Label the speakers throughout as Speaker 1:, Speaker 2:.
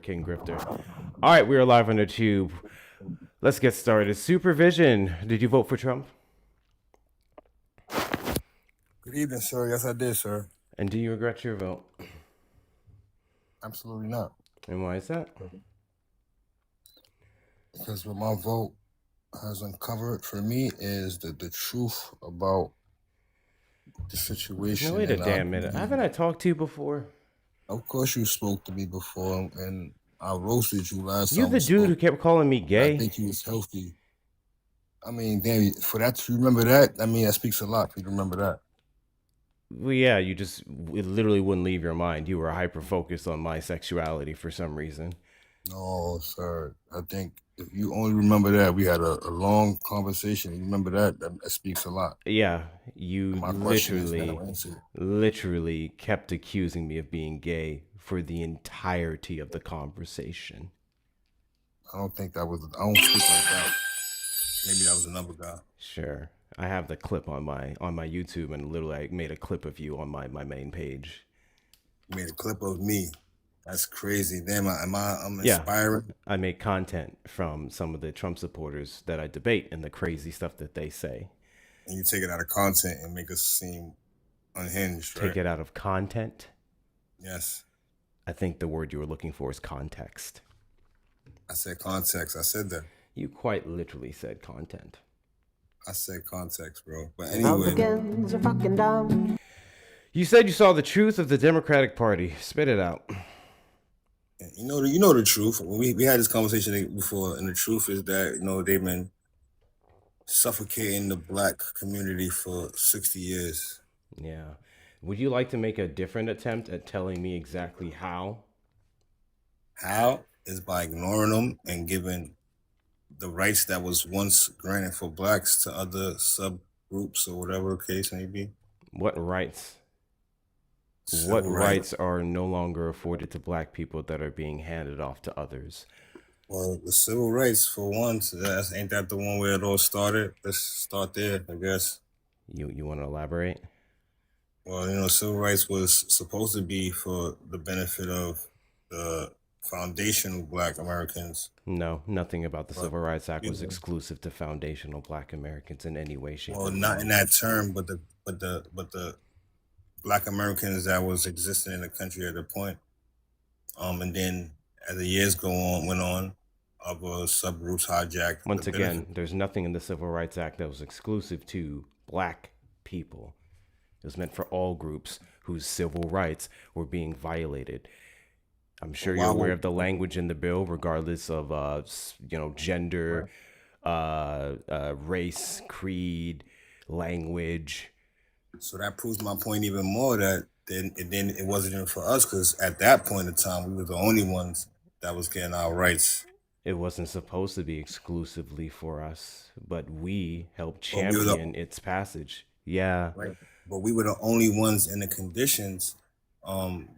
Speaker 1: King Grifter. All right, we are live on the tube. Let's get started. Supervision. Did you vote for Trump?
Speaker 2: Good evening, sir. Yes, I did, sir.
Speaker 1: And do you regret your vote?
Speaker 2: Absolutely not.
Speaker 1: And why is that?
Speaker 2: Because what my vote has uncovered for me is the truth about the situation.
Speaker 1: No, wait a damn minute. Haven't I talked to you before?
Speaker 2: Of course, you spoke to me before, and I roasted you last
Speaker 1: You're
Speaker 2: time.
Speaker 1: the dude who kept calling me gay.
Speaker 2: I think he was healthy. I mean, damn, for that, you remember that? I mean, that speaks a lot for you to remember that.
Speaker 1: Well, yeah, it literally wouldn't leave your mind. You were hyper-focused on my sexuality for some reason.
Speaker 2: No, sir. I think if you only remember that, we had a long conversation. You remember that? That speaks a lot.
Speaker 1: Yeah, you literally kept accusing me of being gay for the entirety of the conversation.
Speaker 2: I don't think that was. I don't speak like that. Maybe that was another guy.
Speaker 1: Sure. I have the clip on my YouTube, and literally I made a clip of you on my main page.
Speaker 2: You made a clip of me. That's crazy. Damn, I'm inspiring.
Speaker 1: Yeah, I make content from some of the Trump supporters that I debate and the crazy stuff that they say.
Speaker 2: And you take it out of content and make us seem unhinged, right?
Speaker 1: Take it out of content?
Speaker 2: Yes.
Speaker 1: I think the word you were looking for is context.
Speaker 2: I said context. I said that.
Speaker 1: You quite literally said content.
Speaker 2: I said context, bro. But anyway.
Speaker 1: You said you saw the truth of the Democratic Party. Spit it out.
Speaker 2: You know the truth. We had this conversation before, and the truth is that, they've been suffocating the black community for 60 years.
Speaker 1: Yeah. Would you like to make a different attempt at telling me exactly how?
Speaker 2: How is by ignoring them and giving the rights that was once granted for blacks to other subgroups or whatever the case may be.
Speaker 1: What rights? What rights are no longer afforded to black people that are being handed off to others?
Speaker 2: Well, the civil rights, for one, ain't that the one where it all started? Let's start there, I guess.
Speaker 1: You want to elaborate?
Speaker 2: Well, civil rights was supposed to be for the benefit of the foundational black Americans.
Speaker 1: No, nothing about the Civil Rights Act was exclusive to foundational black Americans in any way, shape, or form.
Speaker 2: Not in that term, but the black Americans that was existing in the country at the point. And then as the years went on, other subgroups hijacked.
Speaker 1: Once again, there's nothing in the Civil Rights Act that was exclusive to black people. It was meant for all groups whose civil rights were being violated. I'm sure you're aware of the language in the bill, regardless of gender, race, creed, language.
Speaker 2: So that proves my point even more that then it wasn't even for us, because at that point in time we were the only ones that was getting our rights.
Speaker 1: It wasn't supposed to be exclusively for us, but we helped champion its passage. Yeah.
Speaker 2: Right. But we were the only ones in the conditions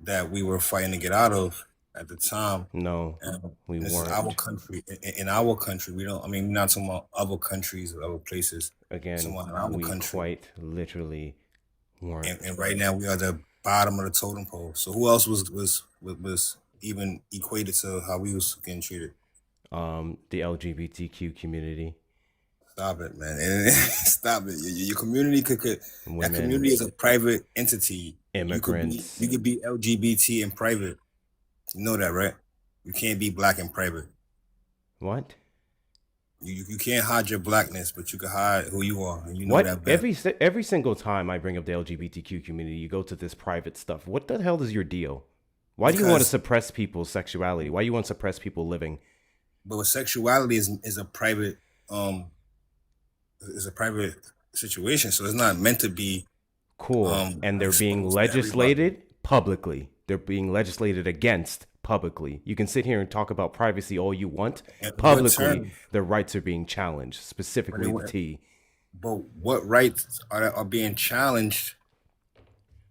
Speaker 2: that we were fighting to get out of at the time.
Speaker 1: No, we weren't.
Speaker 2: This is our country. In our country, we're not talking about other countries or other places.
Speaker 1: Again, we quite literally weren't.
Speaker 2: And right now we are the bottom of the totem pole. So who else was even equated to how we was getting treated?
Speaker 1: The LGBTQ community.
Speaker 2: Stop it, man. Stop it. Your community that community is a private entity.
Speaker 1: Immigrants.
Speaker 2: You could be LGBT in private. You know that, right? You can't be black in private.
Speaker 1: What?
Speaker 2: You can't hide your blackness, but you can hide who you are. And you know that
Speaker 1: better. Every single time I bring up the LGBTQ community, you go to this private stuff. What the hell is your deal? Why do you want to suppress people's sexuality? Why do you want to suppress people living?
Speaker 2: But sexuality is a private situation, so it's not meant to be
Speaker 1: cool. And they're being legislated publicly. They're being legislated against publicly. You can sit here and talk about privacy all you want. Publicly, their rights are being challenged, specifically the T.
Speaker 2: But what rights are being challenged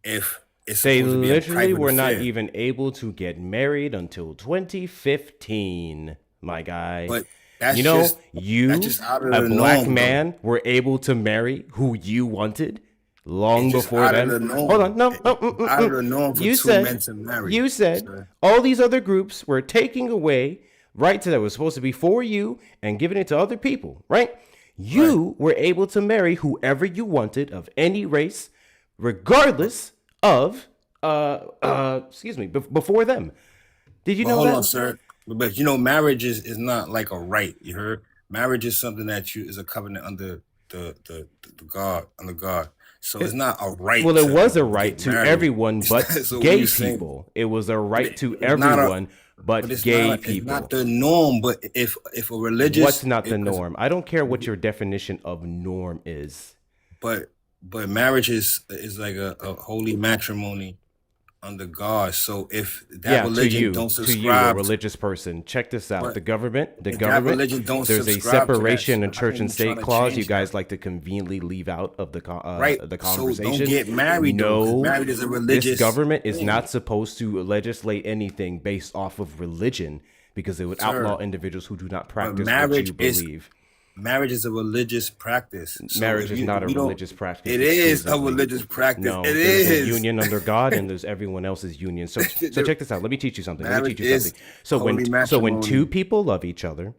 Speaker 2: if it's
Speaker 1: they literally were not even able to get married until 2015, my guy.
Speaker 2: But that's
Speaker 1: a black man, were able to marry who you wanted. long
Speaker 2: just
Speaker 1: before
Speaker 2: out of
Speaker 1: them.
Speaker 2: the norm.
Speaker 1: Hold on, no,
Speaker 2: Out of the norm for two men to marry.
Speaker 1: You said
Speaker 2: So,
Speaker 1: all these other groups were taking away rights that was supposed to be for you and giving it to other people, right? You were able to marry whoever you wanted of any race, regardless of, before them. Did you know
Speaker 2: hold
Speaker 1: that?
Speaker 2: on, sir. But marriage is not like a right. You heard? Marriage is something that is a covenant under the God, under God. So it's not a right.
Speaker 1: Well, it was a
Speaker 2: to
Speaker 1: right
Speaker 2: get
Speaker 1: to
Speaker 2: married.
Speaker 1: everyone but
Speaker 2: So
Speaker 1: gay
Speaker 2: you're saying-
Speaker 1: people. It was a right to
Speaker 2: it's not a-
Speaker 1: everyone but
Speaker 2: it's
Speaker 1: gay
Speaker 2: not,
Speaker 1: people.
Speaker 2: It's not the norm, but if a religious,
Speaker 1: What's not the norm? I don't care what your definition of norm is.
Speaker 2: But marriage is like a holy matrimony under God. So if that religion don't subscribe,
Speaker 1: a religious person, check this out.
Speaker 2: But
Speaker 1: the government,
Speaker 2: religion don't
Speaker 1: there's a
Speaker 2: subscribe to that
Speaker 1: separation
Speaker 2: shit,
Speaker 1: of
Speaker 2: how
Speaker 1: church
Speaker 2: can
Speaker 1: and
Speaker 2: you
Speaker 1: state
Speaker 2: tryna
Speaker 1: clause. You
Speaker 2: change
Speaker 1: guys
Speaker 2: that?
Speaker 1: like to conveniently leave out of the the
Speaker 2: So
Speaker 1: conversation.
Speaker 2: don't get married.
Speaker 1: No,
Speaker 2: though, 'cause married is a religious.
Speaker 1: this government is
Speaker 2: thing.
Speaker 1: not supposed to legislate anything based off of religion because it would outlaw individuals who do not practice what you believe.
Speaker 2: Marriage is a religious practice. So
Speaker 1: Marriage
Speaker 2: if
Speaker 1: is not a
Speaker 2: you don't-
Speaker 1: religious practice.
Speaker 2: It is a
Speaker 1: exclusively.
Speaker 2: religious practice.
Speaker 1: No,
Speaker 2: it
Speaker 1: there's
Speaker 2: is
Speaker 1: a union under God, and there's everyone else's union. So check this out. Let me teach you something.
Speaker 2: Marriage is
Speaker 1: So
Speaker 2: holy
Speaker 1: when
Speaker 2: matrimony.
Speaker 1: two people love each other,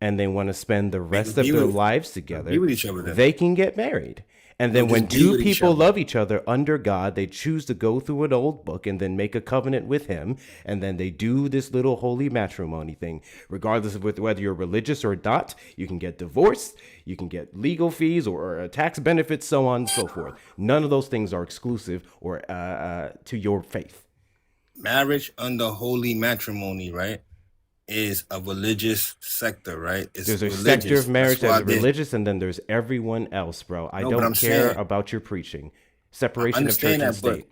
Speaker 1: and they want to spend the rest of
Speaker 2: be
Speaker 1: their
Speaker 2: with-
Speaker 1: lives together,
Speaker 2: be with each other then.
Speaker 1: they can get married. And then when
Speaker 2: just be
Speaker 1: two
Speaker 2: with each
Speaker 1: people
Speaker 2: other.
Speaker 1: love each other under God, they choose to go through an old book and then make a covenant with him. And then they do this little holy matrimony thing. Regardless of whether you're religious or not, you can get divorced, you can get legal fees or tax benefits, so on and so forth. None of those things are exclusive or to your faith.
Speaker 2: Marriage under holy matrimony, right, is a religious sector, right? It's
Speaker 1: There's a
Speaker 2: religious.
Speaker 1: sector of marriage
Speaker 2: That's why
Speaker 1: that is religious, and then there's everyone else, bro. I
Speaker 2: No, but
Speaker 1: don't
Speaker 2: I'm
Speaker 1: care
Speaker 2: saying-
Speaker 1: about your preaching. Separation of
Speaker 2: understand
Speaker 1: church and
Speaker 2: that, but
Speaker 1: state.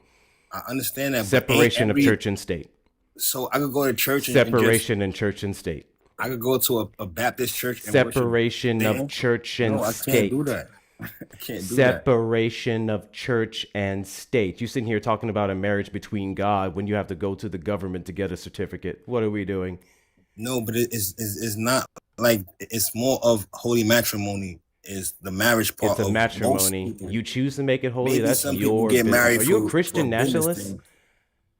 Speaker 2: I understand that. but ain't
Speaker 1: Separation of
Speaker 2: every-
Speaker 1: church and state.
Speaker 2: So I could go to church and just,
Speaker 1: Separation in church and state.
Speaker 2: I could go to a Baptist church and worship.
Speaker 1: Separation
Speaker 2: Damn.
Speaker 1: of church and
Speaker 2: No, I
Speaker 1: state.
Speaker 2: can't do that. I can't do that.
Speaker 1: Separation of church and state. You sitting here talking about a marriage between God when you have to go to the government to get a certificate. What are we doing?
Speaker 2: No, but it's not like it's more of holy matrimony is the marriage part.
Speaker 1: It's a
Speaker 2: of
Speaker 1: matrimony.
Speaker 2: most people.
Speaker 1: You choose to make it holy.
Speaker 2: Maybe
Speaker 1: That's
Speaker 2: some people
Speaker 1: your
Speaker 2: get
Speaker 1: business.
Speaker 2: married
Speaker 1: Are you
Speaker 2: for-
Speaker 1: a Christian
Speaker 2: for business
Speaker 1: nationalist?
Speaker 2: things.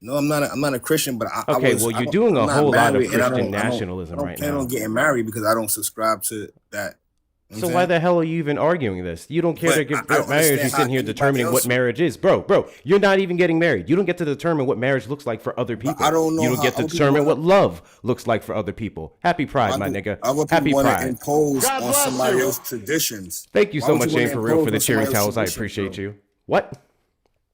Speaker 2: No, I'm not. I'm not a Christian, but I
Speaker 1: Okay,
Speaker 2: was,
Speaker 1: well,
Speaker 2: I
Speaker 1: you're
Speaker 2: don't-
Speaker 1: doing a
Speaker 2: I'm not
Speaker 1: whole lot of
Speaker 2: married, and I
Speaker 1: Christian
Speaker 2: don't- I don't-
Speaker 1: nationalism
Speaker 2: I don't
Speaker 1: right
Speaker 2: plan
Speaker 1: now.
Speaker 2: on getting married because I don't subscribe to that. You know
Speaker 1: So
Speaker 2: what
Speaker 1: why
Speaker 2: I'm
Speaker 1: the hell are you even arguing this? You don't care
Speaker 2: But
Speaker 1: to
Speaker 2: I
Speaker 1: get
Speaker 2: don't
Speaker 1: marriage. You're
Speaker 2: understand
Speaker 1: sitting
Speaker 2: how
Speaker 1: here
Speaker 2: anybody
Speaker 1: determining what
Speaker 2: else-
Speaker 1: marriage is. Bro, you're not even getting married. You don't get to determine what marriage looks like for other people.
Speaker 2: I don't know
Speaker 1: You don't
Speaker 2: how
Speaker 1: get to
Speaker 2: other
Speaker 1: determine
Speaker 2: people-
Speaker 1: what love looks like for other people. Happy Pride, my nigga.
Speaker 2: Other
Speaker 1: Happy
Speaker 2: people want to
Speaker 1: Pride.
Speaker 2: impose
Speaker 3: God
Speaker 2: on
Speaker 3: bless
Speaker 2: somebody
Speaker 3: you.
Speaker 2: else's traditions.
Speaker 1: Thank you
Speaker 2: Why
Speaker 1: so
Speaker 2: would
Speaker 1: much,
Speaker 2: you wanna
Speaker 1: Jane, for real,
Speaker 2: impose
Speaker 1: for the
Speaker 2: on
Speaker 1: cheering
Speaker 2: somebody else's
Speaker 1: towels. I
Speaker 2: traditions,
Speaker 1: appreciate
Speaker 2: bro?
Speaker 1: you. What?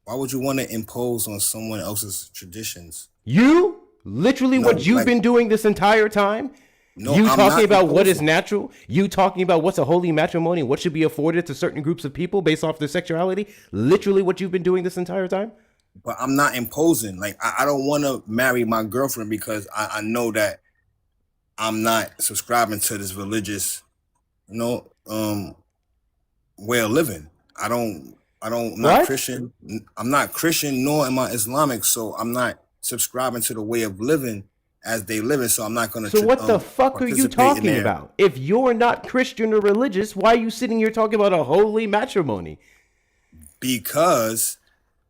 Speaker 2: Why would you want to impose on someone else's traditions?
Speaker 1: You? Literally what you've
Speaker 2: like-
Speaker 1: been doing this entire time?
Speaker 2: No,
Speaker 1: You
Speaker 2: I'm
Speaker 1: talking
Speaker 2: not
Speaker 1: about what is
Speaker 2: imposing.
Speaker 1: natural? You talking about what's a holy matrimony and what should be afforded to certain groups of people based off their sexuality? Literally what you've been doing this entire time?
Speaker 2: But I'm not imposing. Like I don't want to marry my girlfriend because I know that I'm not subscribing to this religious, way of living. I'm
Speaker 1: What?
Speaker 2: not Christian. I'm not Christian, nor am I Islamic. So I'm not subscribing to the way of living as they live it. So I'm not going to.
Speaker 1: So what the fuck are you talking about? If you're not Christian or religious, why are you sitting here talking about a holy matrimony?
Speaker 2: Because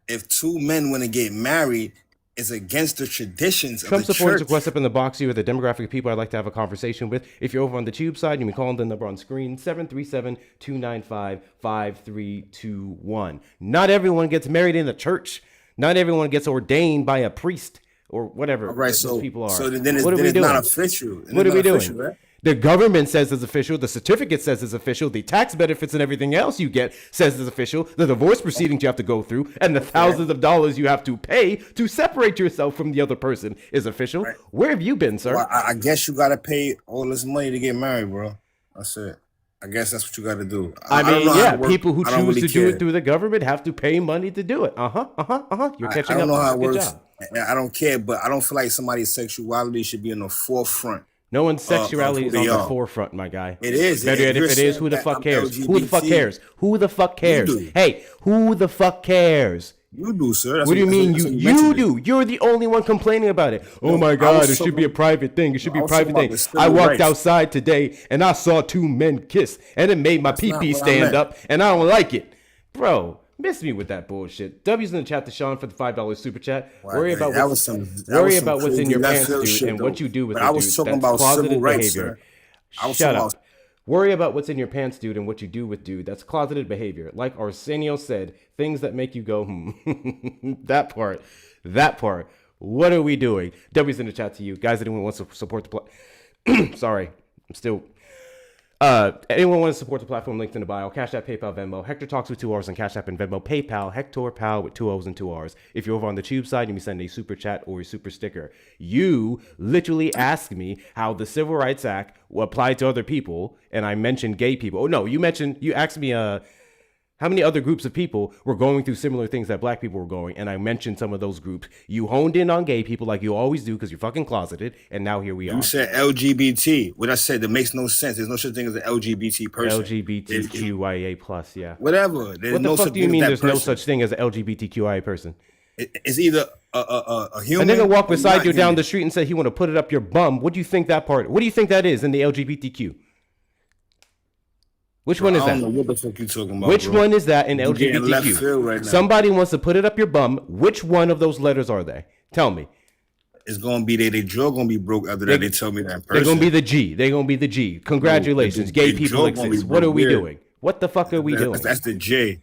Speaker 2: if two men want to get married, it's against the traditions
Speaker 1: Trump
Speaker 2: of the
Speaker 1: supporters
Speaker 2: church.
Speaker 1: request up in the box. You are the demographic of people I'd like to have a conversation with. If you're over on the tube side, you can call the number on screen, 737-295-5321. Not everyone gets married in the church. Not everyone gets ordained by a priest or whatever
Speaker 2: All right,
Speaker 1: those
Speaker 2: so
Speaker 1: people are.
Speaker 2: so then it's,
Speaker 1: What are
Speaker 2: then
Speaker 1: we
Speaker 2: it's
Speaker 1: doing?
Speaker 2: not official. Then
Speaker 1: What
Speaker 2: it's
Speaker 1: are we
Speaker 2: not
Speaker 1: doing?
Speaker 2: official, right?
Speaker 1: The government says it's official. The certificate says it's official. The tax benefits and everything else you get says it's official. The divorce proceedings you have to go through and the thousands of dollars you have to pay to separate yourself from the other person is official.
Speaker 2: Right.
Speaker 1: Where have you been, sir?
Speaker 2: Well, I guess you gotta pay all this money to get married, bro. That's it. I guess that's what you gotta do.
Speaker 1: I
Speaker 2: don't
Speaker 1: mean,
Speaker 2: know how
Speaker 1: yeah,
Speaker 2: it works.
Speaker 1: people who
Speaker 2: I don't
Speaker 1: choose
Speaker 2: really
Speaker 1: to do
Speaker 2: care.
Speaker 1: it through the government have to pay money to do it. You're catching
Speaker 2: I don't
Speaker 1: up.
Speaker 2: know how it
Speaker 1: Good
Speaker 2: works.
Speaker 1: job.
Speaker 2: I don't care, but I don't feel like somebody's sexuality should be in the forefront.
Speaker 1: No one's sexuality
Speaker 2: who
Speaker 1: is on
Speaker 2: they
Speaker 1: the
Speaker 2: are.
Speaker 1: forefront, my guy.
Speaker 2: It is.
Speaker 1: Better yet,
Speaker 2: If
Speaker 1: if it
Speaker 2: you're
Speaker 1: is, who the
Speaker 2: saying
Speaker 1: fuck
Speaker 2: that
Speaker 1: cares?
Speaker 2: I'm
Speaker 1: Who the fuck
Speaker 2: LGBT,
Speaker 1: cares? Who the fuck cares?
Speaker 2: do.
Speaker 1: Hey, who the fuck cares?
Speaker 2: You do, sir. That's
Speaker 1: What do you mean
Speaker 2: that's
Speaker 1: you
Speaker 2: what
Speaker 1: you
Speaker 2: mentioned
Speaker 1: do?
Speaker 2: it.
Speaker 1: You're the only one complaining about it. Oh
Speaker 2: No,
Speaker 1: my
Speaker 2: I
Speaker 1: God,
Speaker 2: was
Speaker 1: it should be a
Speaker 2: talking-
Speaker 1: private thing. It should be
Speaker 2: I
Speaker 1: a
Speaker 2: was
Speaker 1: private
Speaker 2: talking
Speaker 1: thing.
Speaker 2: about the civil
Speaker 1: I walked
Speaker 2: rights.
Speaker 1: outside today and I saw two men kiss and it made my
Speaker 2: not
Speaker 1: pee-pee
Speaker 2: what I
Speaker 1: stand
Speaker 2: meant.
Speaker 1: up and I don't like it. Bro, Miss me with that bullshit. W's in the chat to Sean for the $5 super chat.
Speaker 2: Right,
Speaker 1: Worry about
Speaker 2: that
Speaker 1: what's
Speaker 2: was some
Speaker 1: what's in
Speaker 2: crazy
Speaker 1: your
Speaker 2: left
Speaker 1: pants,
Speaker 2: field
Speaker 1: dude,
Speaker 2: shit
Speaker 1: and
Speaker 2: though.
Speaker 1: what you do with
Speaker 2: But
Speaker 1: it,
Speaker 2: I was
Speaker 1: dude.
Speaker 2: talking
Speaker 1: That's
Speaker 2: about civil
Speaker 1: closeted
Speaker 2: rights,
Speaker 1: behavior.
Speaker 2: sir. I was
Speaker 1: Shut
Speaker 2: talking
Speaker 1: up.
Speaker 2: about.
Speaker 1: Worry about what's in your pants, dude, and what you do with dude. That's closeted behavior. Like Arsenio said, things that make you go, that part. What are we doing? W's in the chat to you. Guys, anyone wants to support the Sorry, I'm still... anyone want to support the platform, linked in the bio. Cash App, PayPal, Venmo. Hector Talks with 2 R's on Cash App and Venmo. PayPal, Hector Pal with 2 O's and 2 R's. If you're over on the Tube side, you may send a super chat or a super sticker. You literally asked me how the Civil Rights Act applied to other people, and I mentioned gay people. Oh no, you asked me how many other groups of people were going through similar things that black people were going, and I mentioned some of those groups. You honed in on gay people like you always do because you're fucking closeted, and now here we are.
Speaker 2: You said LGBT. What I said, that makes no sense. There's no such thing as an LGBT person.
Speaker 1: LGBTQIA plus, yeah.
Speaker 2: Whatever. There's
Speaker 1: What the
Speaker 2: no
Speaker 1: fuck
Speaker 2: such
Speaker 1: do you
Speaker 2: thing
Speaker 1: mean
Speaker 2: as
Speaker 1: there's
Speaker 2: that
Speaker 1: no
Speaker 2: person.
Speaker 1: such thing as an LGBTQIA person?
Speaker 2: It's either a human.
Speaker 1: A nigga walk
Speaker 2: or
Speaker 1: beside
Speaker 2: not
Speaker 1: you down
Speaker 2: human.
Speaker 1: the street and say he want to put it up your bum. What do you think that is in the LGBTQ? Which one is
Speaker 2: I don't know
Speaker 1: that?
Speaker 2: what the fuck you talking about.
Speaker 1: Which
Speaker 2: bro.
Speaker 1: one is that in
Speaker 2: You getting left
Speaker 1: LGBTQ?
Speaker 2: field right now.
Speaker 1: Somebody wants to put it up your bum. Which one of those letters are they? Tell me.
Speaker 2: It's gonna be their jaw gonna be broke after that. They tell me that person.
Speaker 1: They're gonna be the G. They're gonna be the G. Congratulations, gay
Speaker 2: the
Speaker 1: people
Speaker 2: jaw gonna be
Speaker 1: exist. What are
Speaker 2: broke,
Speaker 1: we
Speaker 2: yeah.
Speaker 1: doing? What the fuck are we doing?
Speaker 2: That's the J.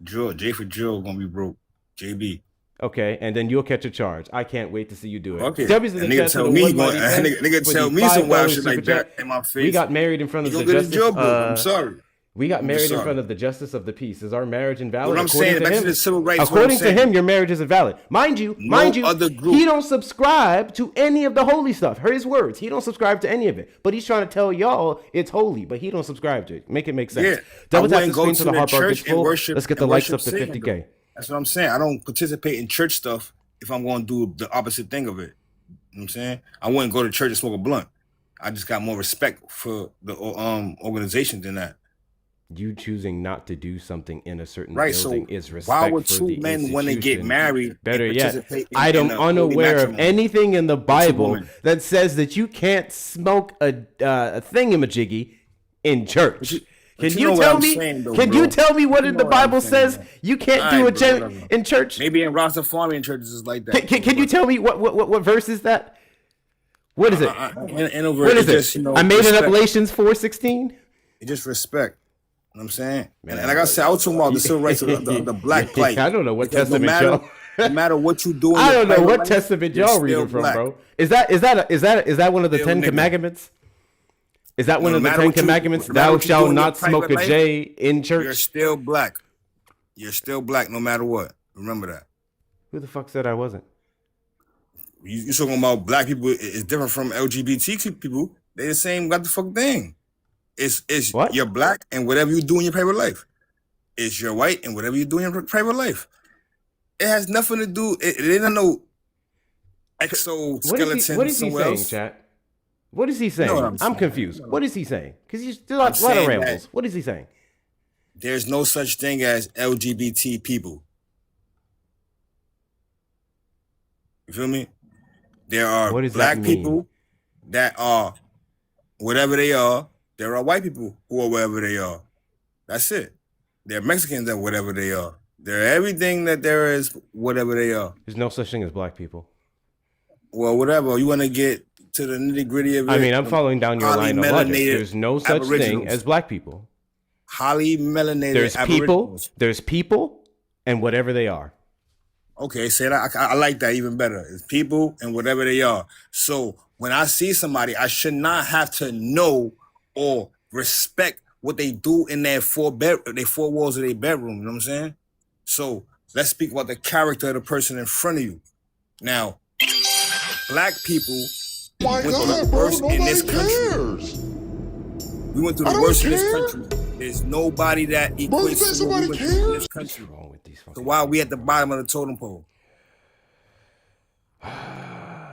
Speaker 2: J for Joe gonna be broke. JB.
Speaker 1: Okay, and then you'll catch a charge. I can't wait to see you do it.
Speaker 2: Okay.
Speaker 1: W's in the
Speaker 2: Nigga
Speaker 1: chat
Speaker 2: tell
Speaker 1: to the
Speaker 2: me
Speaker 1: one
Speaker 2: going-
Speaker 1: mighty pen
Speaker 2: nigga
Speaker 1: for
Speaker 2: tell
Speaker 1: the
Speaker 2: me some wild
Speaker 1: $5
Speaker 2: shit like
Speaker 1: super chat.
Speaker 2: that in my face.
Speaker 1: We got married in front of
Speaker 2: You
Speaker 1: the
Speaker 2: gonna get
Speaker 1: justice.
Speaker 2: his jaw broke. I'm sorry.
Speaker 1: We got
Speaker 2: I'm
Speaker 1: married in
Speaker 2: sorry.
Speaker 1: front of the justice of the peace. Is our marriage invalid?
Speaker 2: What I'm
Speaker 1: According
Speaker 2: saying,
Speaker 1: to
Speaker 2: back to
Speaker 1: him,
Speaker 2: the civil rights, what I'm
Speaker 1: according to
Speaker 2: saying.
Speaker 1: him, your marriage is invalid. Mind you,
Speaker 2: other group.
Speaker 1: he don't subscribe to any of the holy stuff. His words, he don't subscribe to any of it. But he's trying to tell y'all it's holy, but he don't subscribe to it. Make it make sense.
Speaker 2: Yeah.
Speaker 1: Double
Speaker 2: I
Speaker 1: tap the
Speaker 2: wouldn't go
Speaker 1: screen to
Speaker 2: to
Speaker 1: the
Speaker 2: the
Speaker 1: hard bar gets
Speaker 2: church and
Speaker 1: full.
Speaker 2: worship.
Speaker 1: Let's get the
Speaker 2: and
Speaker 1: likes
Speaker 2: worship
Speaker 1: up to
Speaker 2: Satan,
Speaker 1: 50K.
Speaker 2: though. That's what I'm saying. I don't participate in church stuff if I'm going to do the opposite thing of it. You know what I'm saying? I wouldn't go to church and smoke a blunt. I just got more respect for the organization than that.
Speaker 1: You choosing not to do something in a certain
Speaker 2: Right,
Speaker 1: building
Speaker 2: so
Speaker 1: is respect
Speaker 2: why would
Speaker 1: for
Speaker 2: two
Speaker 1: the
Speaker 2: men when they get
Speaker 1: institution.
Speaker 2: married
Speaker 1: Better
Speaker 2: and
Speaker 1: yet,
Speaker 2: participate in-
Speaker 1: I am
Speaker 2: in a holy
Speaker 1: unaware of
Speaker 2: matrimony?
Speaker 1: anything in the Bible
Speaker 2: woman.
Speaker 1: that says that you can't smoke a thingamajiggy in church.
Speaker 2: But
Speaker 1: Can
Speaker 2: you know
Speaker 1: you
Speaker 2: what
Speaker 1: tell
Speaker 2: I'm
Speaker 1: me?
Speaker 2: saying, though,
Speaker 1: Can
Speaker 2: bro.
Speaker 1: you tell me what
Speaker 2: You
Speaker 1: in
Speaker 2: know
Speaker 1: the
Speaker 2: what I'm
Speaker 1: Bible
Speaker 2: saying,
Speaker 1: says
Speaker 2: man.
Speaker 1: you can't
Speaker 2: All
Speaker 1: do
Speaker 2: right,
Speaker 1: a
Speaker 2: bro,
Speaker 1: gen
Speaker 2: whatever.
Speaker 1: in church?
Speaker 2: Maybe in Rastafarian churches is like that.
Speaker 1: Can you tell me what verse is that? What is it?
Speaker 2: In over,
Speaker 1: What is it?
Speaker 2: just,
Speaker 1: I made it up.
Speaker 2: respect.
Speaker 1: Galatians 4:16.
Speaker 2: It's just respect. You know what I'm saying?
Speaker 1: Man,
Speaker 2: and like I said, I was talking about the civil rights of the black plight.
Speaker 1: I don't know what
Speaker 2: Because
Speaker 1: testament y'all.
Speaker 2: no matter what you do, in
Speaker 1: I
Speaker 2: your
Speaker 1: don't know
Speaker 2: private
Speaker 1: what
Speaker 2: life,
Speaker 1: testament
Speaker 2: you're
Speaker 1: y'all
Speaker 2: still
Speaker 1: reading from,
Speaker 2: black.
Speaker 1: bro. Is that one of the
Speaker 2: Still
Speaker 1: 10
Speaker 2: nigga.
Speaker 1: commandments? Is that one
Speaker 2: No
Speaker 1: of the
Speaker 2: matter
Speaker 1: 10
Speaker 2: what you-
Speaker 1: commandments?
Speaker 2: no matter
Speaker 1: Thou
Speaker 2: what you do
Speaker 1: shalt
Speaker 2: in your
Speaker 1: not smoke a
Speaker 2: private life,
Speaker 1: J in
Speaker 2: You're
Speaker 1: church.
Speaker 2: still black. You're still black no matter what. Remember that.
Speaker 1: Who the fuck said I wasn't?
Speaker 2: You talking about black people is different from LGBT people. They the same got the fuck thing. It's
Speaker 1: What?
Speaker 2: you're black and whatever you do in your private life. It's you're white and whatever you do in your private life. It has nothing to do. It ain't no exoskeleton
Speaker 1: What is he
Speaker 2: somewhere
Speaker 1: saying,
Speaker 2: else.
Speaker 1: chat? What is he saying?
Speaker 2: what I'm
Speaker 1: I'm
Speaker 2: saying.
Speaker 1: confused. What is he saying? Because he's still a lot of
Speaker 2: saying
Speaker 1: rambles.
Speaker 2: that-
Speaker 1: What is he saying?
Speaker 2: There's no such thing as LGBT people. You feel me? There are
Speaker 1: What does that
Speaker 2: black
Speaker 1: mean?
Speaker 2: people that are whatever they are. There are white people who are whatever they are. That's it. There are Mexicans that whatever they are. They're everything that there is, whatever they are.
Speaker 1: There's no such thing as black people.
Speaker 2: Well, whatever. You want to get to the nitty gritty of it.
Speaker 1: I mean, I'm following down your
Speaker 2: highly
Speaker 1: line of logic.
Speaker 2: melanated
Speaker 1: There's no such thing
Speaker 2: aboriginals.
Speaker 1: as black people.
Speaker 2: Highly melanated
Speaker 1: There's people, and whatever they are.
Speaker 2: Okay, say that. I like that even better. It's people and whatever they are. So when I see somebody, I should not have to know or respect what they do in their four walls of their bedroom. You know what I'm saying? So let's speak about the character of the person in front of you. Now, black people
Speaker 3: My
Speaker 2: went through
Speaker 3: God,
Speaker 2: the
Speaker 3: bro,
Speaker 2: worst in this
Speaker 3: nobody
Speaker 2: country.
Speaker 3: cares.
Speaker 2: We went through
Speaker 3: I
Speaker 2: the
Speaker 3: don't
Speaker 2: worst in this
Speaker 3: care.
Speaker 2: country. There's nobody that
Speaker 3: Bro, you
Speaker 2: equates
Speaker 3: think
Speaker 2: to what we
Speaker 3: somebody
Speaker 2: went through in this
Speaker 3: cares?
Speaker 2: country.
Speaker 1: What's wrong with these fucking
Speaker 2: So why are we at the bottom of the totem pole?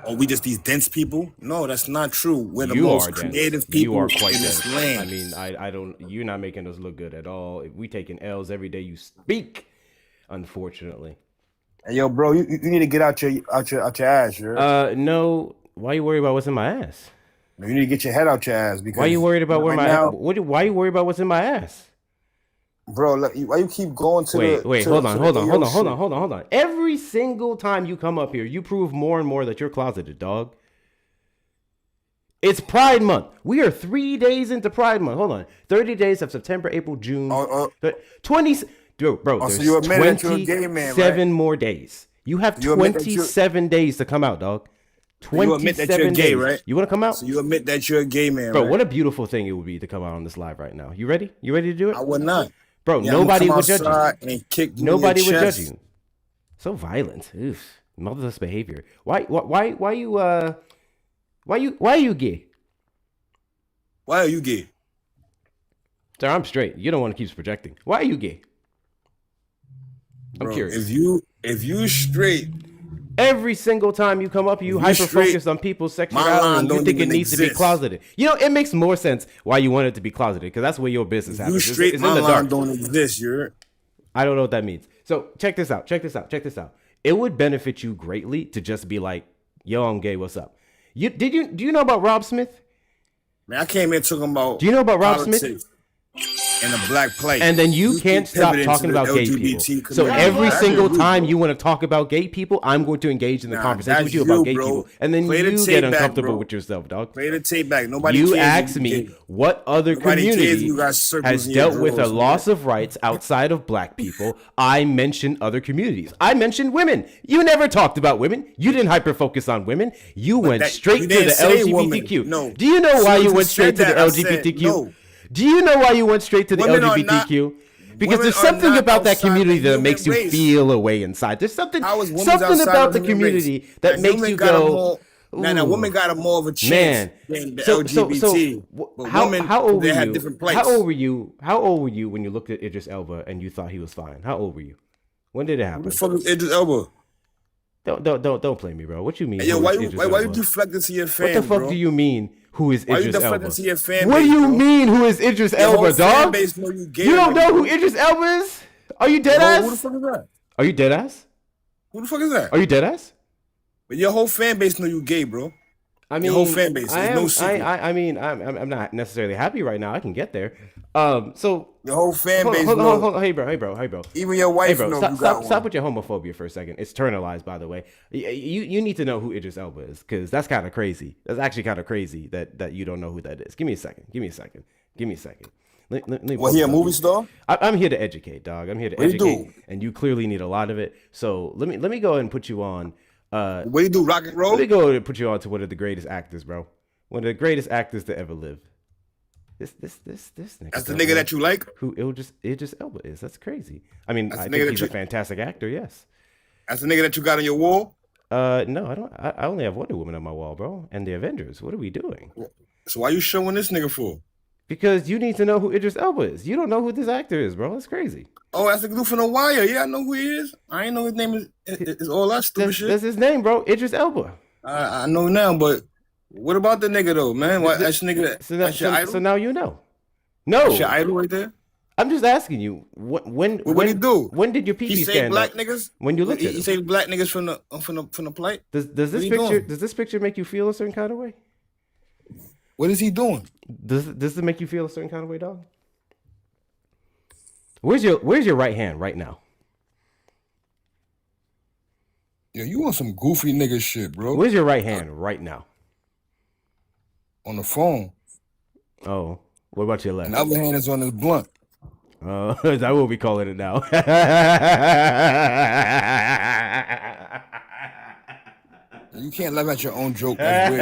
Speaker 2: Are we just these dense people? No, that's not true. We're the
Speaker 1: You
Speaker 2: most
Speaker 1: are dense.
Speaker 2: creative
Speaker 1: You
Speaker 2: people
Speaker 1: are quite
Speaker 2: in this
Speaker 1: dense.
Speaker 2: land.
Speaker 1: I mean, I don't. You're not making us look good at all. If we taking L's every day you speak, unfortunately.
Speaker 2: Hey, yo, bro, you need to get out your ass, yo.
Speaker 1: No. Why you worried about what's in my ass?
Speaker 2: You need to get your head out your ass because
Speaker 1: Why you worried about where
Speaker 2: right
Speaker 1: my?
Speaker 2: now,
Speaker 1: Why you worried about what's in my ass?
Speaker 2: Bro, why you keep going to
Speaker 1: Wait, hold on. Every single time you come up here, you prove more and more that you're closeted, dog. It's Pride Month. We are 3 days into Pride Month. Hold on. 30 days of September, April, June. 20. Bro, there's
Speaker 2: so you admit that you're a gay man,
Speaker 1: 27
Speaker 2: right?
Speaker 1: more days. You have 27 days to come out, dog. 27
Speaker 2: you admit that you're gay,
Speaker 1: days.
Speaker 2: Right?
Speaker 1: You want to come out?
Speaker 2: So you admit that you're a gay man,
Speaker 1: bro,
Speaker 2: right?
Speaker 1: What a beautiful thing it would be to come out on this live right now. You ready? You ready to do it?
Speaker 2: I would not.
Speaker 1: Bro, nobody would judge you.
Speaker 2: And kick you
Speaker 1: nobody
Speaker 2: in your
Speaker 1: would
Speaker 2: chest.
Speaker 1: judge you. So violent. Oof. Motherless behavior. Why you gay?
Speaker 2: Why are you gay?
Speaker 1: Sir, I'm straight. You don't want to keep projecting. Why are you gay? I'm curious.
Speaker 2: If you straight,
Speaker 1: every single time you come up, you hyper focus on people's sexuality and you think it needs to be closeted. You know, it makes more sense why you want it to be closeted because that's where your business happens.
Speaker 2: You straight,
Speaker 1: it's
Speaker 2: my
Speaker 1: in the
Speaker 2: line
Speaker 1: dark.
Speaker 2: don't exist.
Speaker 1: I don't know what that means. So check this out. It would benefit you greatly to just be like, "Yo, I'm gay. What's up?" Do you know about Rob Smith?
Speaker 2: Man, I came in talking about.
Speaker 1: Do you know about Rob Smith?
Speaker 2: And a black plight.
Speaker 1: And then you can't stop talking about gay people. So every single time you want to talk about gay people, I'm going to engage in the conversation with you about gay people. And then you get uncomfortable with yourself, dog.
Speaker 2: Play the tape back. Nobody
Speaker 1: you
Speaker 2: cares
Speaker 1: ask me what other community has dealt with a loss of rights outside of black people. I mentioned other communities. I mentioned women. You never talked about women. You didn't hyper-focus on women. You went straight to the LGBTQ.
Speaker 2: No.
Speaker 1: Do you know why you went straight to the LGBTQ? Do you know why you went straight to the LGBTQ? Because there's something about that community that makes you feel a way inside. There's something about the community that makes you go.
Speaker 2: Now, women got more of a chance than the LGBT. But
Speaker 1: how old were you?
Speaker 2: Have different places.
Speaker 1: How old were you when you looked at Idris Elba and you thought he was fine? How old were you? When did it happen?
Speaker 2: Who the fuck is Idris Elba?
Speaker 1: Don't play me, bro. What you mean?
Speaker 2: Hey, yo, why you deflect this to your fan?
Speaker 1: What the fuck do you mean? Who is Idris Elba?
Speaker 2: What
Speaker 1: do you mean? Who is Idris Elba, dog? You don't know who Idris Elba is? Are you dead ass?
Speaker 2: Who the fuck is that?
Speaker 1: Are you dead ass?
Speaker 2: Who the fuck is that?
Speaker 1: Are you dead ass?
Speaker 2: But your whole fan base know you gay, bro.
Speaker 1: I mean,
Speaker 2: your whole fan base. There's no secret.
Speaker 1: I'm not necessarily happy right now. I can get there. So
Speaker 2: your whole fan base.
Speaker 1: Hold on. Hey, bro.
Speaker 2: Even your wife knows you got one.
Speaker 1: Stop with your homophobia for a second. It's internalized, by the way. You need to know who Idris Elba is because that's kind of crazy. That's actually kind of crazy that you don't know who that is. Give me a second.
Speaker 2: He a movie star?
Speaker 1: I'm here to educate, dog. I'm here to educate, and you clearly need a lot of it. So let me go ahead and put you on.
Speaker 2: What do you do? Rock and roll?
Speaker 1: Let me go ahead and put you on to one of the greatest actors, bro. One of the greatest actors to ever live. This nigga.
Speaker 2: That's the nigga that you like?
Speaker 1: Who Idris Elba is. That's crazy. I mean, I think he's a fantastic actor, yes.
Speaker 2: That's the nigga that you got on your wall?
Speaker 1: No, I don't. I only have Wonder Woman on my wall, bro. And the Avengers. What are we doing?
Speaker 2: So why you showing this nigga for?
Speaker 1: Because you need to know who Idris Elba is. You don't know who this actor is, bro. That's crazy.
Speaker 2: Oh, that's the dude from The Wire. Yeah, I know who he is. I ain't know his name is all that stupid shit.
Speaker 1: That's his name, bro. Idris Elba.
Speaker 2: I know now, but what about the nigga though, man? That's your nigga. That's your idol?
Speaker 1: So now you know. No.
Speaker 2: That's your idol right there?
Speaker 1: I'm just asking you. When
Speaker 2: he do?
Speaker 1: When did your pee stand
Speaker 2: black
Speaker 1: up?
Speaker 2: Niggas?
Speaker 1: When you looked at him?
Speaker 2: He saved black niggas from the plight?
Speaker 1: Does this picture make you feel a certain kind of way?
Speaker 2: What is he doing?
Speaker 1: Does it make you feel a certain kind of way, dog? Where's your right hand right now?
Speaker 2: Yeah, you want some goofy nigga shit, bro.
Speaker 1: Where's your right hand right now?
Speaker 2: On the phone.
Speaker 1: Oh, what about your left?
Speaker 2: And the other hand is on his blunt.
Speaker 1: Is that what we calling it now?
Speaker 2: You can't laugh at your own joke. That's weird,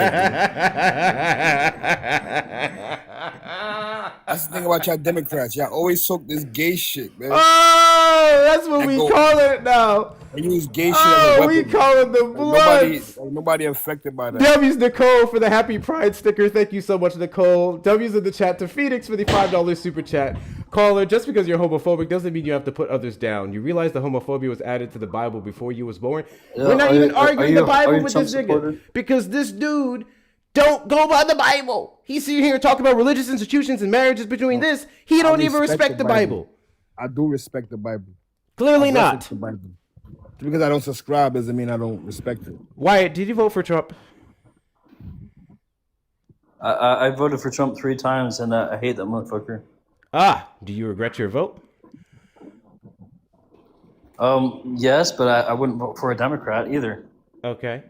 Speaker 2: That's the thing about y'all Democrats. Y'all always talk this gay shit, man.
Speaker 1: Oh, that's what we call it now.
Speaker 2: They use gay shit as a weapon.
Speaker 1: We call it the blood.
Speaker 2: Nobody affected by that.
Speaker 1: W's Nicole for the Happy Pride sticker. Thank you so much, Nicole. W's in the chat to Phoenix for the $5 super chat. Caller, just because you're homophobic doesn't mean you have to put others down. You realize the homophobia was added to the Bible before you was born? Yeah, we're not even arguing the Bible with this nigga. Because this dude don't go by the Bible. He's sitting here talking about religious institutions and marriages between this. He don't even respect the Bible.
Speaker 2: I do respect the Bible.
Speaker 1: Clearly not.
Speaker 2: The Bible. Because I don't subscribe doesn't mean I don't respect it.
Speaker 1: Wyatt, did you vote for Trump?
Speaker 3: I voted for Trump 3 times, and I hate that motherfucker.
Speaker 1: Do you regret your vote?
Speaker 3: Yes, but I wouldn't vote for a Democrat either.
Speaker 1: Okay.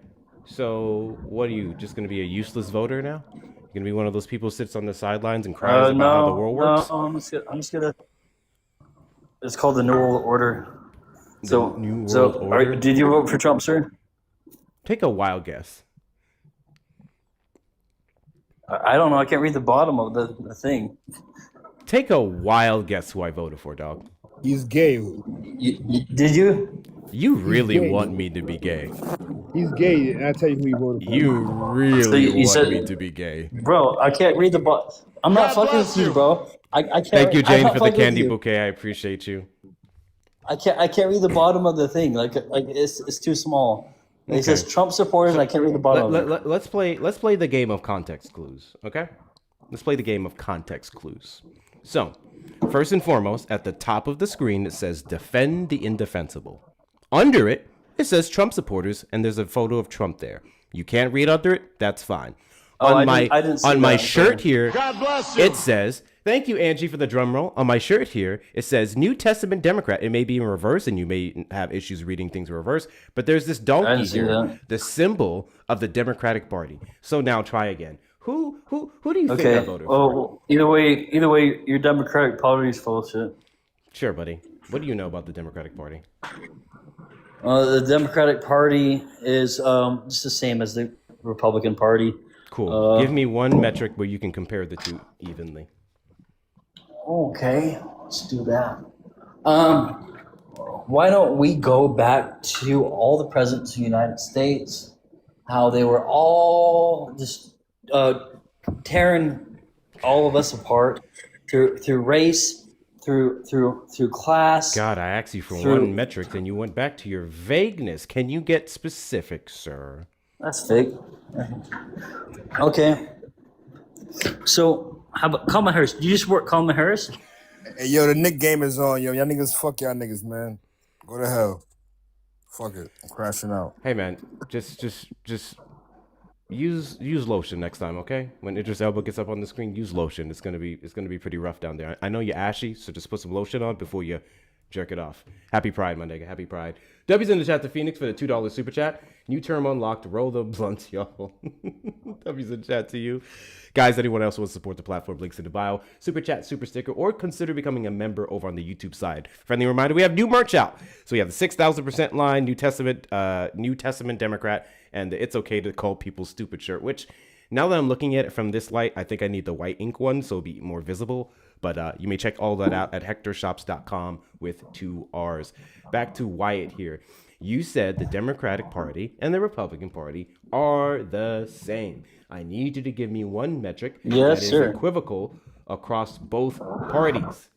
Speaker 1: So what are you, just going to be a useless voter now? You're going to be one of those people who sits on the sidelines and cries about how the
Speaker 3: No,
Speaker 1: world
Speaker 3: no,
Speaker 1: works?
Speaker 3: I'm just gonna. It's called the New World Order.
Speaker 1: The New World Order?
Speaker 3: Did you vote for Trump, sir?
Speaker 1: Take a wild guess.
Speaker 3: I don't know. I can't read the bottom of the thing.
Speaker 1: Take a wild guess who I voted for, dog.
Speaker 4: He's gay.
Speaker 3: Did you?
Speaker 1: You really
Speaker 4: gay.
Speaker 1: want me to be gay.
Speaker 4: He's gay, and I tell you who he voted for.
Speaker 1: You really
Speaker 3: you
Speaker 1: want
Speaker 3: said-
Speaker 1: me to be gay.
Speaker 3: Bro, I can't read the bottom. I'm not fucking with you, bro. I can't.
Speaker 1: Thank you,
Speaker 3: I'm
Speaker 1: Jane,
Speaker 3: not
Speaker 1: for the
Speaker 3: fucking with
Speaker 1: candy
Speaker 3: you.
Speaker 1: bouquet. I appreciate you.
Speaker 3: I can't read the bottom of the thing. Like it's too small. It says Trump supporters, and I can't read the bottom. of it.
Speaker 1: Let's play the game of context clues, okay? Let's play the game of context clues. So, first and foremost, at the top of the screen, it says defend the indefensible. Under it, it says Trump supporters, and there's a photo of Trump there. You can't read under it, that's fine. On my shirt here, it says, thank you, Angie, for the drum roll. On my shirt here, it says New Testament Democrat. It may be in reverse, and you may have issues reading things in reverse, but there's this donkey here, the symbol of the Democratic Party. So now try again. Who do you think I voted for?
Speaker 3: Well, either way, your Democratic Party is full of shit.
Speaker 1: Sure, buddy. What do you know about the Democratic Party?
Speaker 3: The Democratic Party is just the same as the Republican Party.
Speaker 1: Cool. Give me one metric where you can compare the two evenly.
Speaker 3: Okay, let's do that. Why don't we go back to all the presidents of the United States, how they were all just tearing all of us apart through race, through class.
Speaker 1: God, I asked you for one metric, and you went back to your vagueness. Can you get specific, sir?
Speaker 3: That's fake. Okay. So, how about Kamala Harris? Did you just work Kamala Harris?
Speaker 4: Hey, yo, the Nick game is on, yo. Y'all niggas, fuck y'all niggas, man. Go to hell. Fuck it. I'm crashing out.
Speaker 1: Hey, man, just use lotion next time, okay? When Idris Elba gets up on the screen, use lotion. It's gonna be pretty rough down there. I know you're ashy, so just put some lotion on before you jerk it off. Happy Pride, my nigga. Happy Pride. W's in the chat to Phoenix for the $2 super chat. New term unlocked. Roll the blunts, y'all. W's in the chat to you. Guys, anyone else wants to support the platform, links in the bio. Super chat, super sticker, or consider becoming a member over on the YouTube side. Friendly reminder, we have new merch out. So we have the 6,000% line, New Testament Democrat, and the It's Okay to Call People Stupid shirt, which now that I'm looking at it from this light, I think I need the white ink one so it'll be more visible. But you may check all that out at hectorshops.com with 2 R's. Back to Wyatt here. You said the Democratic Party and the Republican Party are the same. I need you to give me one metric that is equivocal across both parties.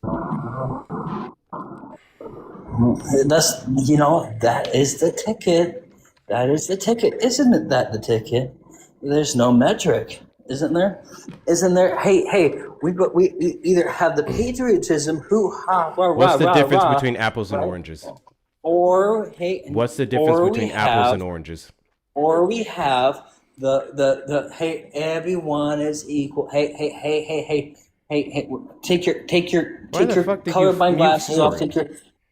Speaker 3: That is the ticket. That is the ticket. Isn't that the ticket? There's no metric, isn't there? Isn't there? Hey, we either have the patriotism,
Speaker 1: What's the difference between apples and oranges?
Speaker 3: Or
Speaker 1: what's the difference between apples and oranges?
Speaker 3: Or we have the hey, everyone is equal. Hey, take your colorblind glasses off.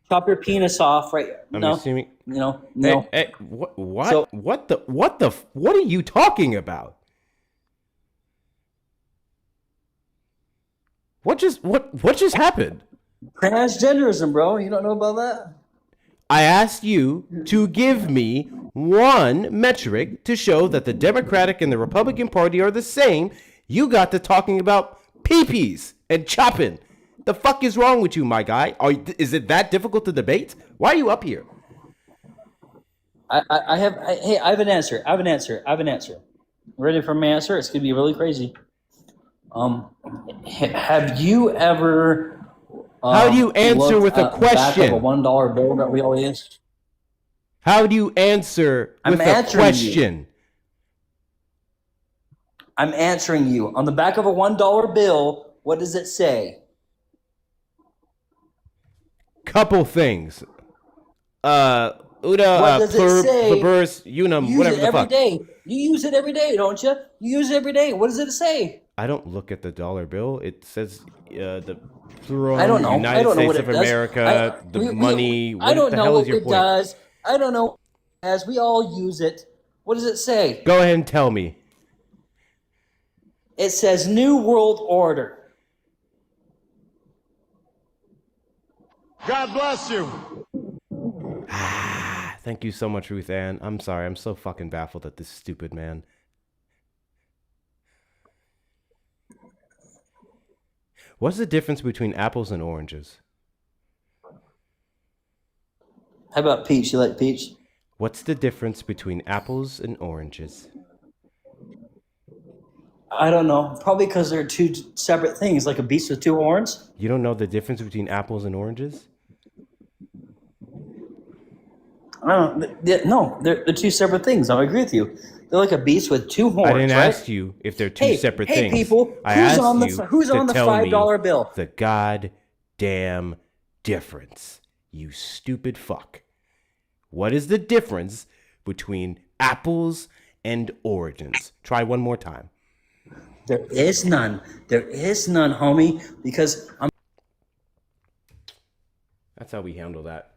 Speaker 3: Chop your penis off, right?
Speaker 1: I'm assuming.
Speaker 3: No.
Speaker 1: Hey, what? So, what are you talking about? What just happened?
Speaker 3: Transgenderism, bro. You don't know about that?
Speaker 1: I asked you to give me one metric to show that the Democratic and the Republican Party are the same. You got to talking about pee-pees and chopping. The fuck is wrong with you, my guy? Is it that difficult to debate? Why are you up here?
Speaker 3: I have an answer. I have an answer. Ready for my answer? It's gonna be really crazy. Have you ever?
Speaker 1: How do you answer with a question?
Speaker 3: Back of a $1 bill that we all use.
Speaker 1: How do you answer with a question?
Speaker 3: I'm answering you. On the back of a $1 bill, what does it say?
Speaker 1: Couple things.
Speaker 3: What does it say?
Speaker 1: Pluribus unum, whatever the fuck.
Speaker 3: You use it every day, don't you? You use it every day. What does it say?
Speaker 1: I don't look at the dollar bill. It says the plural
Speaker 3: I don't know. I
Speaker 1: United
Speaker 3: don't know
Speaker 1: States
Speaker 3: what
Speaker 1: of
Speaker 3: it does.
Speaker 1: America, the money.
Speaker 3: I
Speaker 1: What
Speaker 3: don't
Speaker 1: the
Speaker 3: know
Speaker 1: hell is
Speaker 3: what
Speaker 1: your
Speaker 3: it
Speaker 1: point?
Speaker 3: does. I don't know what it does. We all use it. What does it say?
Speaker 1: Go ahead and tell me.
Speaker 3: It says New World Order.
Speaker 5: God bless you.
Speaker 1: Thank you so much, Ruth Ann. I'm sorry. I'm so fucking baffled at this stupid man. What's the difference between apples and oranges?
Speaker 3: How about peach? You like peach?
Speaker 1: What's the difference between apples and oranges?
Speaker 3: I don't know. Probably because they're two separate things, like a beast with two horns.
Speaker 1: You don't know the difference between apples and oranges?
Speaker 3: I don't know. No, they're two separate things. I agree with you. They're like a beast with two horns.
Speaker 1: I didn't
Speaker 3: right?
Speaker 1: ask you if they're two separate
Speaker 3: hey,
Speaker 1: things.
Speaker 3: people,
Speaker 1: I
Speaker 3: who's
Speaker 1: asked
Speaker 3: on the
Speaker 1: you
Speaker 3: who's
Speaker 1: to
Speaker 3: on the
Speaker 1: tell me
Speaker 3: $5 bill?
Speaker 1: the goddamn difference. You stupid fuck. What is the difference between apples and oranges? Try one more time.
Speaker 3: There is none. There is none, homie. Because
Speaker 1: That's how we handle that.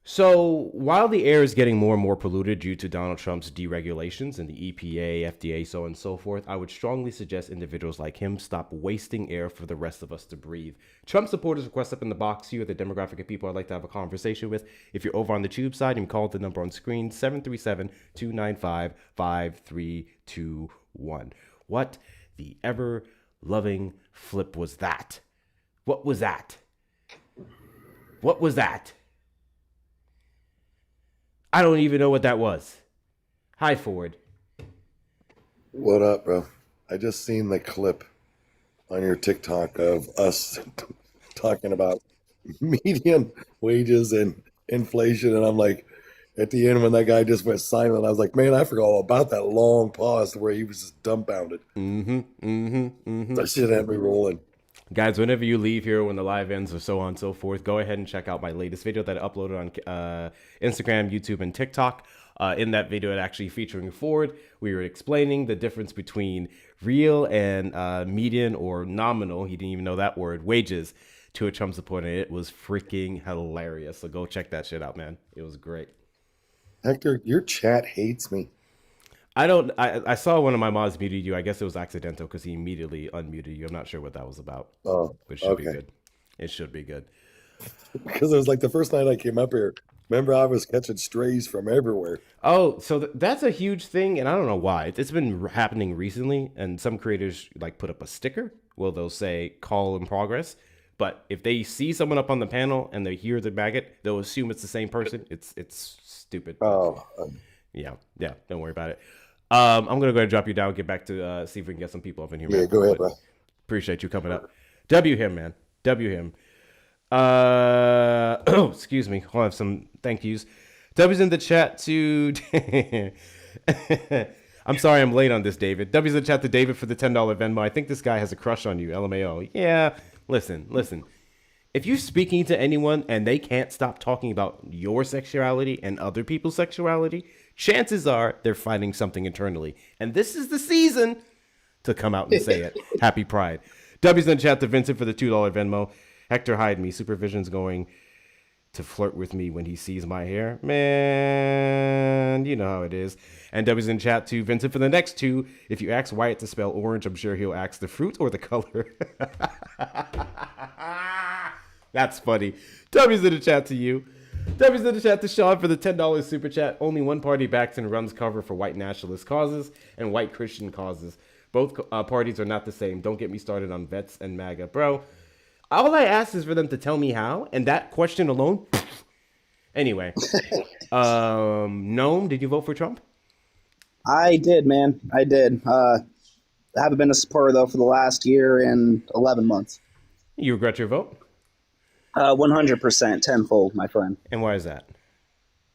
Speaker 1: So while the air is getting more and more polluted due to Donald Trump's deregulations and the EPA, FDA, so on and so forth, I would strongly suggest individuals like him stop wasting air for the rest of us to breathe. Trump supporters request up in the box. You are the demographic of people I'd like to have a conversation with. If you're over on the tube side, you can call the number on screen, 737-295-5321. What the ever-loving flip was that? What was that? What was that? I don't even know what that was. Hi, Ford.
Speaker 5: What up, bro? I just seen the clip on your TikTok of us talking about median wages and inflation, and I'm like, at the end when that guy just went silent, I was like, man, I forgot all about that long pause where he was just dumbfounded. That shit had me rolling.
Speaker 1: Guys, whenever you leave here, when the live ends or so on and so forth, go ahead and check out my latest video that I uploaded on Instagram, YouTube, and TikTok. In that video, it actually featuring Ford, we were explaining the difference between real and median or nominal, he didn't even know that word, wages to a Trump supporter. It was freaking hilarious. So go check that shit out, man. It was great.
Speaker 5: Hector, your chat hates me.
Speaker 1: I saw one of my mods muted you. I guess it was accidental because he immediately unmuted you. I'm not sure what that was about.
Speaker 5: Oh,
Speaker 1: but it should be good. It should be good.
Speaker 5: Because it was like the first night I came up here. Remember, I was catching strays from everywhere.
Speaker 1: Oh, so that's a huge thing, and I don't know why. It's been happening recently, and some creators like put up a sticker. Well, they'll say "call in progress," but if they see someone up on the panel and they hear the maggot, they'll assume it's the same person. It's stupid.
Speaker 5: Oh,
Speaker 1: yeah. Don't worry about it. I'm gonna go ahead and drop you down. Get back to see if we can get some people up in here.
Speaker 5: Yeah,
Speaker 1: man.
Speaker 5: go ahead, bro.
Speaker 1: Appreciate you coming up. W him, man. W him. Excuse me. I'll have some thank yous. W's in the chat to. I'm sorry I'm late on this, David. W's in the chat to David for the $10 Venmo. I think this guy has a crush on you. LMAO. Yeah. Listen. If you're speaking to anyone and they can't stop talking about your sexuality and other people's sexuality, chances are they're fighting something internally. And this is the season to come out and say it. Happy Pride. W's in the chat to Vincent for the $2 Venmo. Hector, hide me. Supervision's going to flirt with me when he sees my hair. Man, you know how it is. And W's in chat to Vincent for the next two. If you ask Wyatt to spell orange, I'm sure he'll ask the fruit or the color. That's funny. W's in the chat to you. W's in the chat to Sean for the $10 super chat. Only one party backs and runs cover for white nationalist causes and white Christian causes. Both parties are not the same. Don't get me started on vets and MAGA. Bro, all I asked is for them to tell me how, and that question alone. Anyway, Gnome, did you vote for Trump?
Speaker 6: I did, man. I did. I haven't been a supporter, though, for the last year and 11 months.
Speaker 1: You regret your vote?
Speaker 6: 100%, tenfold, my friend.
Speaker 1: And why is that?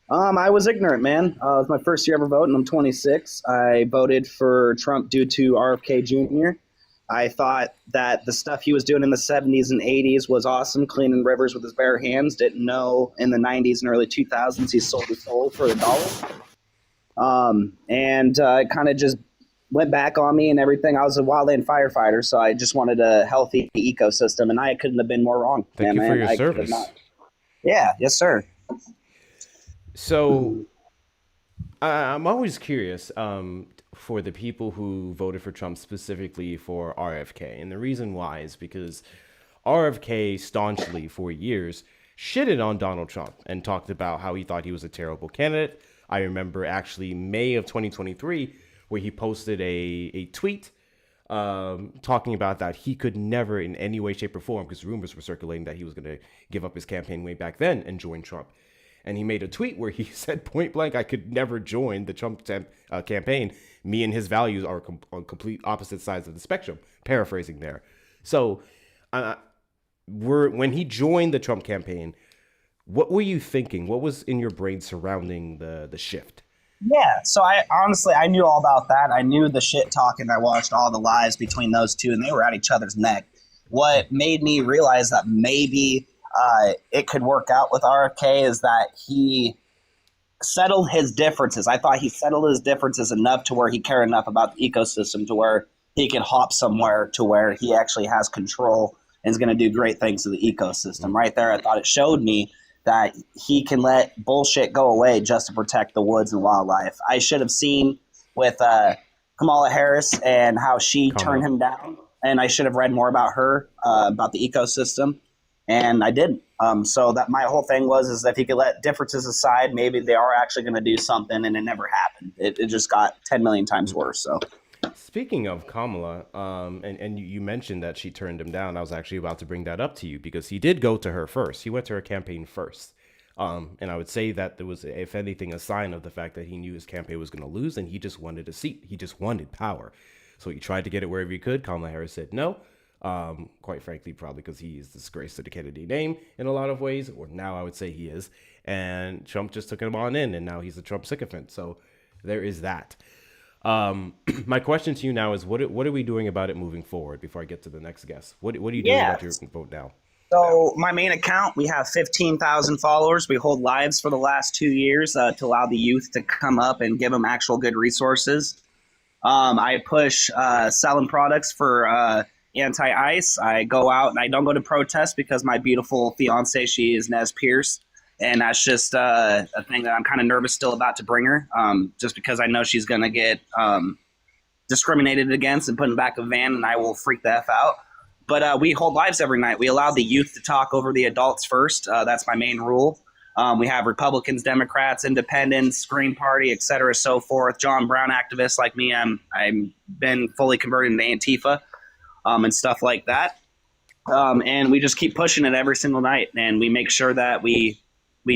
Speaker 6: I was ignorant, man. It was my first year ever voting. I'm 26. I voted for Trump due to RFK Jr. I thought that the stuff he was doing in the 70s and 80s was awesome, cleaning rivers with his bare hands. Didn't know in the 90s and early 2000s he sold his soul for $1. And it kind of just went back on me and everything. I was a wildland firefighter, so I just wanted a healthy ecosystem, and I couldn't have been more wrong.
Speaker 1: Thank you for your
Speaker 6: I could have
Speaker 1: service.
Speaker 6: not. Yeah, yes, sir.
Speaker 1: So I'm always curious for the people who voted for Trump specifically for RFK. And the reason why is because RFK staunchly for years shitted on Donald Trump and talked about how he thought he was a terrible candidate. I remember actually May of 2023 where he posted a tweet talking about that he could never in any way, shape, or form, because rumors were circulating that he was going to give up his campaign way back then and join Trump. And he made a tweet where he said point blank, I could never join the Trump campaign. Me and his values are on complete opposite sides of the spectrum. Paraphrasing there. So when he joined the Trump campaign, what were you thinking? What was in your brain surrounding the shift?
Speaker 6: Yeah, so I knew all about that. I knew the shit talking. I watched all the lives between those two, and they were at each other's neck. What made me realize that maybe it could work out with RFK is that he settled his differences. I thought he settled his differences enough to where he cared enough about the ecosystem to where he can hop somewhere to where he actually has control and is going to do great things to the ecosystem. Right there, I thought it showed me that he can let bullshit go away just to protect the woods and wildlife. I should have seen with Kamala Harris and how she turned him down, and I should have read more about her, about the ecosystem, and I didn't. So that my whole thing is if he could let differences aside, maybe they are actually going to do something, and it never happened. It just got 10 million times worse. So.
Speaker 1: Speaking of Kamala, and you mentioned that she turned him down. I was actually about to bring that up to you because he did go to her first. He went to her campaign first. And I would say that there was, if anything, a sign of the fact that he knew his campaign was going to lose and he just wanted a seat. He just wanted power. So he tried to get it wherever he could. Kamala Harris said no. Quite frankly, probably because he is disgraced to the Kennedy name in a lot of ways, or now I would say he is. And Trump just took him on in, and now he's a Trump sycophant. So there is that. My question to you now is what are we doing about it moving forward before I get to the next guest? What are you doing about your vote now?
Speaker 6: So my main account, we have 15,000 followers. We hold lives for the last 2 years to allow the youth to come up and give them actual good resources. I push selling products for anti-ICE. I go out and I don't go to protests because my beautiful fiance, she is Nez Pierce. And that's just a thing that I'm kind of nervous still about to bring her, just because I know she's going to get discriminated against and put in the back of a van, and I will freak the F out. But we hold lives every night. We allow the youth to talk over the adults first. That's my main rule. We have Republicans, Democrats, Independents, Green Party, et cetera, so forth. John Brown activists like me. I'm been fully converted into Antifa and stuff like that. And we just keep pushing it every single night, and we make sure that we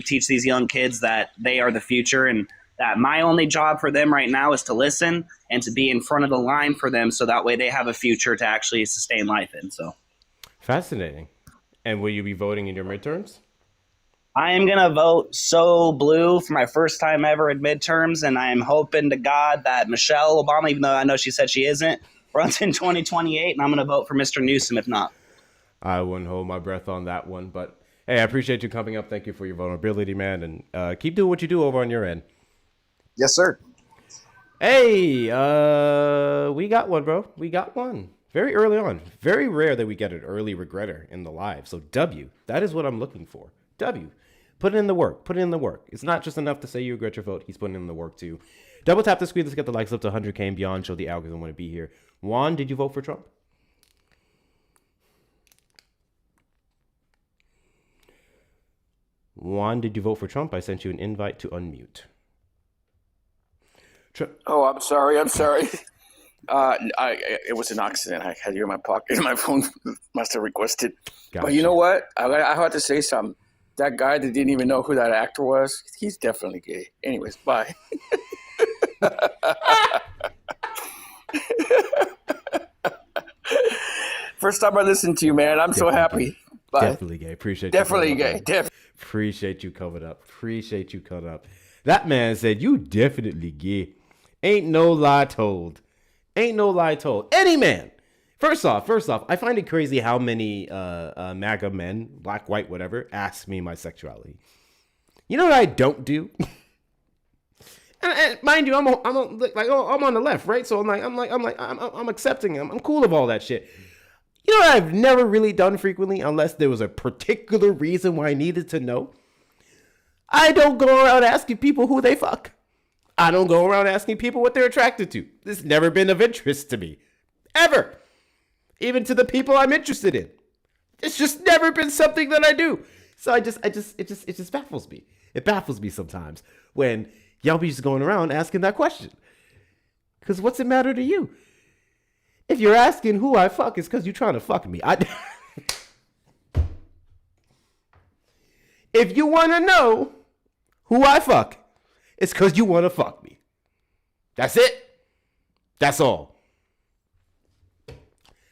Speaker 6: teach these young kids that they are the future and that my only job for them right now is to listen and to be in front of the line for them so that way they have a future to actually sustain life in. So
Speaker 1: fascinating. And will you be voting in your midterms?
Speaker 6: I am going to vote so blue for my first time ever in midterms, and I'm hoping to God that Michelle Obama, even though I know she said she isn't, runs in 2028, and I'm going to vote for Mr. Newsom if not.
Speaker 1: I wouldn't hold my breath on that one, but hey, I appreciate you coming up. Thank you for your vulnerability, man. And keep doing what you do over on your end.
Speaker 6: Yes, sir.
Speaker 1: Hey, we got one, bro. We got one. Very early on. Very rare that we get an early regretter in the live. So W, that is what I'm looking for. W, put in the work. Put in the work. It's not just enough to say you regret your vote. He's putting in the work too. Double tap the screen. Let's get the likes up to 100K and beyond. Show the algorithm want to be here. Juan, did you vote for Trump? Juan, did you vote for Trump? I sent you an invite to unmute.
Speaker 7: Oh, I'm sorry. It was an accident. I had you in my pocket. My phone must have requested.
Speaker 1: Gotcha.
Speaker 7: But you know what? I had to say something. That guy that didn't even know who that actor was, he's definitely gay. Anyways, bye. First time I listened to you, man. I'm so happy. Bye.
Speaker 1: Definitely gay. Appreciate
Speaker 7: definitely
Speaker 1: you.
Speaker 7: Gay.
Speaker 1: Appreciate you coming up. Appreciate you coming up. That man said, you definitely gay. Ain't no lie told. Ain't no lie told. Any man. First off, I find it crazy how many MAGA men, black, white, whatever, ask me my sexuality. You know what I don't do? And mind you, I'm on the left, right? So I'm accepting him. I'm cool with all that shit. You know what I've never really done frequently, unless there was a particular reason why I needed to know? I don't go around asking people who they fuck. I don't go around asking people what they're attracted to. This has never been of interest to me. Ever. Even to the people I'm interested in. It's just never been something that I do. So it just baffles me. It baffles me sometimes when y'all be just going around asking that question. Because what's it matter to you? If you're asking who I fuck, it's because you're trying to fuck me. If you want to know who I fuck, it's because you want to fuck me. That's it. That's all.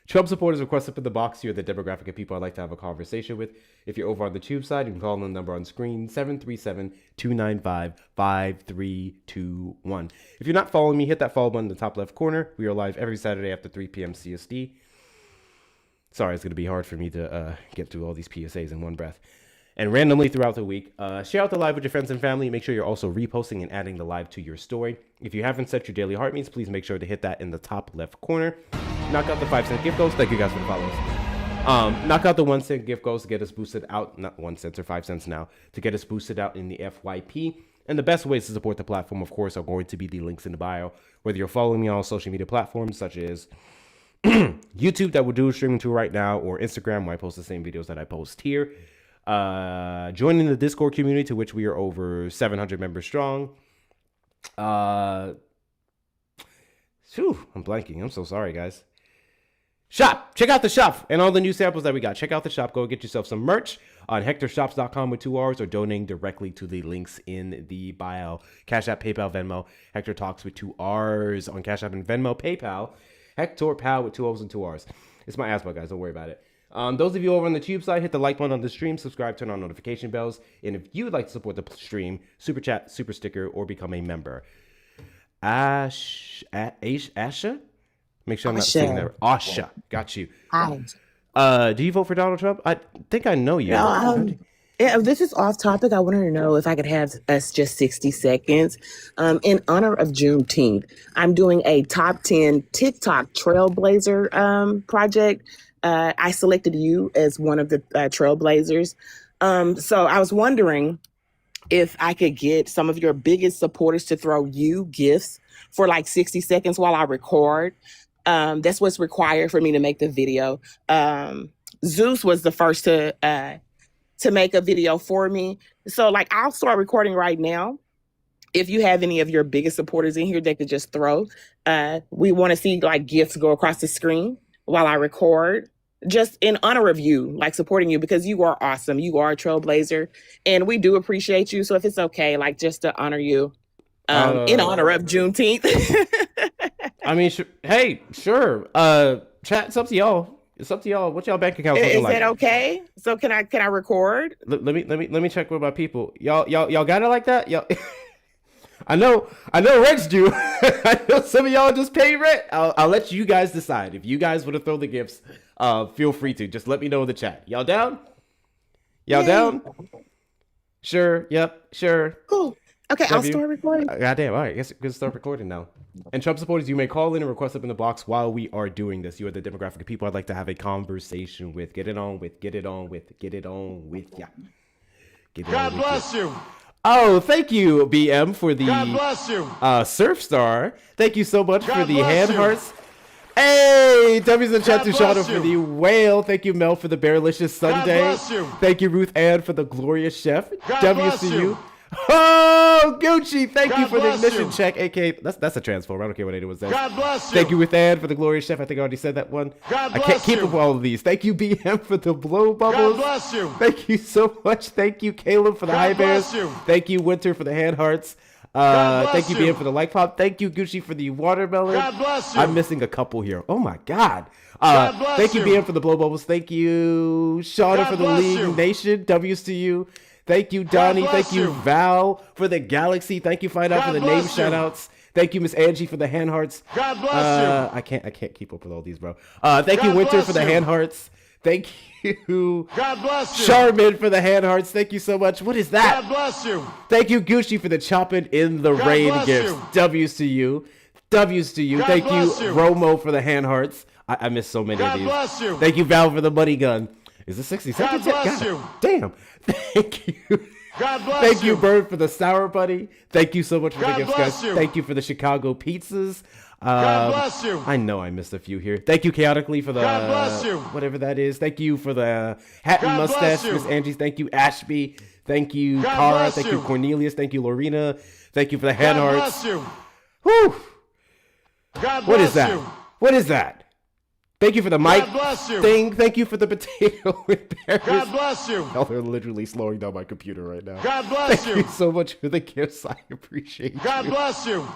Speaker 1: Trump supporters request up in the box here the demographic of people I'd like to have a conversation with. If you're over on the tube side, you can call the number on screen, 737-295-5321. If you're not following me, hit that follow button in the top left corner. We are live every Saturday after 3 p.m. CST. Sorry, it's going to be hard for me to get through all these PSAs in one breath. And randomly throughout the week, share out the live with your friends and family. Make sure you're also reposting and adding the live to your story. If you haven't set your daily heartbeats, please make sure to hit that in the top left corner. Knock out the 5-cent gift goals. Thank you guys for the follows. Knock out the 1-cent gift goals to get us boosted out. Not 1 cent or 5 cents now. To get us boosted out in the FYP. And the best ways to support the platform, of course, are going to be the links in the bio. Whether you're following me on social media platforms such as YouTube that we're doing streaming to right now, or Instagram where I post the same videos that I post here. Joining the Discord community, to which we are over 700 members strong. I'm blanking. I'm so sorry, guys. Shop. Check out the shop and all the new samples that we got. Check out the shop. Go get yourself some merch on hectorshops.com with 2 R's, or donating directly to the links in the bio. Cash App, PayPal, Venmo. Hector Talks with 2 R's on Cash App and Venmo. PayPal. Hector Pal with 2 O's and 2 R's. It's my asthma, guys. Don't worry about it. Those of you over on the tube side, hit the like button on the stream, subscribe, turn on notification bells. And if you'd like to support the stream, super chat, super sticker, or become a member. Asha? Make sure I'm not saying that. Asha. Got you.
Speaker 8: Hi.
Speaker 1: Do you vote for Donald Trump? I think I know you.
Speaker 8: No, yeah, this is off topic. I wanted to know if I could have us just 60 seconds. In honor of Juneteenth, I'm doing a top 10 TikTok trailblazer project. I selected you as one of the trailblazers. So I was wondering if I could get some of your biggest supporters to throw you gifts for like 60 seconds while I record. That's what's required for me to make the video. Zeus was the first to make a video for me. So like I'll start recording right now. If you have any of your biggest supporters in here, they could just throw. We want to see like gifts go across the screen while I record, just in honor of you, like supporting you, because you are awesome. You are a trailblazer and we do appreciate you. So if it's okay, like just to honor you in honor of Juneteenth.
Speaker 1: I mean, hey, sure. Chat, it's up to y'all. It's up to y'all. What y'all bank accounts looking like?
Speaker 8: Is that okay? So can I record?
Speaker 1: Let me check with my people. Y'all got it like that? Y'all I know rents do. I know some of y'all just pay rent. I'll let you guys decide. If you guys want to throw the gifts, feel free to. Just let me know in the chat. Y'all down? Y'all down? Sure. Yep. Sure.
Speaker 8: Cool. Okay, I'll start recording.
Speaker 1: Goddamn. All right. Yes, we can start recording now. And Trump supporters, you may call in and request up in the box while we are doing this. You are the demographic of people I'd like to have a conversation with. Get it on with. Get it on with. Get it on with. Yeah.
Speaker 9: God bless you.
Speaker 1: Oh, thank you, BM, for the
Speaker 9: God bless you.
Speaker 1: Surf Star. Thank you so much
Speaker 9: God
Speaker 1: for the
Speaker 9: bless
Speaker 1: hand
Speaker 9: you.
Speaker 1: hearts. Hey, W's in chat
Speaker 9: God
Speaker 1: to Shadow
Speaker 9: bless
Speaker 1: for
Speaker 9: you.
Speaker 1: the whale. Thank you, Mel, for the Bearlicious Sunday.
Speaker 9: bless you.
Speaker 1: Thank you, Ruth Ann, for the glorious chef.
Speaker 9: God bless
Speaker 1: WCU.
Speaker 9: you.
Speaker 1: Oh, Gucci, thank you
Speaker 9: God
Speaker 1: for the
Speaker 9: bless
Speaker 1: ignition
Speaker 9: you.
Speaker 1: check, aka that's a transformer. I don't care what anyone says.
Speaker 9: God bless you.
Speaker 1: Thank you, Ruth Ann, for the glorious chef. I think I already said that one.
Speaker 9: God
Speaker 1: I can't
Speaker 9: bless
Speaker 1: keep
Speaker 9: you.
Speaker 1: up with all of these. Thank you, BM, for the blow bubbles.
Speaker 9: God bless you.
Speaker 1: Thank you so much. Thank you, Caleb, for the
Speaker 9: God
Speaker 1: high bears.
Speaker 9: bless you.
Speaker 1: Thank you, Winter, for the hand hearts.
Speaker 9: God
Speaker 1: Thank you,
Speaker 9: bless you.
Speaker 1: BM, for the like pop. Thank you, Gucci, for the watermelon.
Speaker 9: God bless you.
Speaker 1: I'm missing a couple here. Oh my God.
Speaker 9: God bless
Speaker 1: Thank you,
Speaker 9: you.
Speaker 1: BM, for the blow bubbles. Thank you, Shauna,
Speaker 9: God
Speaker 1: for the
Speaker 9: bless
Speaker 1: League
Speaker 9: you.
Speaker 1: Nation. WCU. Thank you, Donnie.
Speaker 9: bless
Speaker 1: Thank you,
Speaker 9: you.
Speaker 1: Val, for the Galaxy. Thank you, Find Out, for
Speaker 9: God
Speaker 1: the name
Speaker 9: bless you.
Speaker 1: shoutouts. Thank you, Miss Angie, for the hand hearts.
Speaker 9: God bless you.
Speaker 1: I can't keep up with all these, bro. Thank you,
Speaker 9: God
Speaker 1: Winter,
Speaker 9: bless
Speaker 1: for the
Speaker 9: you.
Speaker 1: hand hearts. Thank you,
Speaker 9: God bless you.
Speaker 1: Charmin, for the hand hearts. Thank you so much. What is that?
Speaker 9: God bless you.
Speaker 1: Thank you, Gucci, for the chopping in the
Speaker 9: God
Speaker 1: rain
Speaker 9: bless
Speaker 1: gifts.
Speaker 9: you.
Speaker 1: W's to you. W's to you.
Speaker 9: God
Speaker 1: Thank you,
Speaker 9: bless you.
Speaker 1: Romo, for the hand hearts. I missed so many
Speaker 9: God
Speaker 1: of these.
Speaker 9: bless you.
Speaker 1: Thank you, Val, for the money gun. Is it 60 seconds yet?
Speaker 9: bless
Speaker 1: God
Speaker 9: you.
Speaker 1: damn. Thank you.
Speaker 9: God bless
Speaker 1: Thank you,
Speaker 9: you.
Speaker 1: Bird, for the sour buddy. Thank you so much for
Speaker 9: God
Speaker 1: the gifts,
Speaker 9: bless
Speaker 1: guys.
Speaker 9: you.
Speaker 1: Thank you for the Chicago pizzas.
Speaker 9: God bless you.
Speaker 1: I know I missed a few here. Thank you, Chaotically, for the
Speaker 9: God bless you.
Speaker 1: whatever that is. Thank you for the hat and
Speaker 9: God
Speaker 1: mustache,
Speaker 9: bless you.
Speaker 1: Miss Angie's. Thank you, Ashby. Thank you,
Speaker 9: God
Speaker 1: Cara.
Speaker 9: bless
Speaker 1: Thank
Speaker 9: you.
Speaker 1: you, Cornelius. Thank you, Lorena. Thank you for the hand
Speaker 9: God
Speaker 1: hearts.
Speaker 9: bless you.
Speaker 1: Whew.
Speaker 9: God
Speaker 1: What
Speaker 9: bless
Speaker 1: is that?
Speaker 9: you.
Speaker 1: What is that? Thank you for the mic
Speaker 9: God bless you.
Speaker 1: thing. Thank you for the potato with Paris.
Speaker 9: God bless you.
Speaker 1: Oh, they're literally slowing down my computer right now.
Speaker 9: God bless
Speaker 1: Thank
Speaker 9: you.
Speaker 1: you so much for the gifts. I appreciate
Speaker 9: God
Speaker 1: you.
Speaker 9: bless you.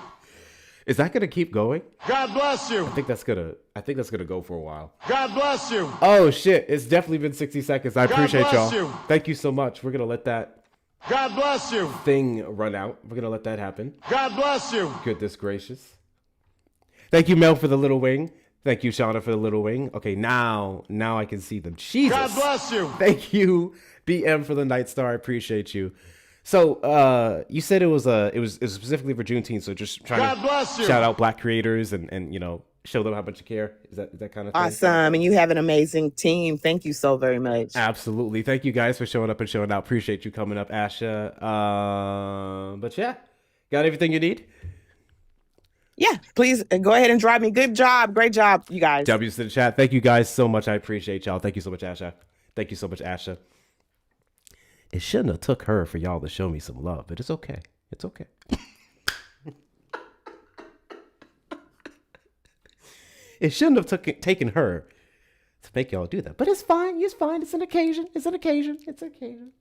Speaker 1: Is that gonna keep going?
Speaker 9: God bless you.
Speaker 1: I think that's gonna go for a while.
Speaker 9: God bless you.
Speaker 1: Oh shit! It's definitely been 60 seconds. I
Speaker 9: God
Speaker 1: appreciate
Speaker 9: bless
Speaker 1: y'all.
Speaker 9: you.
Speaker 1: Thank you so much. We're gonna let that
Speaker 9: God bless you.
Speaker 1: thing run out. We're gonna let that happen.
Speaker 9: God bless you.
Speaker 1: Goodness gracious. Thank you, Mel, for the little wing. Thank you, Shauna, for the little wing. Okay, now I can see them. Jesus.
Speaker 9: God bless you.
Speaker 1: Thank you, BM, for the Night Star. I appreciate you. So, you said it was specifically for Juneteenth, so just trying
Speaker 9: God
Speaker 1: to
Speaker 9: bless you.
Speaker 1: shout out Black creators and show them how much you care. Is that kind of thing?
Speaker 8: Awesome. And you have an amazing team. Thank you so very much.
Speaker 1: Absolutely. Thank you guys for showing up and showing out. Appreciate you coming up, Asha. But yeah, got everything you need?
Speaker 8: Yeah, please go ahead and drive me. Good job. Great job, you guys.
Speaker 1: W's to the chat. Thank you guys so much. I appreciate y'all. Thank you so much, Asha. Thank you so much, Asha. It shouldn't have took her for y'all to show me some love, but it's okay. It's okay. It shouldn't have taken her to make y'all do that, but it's fine. It's fine. It's an occasion. It's an occasion. It's an occasion.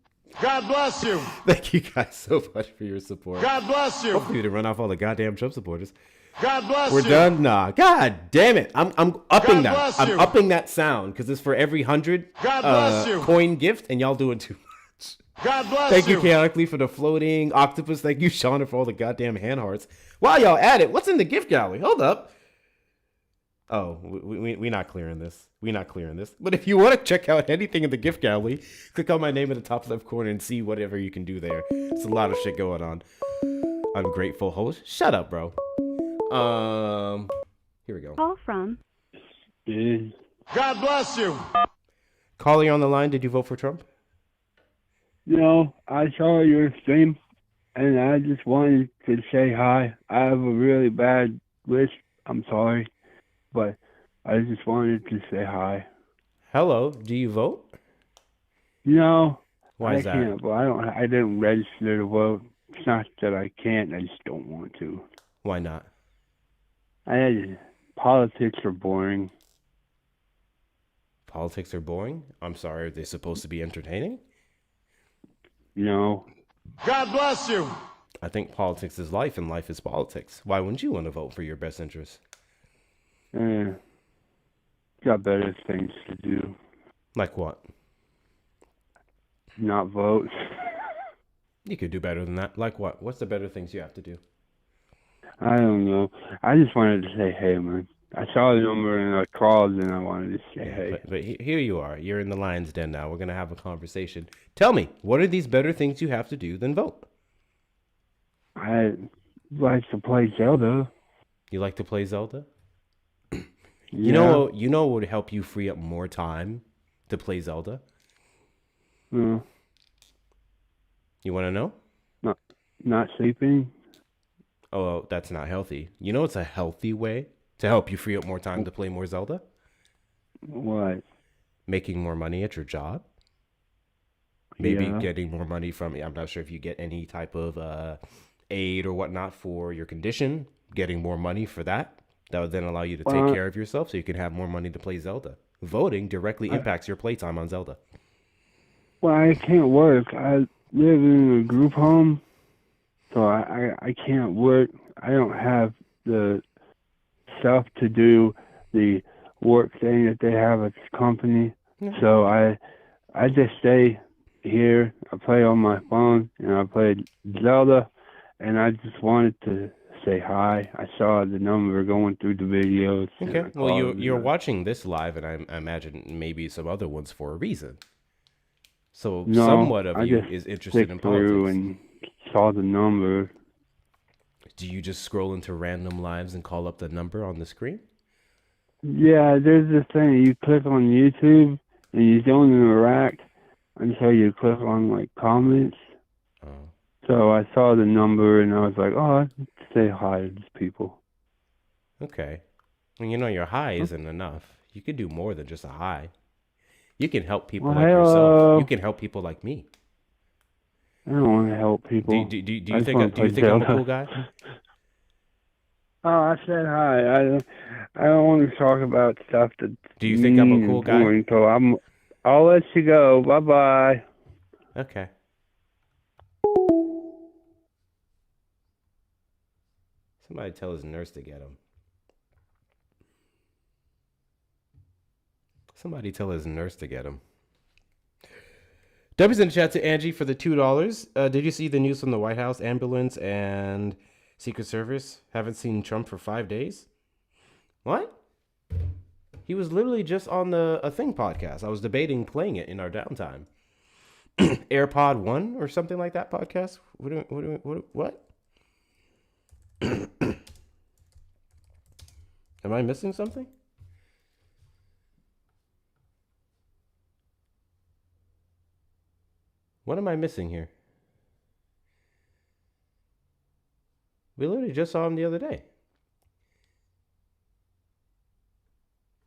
Speaker 9: God bless you.
Speaker 1: Thank you guys so much for your support.
Speaker 9: God bless you.
Speaker 1: Hopefully we didn't run off all the goddamn Trump supporters.
Speaker 9: God bless
Speaker 1: We're
Speaker 9: you.
Speaker 1: done? Nah. God damn it. I'm upping
Speaker 9: God
Speaker 1: that.
Speaker 9: bless
Speaker 1: I'm
Speaker 9: you.
Speaker 1: upping that sound because it's for every 100
Speaker 9: God bless you.
Speaker 1: coin gift, and y'all doing too much.
Speaker 9: God bless
Speaker 1: Thank you,
Speaker 9: you.
Speaker 1: Chaotically, for the floating octopus. Thank you, Shauna, for all the goddamn hand hearts. While y'all at it, what's in the gift gallery? Hold up. Oh, we're not clearing this. We're not clearing this. But if you want to check out anything in the gift gallery, click on my name in the top left corner and see whatever you can do there. There's a lot of shit going on. Ungrateful host. Shut up, bro. Here we go.
Speaker 10: Call from.
Speaker 9: God bless you.
Speaker 1: Calling on the line, did you vote for Trump?
Speaker 11: No, I saw your stream, and I just wanted to say hi. I have a really bad list. I'm sorry, but I just wanted to say hi.
Speaker 1: Hello, do you vote?
Speaker 11: No,
Speaker 1: Why is that?
Speaker 11: I can't. But I didn't register to vote. It's not that I can't. I just don't want to.
Speaker 1: Why not?
Speaker 11: Politics are boring.
Speaker 1: Politics are boring? I'm sorry, are they supposed to be entertaining?
Speaker 11: No.
Speaker 9: God bless you.
Speaker 1: I think politics is life and life is politics. Why wouldn't you want to vote for your best interest?
Speaker 11: Got better things to do.
Speaker 1: Like what?
Speaker 11: Not vote.
Speaker 1: You could do better than that. Like what? What's the better things you have to do?
Speaker 11: I don't know. I just wanted to say hey, man. I saw the number and I called and I wanted to say hey.
Speaker 1: But here you are. You're in the lion's den now. We're going to have a conversation. Tell me, what are these better things you have to do than vote?
Speaker 11: I like to play Zelda.
Speaker 1: You like to play Zelda?
Speaker 11: Yeah.
Speaker 1: You know what would help you free up more time to play Zelda?
Speaker 11: No.
Speaker 1: You want to know?
Speaker 11: Not sleeping.
Speaker 1: Oh, that's not healthy. You know it's a healthy way to help you free up more time to play more Zelda?
Speaker 11: What?
Speaker 1: Making more money at your job. Maybe
Speaker 11: Yeah.
Speaker 1: getting more money from, I'm not sure if you get any type of aid or whatnot for your condition. Getting more money for that. That would then allow you to take care of yourself so you can have more money to play Zelda. Voting directly impacts your playtime on Zelda.
Speaker 11: Well, I can't work. I live in a group home, so I can't work. I don't have the stuff to do the work thing that they have at the company. So I just stay here. I play on my phone and I play Zelda, and I just wanted to say hi. I saw the number going through the videos. and
Speaker 1: Okay.
Speaker 11: I
Speaker 1: Well,
Speaker 11: called,
Speaker 1: you're watching this live, and I imagine maybe some other ones for a reason. So
Speaker 11: No,
Speaker 1: somewhat of
Speaker 11: I
Speaker 1: you
Speaker 11: just
Speaker 1: is interested
Speaker 11: clicked
Speaker 1: in
Speaker 11: through
Speaker 1: politics.
Speaker 11: and saw the number.
Speaker 1: Do you just scroll into random lives and call up the number on the screen?
Speaker 11: Yeah, there's this thing. You click on YouTube and you don't interact until you click on like comments.
Speaker 1: Oh.
Speaker 11: So I saw the number and I was like, oh, I'll say hi to these people.
Speaker 1: Okay. Well, your hi isn't enough. You can do more than just a hi. You can help people
Speaker 11: Well,
Speaker 1: like yourself.
Speaker 11: hello.
Speaker 1: You can help people like me.
Speaker 11: I don't want to help people.
Speaker 1: Do
Speaker 11: I
Speaker 1: you
Speaker 11: just
Speaker 1: think
Speaker 11: want to play
Speaker 1: I'm a
Speaker 11: Zelda.
Speaker 1: cool guy?
Speaker 11: Oh, I said hi. I don't want to talk about stuff that's
Speaker 1: Do you think I'm a
Speaker 11: mean
Speaker 1: cool
Speaker 11: and
Speaker 1: guy?
Speaker 11: boring, so I'll let you go. Bye bye.
Speaker 1: Okay. Somebody tell his nurse to get him. Somebody tell his nurse to get him. W's in the chat to Angie for the $2. Did you see the news from the White House, ambulance, and Secret Service? Haven't seen Trump for 5 days? What? He was literally just on a Thing podcast. I was debating playing it in our downtime. AirPod 1 or something like that podcast? What? Am I missing something? What am I missing here? We literally just saw him the other day.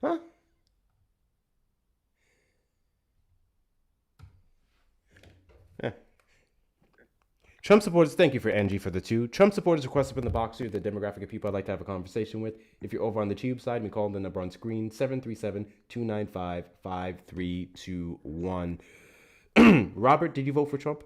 Speaker 1: Huh? Eh. Trump supporters, thank you for Angie for the 2. Trump supporters request up in the box here the demographic of people I'd like to have a conversation with. If you're over on the tube side, we call the number on screen 737-295-5321. Robert, did you vote for Trump?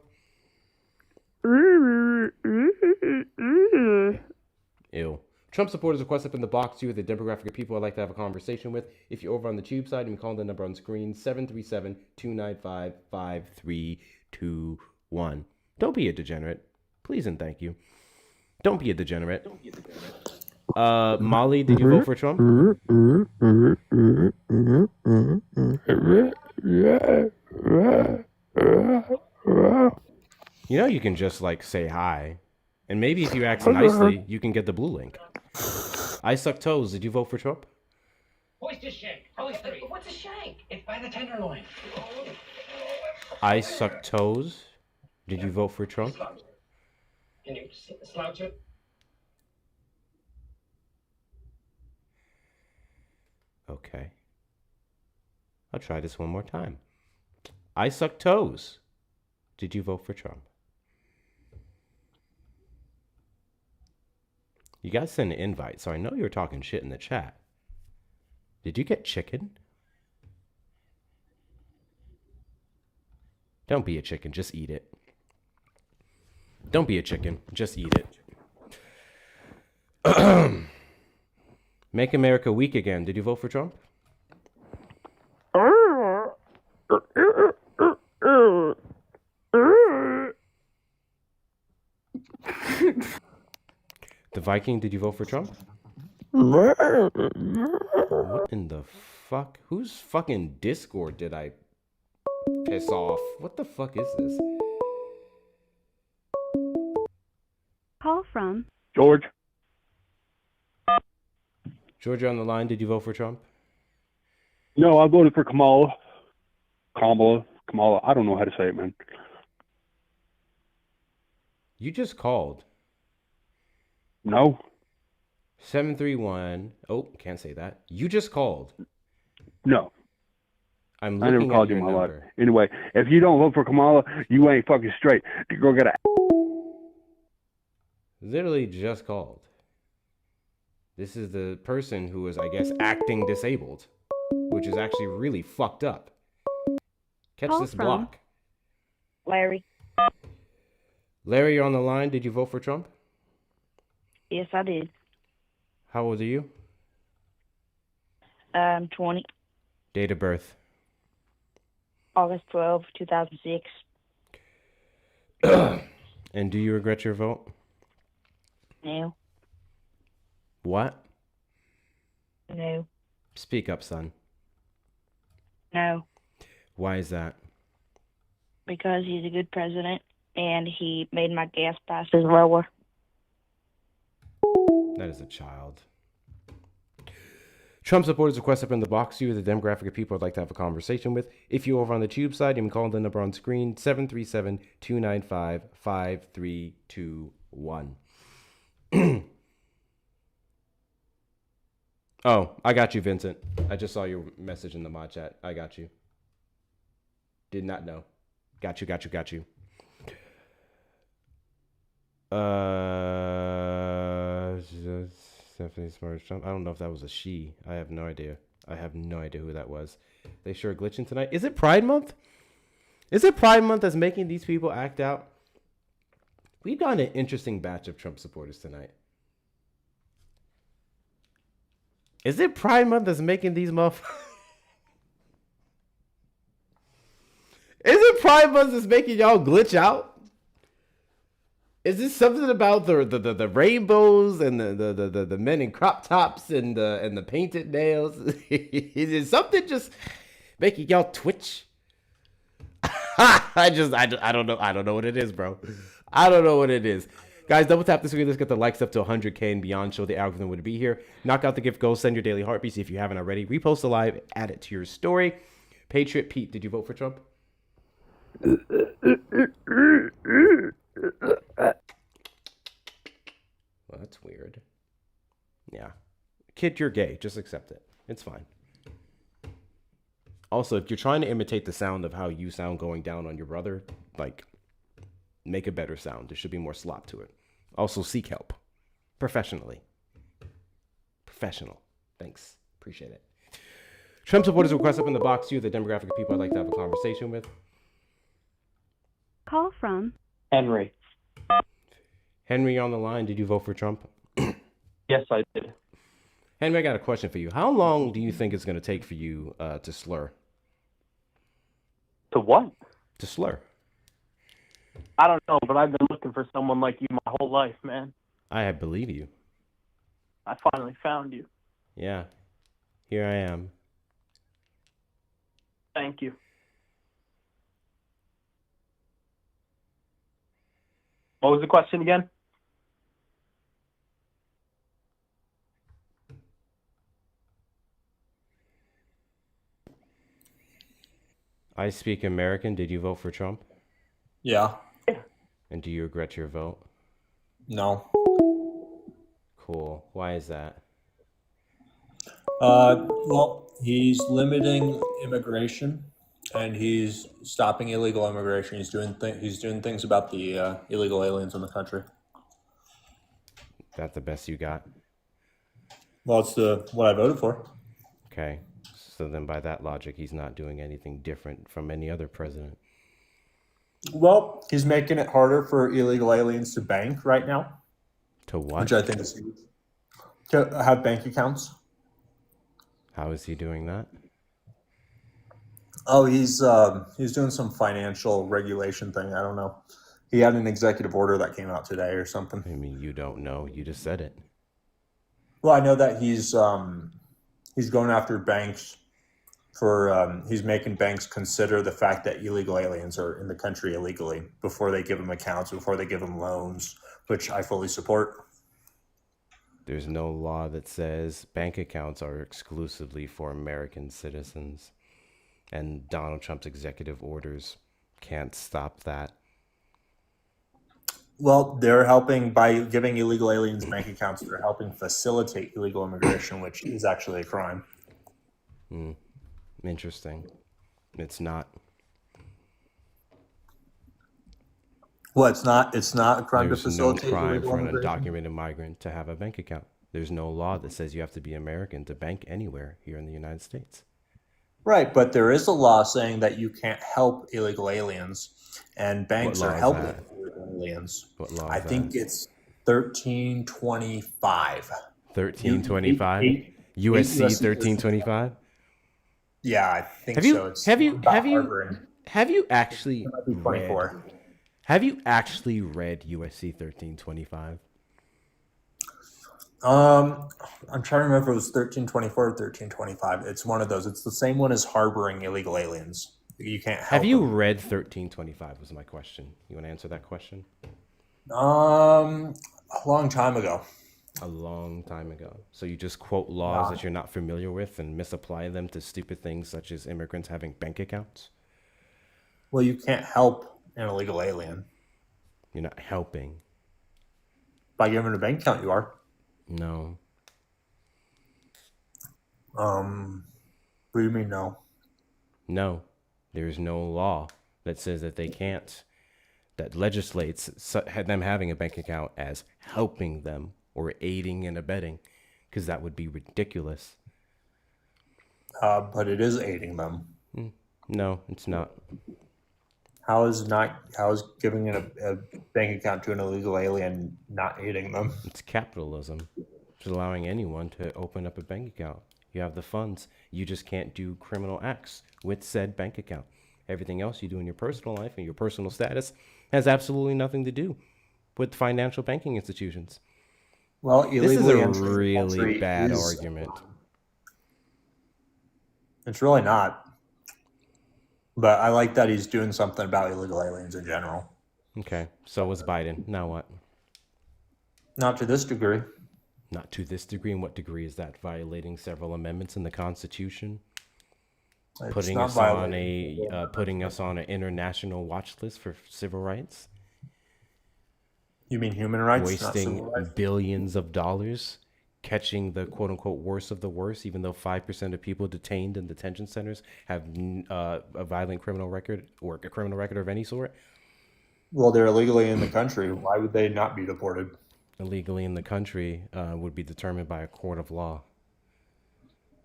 Speaker 1: Ew. Trump supporters request up in the box here the demographic of people I'd like to have a conversation with. If you're over on the tube side, we call the number on screen 737-295-5321. Don't be a degenerate. Please and thank you. Don't be a degenerate. Molly, did you vote for Trump? You can just say hi. And maybe if you ask nicely, you can get the blue link. I Suck Toes, did you vote for Trump?
Speaker 10: Hoist a shank. Hoist three. What's a shank? It's by the tenderloin.
Speaker 1: I Suck Toes, did you vote for Trump?
Speaker 10: Can you slouch it?
Speaker 1: Okay. I'll try this one more time. I Suck Toes, did you vote for Trump? You guys send an invite, so I know you're talking shit in the chat. Did you get chicken? Don't be a chicken, just eat it. Don't be a chicken, just eat it. Make America weak again. Did you vote for Trump? The Viking, did you vote for Trump? What in the fuck? Whose fucking Discord did I piss off? What the fuck is this?
Speaker 12: Call from
Speaker 11: George.
Speaker 1: Georgia on the line, did you vote for Trump?
Speaker 11: No, I voted for Kamala. Kamala. I don't know how to say it, man.
Speaker 1: You just called.
Speaker 11: No.
Speaker 1: 731. Oh, can't say that. You just called.
Speaker 11: No.
Speaker 1: I'm
Speaker 11: I never
Speaker 1: looking
Speaker 11: called
Speaker 1: at
Speaker 11: you
Speaker 1: your
Speaker 11: in my
Speaker 1: number.
Speaker 11: life. Anyway, if you don't vote for Kamala, you ain't fucking straight. The girl got a...
Speaker 1: Literally just called. This is the person who is, I guess, acting disabled, which is actually really fucked up. Catch
Speaker 12: Call
Speaker 1: this
Speaker 12: from
Speaker 1: block.
Speaker 12: Larry.
Speaker 1: Larry, you're on the line. Did you vote for Trump?
Speaker 12: Yes, I did.
Speaker 1: How old are you?
Speaker 12: 20.
Speaker 1: Date of birth.
Speaker 12: August 12, 2006.
Speaker 1: And do you regret your vote?
Speaker 12: No.
Speaker 1: What?
Speaker 12: No.
Speaker 1: Speak up, son.
Speaker 12: No.
Speaker 1: Why is that?
Speaker 12: Because he's a good president and he made my gas prices lower.
Speaker 1: That is a child. Trump supporters request up in the box. You are the demographic of people I'd like to have a conversation with. If you're over on the tube side, you can call the number on screen, 737-295-5321. Oh, I got you, Vincent. I just saw your message in the mod chat. I got you. Did not know. Got you. Stephanie Smart Trump. I don't know if that was a she. I have no idea. Who that was. They sure glitching tonight. Is it Pride Month? Is it Pride Month that's making these people act out? We've got an interesting batch of Trump supporters tonight. Is it Pride Month that's making these motherfuckers? Is it Pride Month that's making y'all glitch out? Is this something about the rainbows and the men in crop tops and the painted nails? Is it something just making y'all twitch? I don't know. I don't know what it is, bro. I don't know what it is. Guys, double tap the screen. Let's get the likes up to 100K and beyond. Show the algorithm would be here. Knock out the gift goal. Send your daily heartbeats if you haven't already. Repost the live. Add it to your story. Patriot Pete, did you vote for Trump? Well, that's weird. Yeah. Kid, you're gay. Just accept it. It's fine. Also, if you're trying to imitate the sound of how you sound going down on your brother, like, make a better sound. There should be more slop to it. Also, seek help. Professionally. Professional. Thanks. Appreciate it. Trump supporters request up in the box. You, the demographic of people I'd like to have a conversation with.
Speaker 12: Call from
Speaker 13: Henry.
Speaker 1: Henry on the line. Did you vote for Trump?
Speaker 13: Yes, I did.
Speaker 1: Henry, I got a question for you. How long do you think it's going to take for you to slur?
Speaker 13: To what?
Speaker 1: To slur.
Speaker 13: I don't know, but I've been looking for someone like you my whole life, man.
Speaker 1: I believe you.
Speaker 13: I finally found you.
Speaker 1: Yeah. Here I am.
Speaker 13: Thank you. What was the question again?
Speaker 1: I speak American. Did you vote for Trump?
Speaker 14: Yeah.
Speaker 1: And do you regret your vote?
Speaker 14: No.
Speaker 1: Cool. Why is that?
Speaker 14: Well, he's limiting immigration, and he's stopping illegal immigration. He's doing things about the illegal aliens in the country.
Speaker 1: That's the best you got?
Speaker 14: Well, it's what I voted for.
Speaker 1: Okay. So then by that logic, he's not doing anything different from any other president.
Speaker 14: Well, he's making it harder for illegal aliens to bank right now.
Speaker 1: To what?
Speaker 14: Which I think is huge. To have bank accounts.
Speaker 1: How is he doing that?
Speaker 14: Oh, he's doing some financial regulation thing. I don't know. He had an executive order that came out today or something.
Speaker 1: I mean, you don't know. You just said it.
Speaker 14: Well, I know that he's going after banks for he's making banks consider the fact that illegal aliens are in the country illegally before they give them accounts, before they give them loans, which I fully support.
Speaker 1: There's no law that says bank accounts are exclusively for American citizens, and Donald Trump's executive orders can't stop that.
Speaker 14: Well, they're helping by giving illegal aliens bank accounts. They're helping facilitate illegal immigration, which is actually a crime.
Speaker 1: Interesting. It's not.
Speaker 14: Well, it's not a crime
Speaker 1: There's
Speaker 14: to facilitate
Speaker 1: no crime
Speaker 14: illegal
Speaker 1: for an
Speaker 14: immigration.
Speaker 1: undocumented migrant to have a bank account. There's no law that says you have to be American to bank anywhere here in the United States.
Speaker 14: Right, but there is a law saying that you can't help illegal aliens, and banks
Speaker 1: What law
Speaker 14: are
Speaker 1: is
Speaker 14: helping
Speaker 1: that?
Speaker 14: illegal aliens.
Speaker 1: What law
Speaker 14: I
Speaker 1: is
Speaker 14: think
Speaker 1: that?
Speaker 14: it's 1325.
Speaker 1: 1325?
Speaker 14: USC
Speaker 1: USC 1325?
Speaker 14: Yeah, I think
Speaker 1: Have you
Speaker 14: so. It's
Speaker 1: have you
Speaker 14: about
Speaker 1: have you
Speaker 14: Harvard.
Speaker 1: have you actually
Speaker 14: It might be
Speaker 1: read
Speaker 14: 24.
Speaker 1: Have you actually read USC 1325?
Speaker 14: I'm trying to remember if it was 1324 or 1325. It's one of those. It's the same one as harboring illegal aliens. You can't help
Speaker 1: Have you
Speaker 14: them.
Speaker 1: read 1325 was my question. You want to answer that question?
Speaker 14: A long time ago.
Speaker 1: A long time ago. So you just quote laws that you're not familiar with and misapply them to stupid things such as immigrants having bank accounts?
Speaker 14: Well, you can't help an illegal alien.
Speaker 1: You're not helping.
Speaker 14: By giving a bank account, you are.
Speaker 1: No.
Speaker 14: What do you mean, no?
Speaker 1: No. There is no law that says that they can't, that legislates them having a bank account as helping them or aiding and abetting, because that would be ridiculous.
Speaker 14: But it is aiding them.
Speaker 1: No, it's not.
Speaker 14: How is giving a bank account to an illegal alien not aiding them?
Speaker 1: It's capitalism. It's allowing anyone to open up a bank account. You have the funds. You just can't do criminal acts with said bank account. Everything else you do in your personal life and your personal status has absolutely nothing to do with financial banking institutions.
Speaker 14: Well,
Speaker 1: this is a really bad argument.
Speaker 14: It's really not. But I like that he's doing something about illegal aliens in general.
Speaker 1: Okay, so was Biden. Now what?
Speaker 14: Not to this degree.
Speaker 1: Not to this degree? In what degree is that? Violating several amendments in the Constitution? Putting us on an international watch list for civil rights?
Speaker 14: You mean human rights?
Speaker 1: Wasting billions of dollars, catching the quote unquote worst of the worst, even though 5% of people detained in detention centers have a violent criminal record or a criminal record of any sort.
Speaker 14: Well, they're illegally in the country. Why would they not be deported?
Speaker 1: Illegally in the country would be determined by a court of law.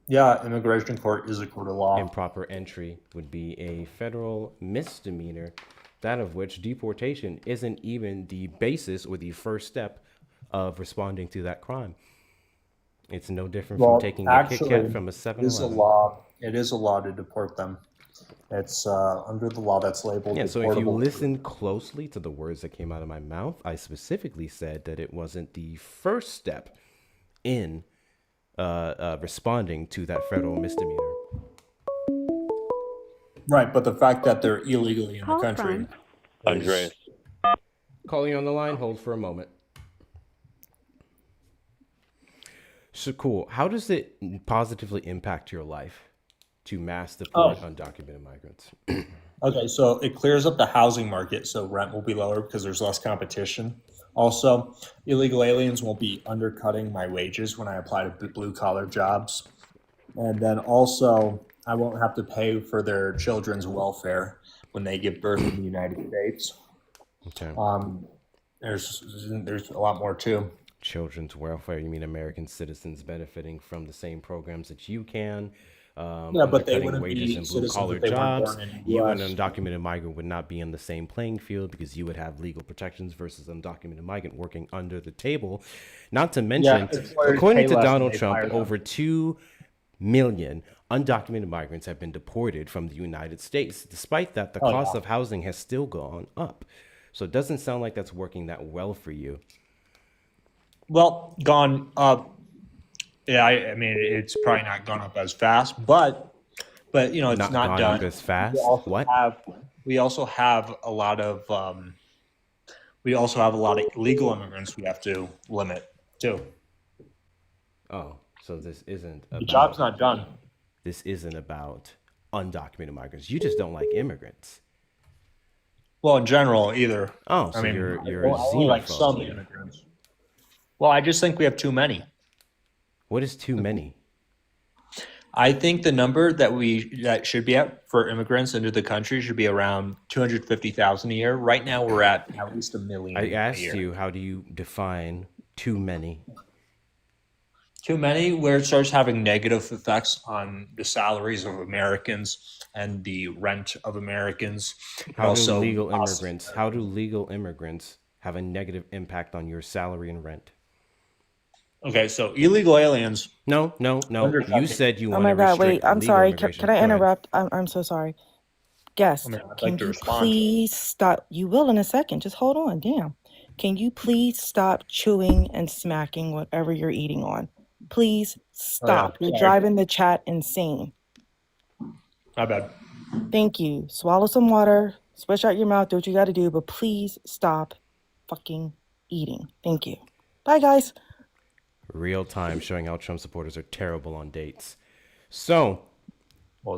Speaker 14: Yeah, immigration court is a court of law.
Speaker 1: Improper entry would be a federal misdemeanor, that of which deportation isn't even the basis or the first step of responding to that crime. It's no different from taking a Kit Kat from a 7-Eleven.
Speaker 14: It is a law to deport them. It's under the law that's labeled.
Speaker 1: Yeah, so if you listen closely to the words that came out of my mouth, I specifically said that it wasn't the first step in responding to that federal misdemeanor.
Speaker 14: Right, but the fact that they're illegally in the country.
Speaker 15: Andreas.
Speaker 1: Calling on the line, hold for a moment. So cool. How does it positively impact your life to mass deport undocumented migrants?
Speaker 14: Okay, so it clears up the housing market, so rent will be lower because there's less competition. Also, illegal aliens won't be undercutting my wages when I apply to blue-collar jobs. And then also, I won't have to pay for their children's welfare when they give birth in the United States.
Speaker 1: Okay.
Speaker 14: There's a lot more too.
Speaker 1: Children's welfare, you mean American citizens benefiting from the same programs that you can?
Speaker 14: Yeah, but they wouldn't
Speaker 1: wages
Speaker 14: be
Speaker 1: in blue-collar
Speaker 14: citizens if they weren't
Speaker 1: jobs.
Speaker 14: born in the
Speaker 1: You and
Speaker 14: US.
Speaker 1: an undocumented migrant would not be in the same playing field because you would have legal protections versus undocumented migrant working under the table. Not to mention, according to Donald Trump, over 2 million undocumented migrants have been deported from the United States. Despite that, the cost of housing has still gone up. So it doesn't sound like that's working that well for you.
Speaker 14: Well, gone up. Yeah, I mean, it's probably not gone up as fast, but you know, it's not
Speaker 1: gone
Speaker 14: done
Speaker 1: up as fast. What?
Speaker 14: We also have a lot of illegal immigrants we have to limit too.
Speaker 1: Oh, so this isn't
Speaker 14: The job's not done.
Speaker 1: This isn't about undocumented migrants. You just don't like immigrants.
Speaker 14: Well, in general, either.
Speaker 1: Oh, so
Speaker 14: I mean,
Speaker 1: you're
Speaker 14: I only like
Speaker 1: xenophobe.
Speaker 14: some immigrants. Well, I just think we have too many.
Speaker 1: What is too many?
Speaker 14: I think the number that should be at for immigrants into the country should be around 250,000 a year. Right now, we're at least 1 million.
Speaker 1: I asked
Speaker 14: a year.
Speaker 1: you, how do you define too many?
Speaker 14: Too many, where it starts having negative effects on the salaries of Americans and the rent of Americans.
Speaker 1: How do legal immigrants have a negative impact on your salary and rent?
Speaker 14: Okay, so illegal aliens.
Speaker 1: No. You said you
Speaker 16: Oh
Speaker 1: want
Speaker 16: my
Speaker 1: to
Speaker 16: God!
Speaker 1: restrict
Speaker 16: Wait, I'm
Speaker 1: legal
Speaker 16: sorry.
Speaker 1: immigration.
Speaker 16: Can I
Speaker 1: Go ahead.
Speaker 16: interrupt? I'm so sorry. Guest,
Speaker 14: I mean, I'd
Speaker 16: can
Speaker 14: like to
Speaker 16: you
Speaker 14: respond.
Speaker 16: please stop? You will in a second. Just hold on. Damn.
Speaker 15: can you please stop chewing and smacking whatever you're eating on? Please stop. You're
Speaker 14: Sorry.
Speaker 15: driving the chat insane.
Speaker 14: My bad.
Speaker 15: Thank you. Swallow some water, swish out your mouth, do what you got to do, but please stop fucking eating. Thank you. Bye, guys.
Speaker 1: Real time showing how Trump supporters are terrible on dates. So,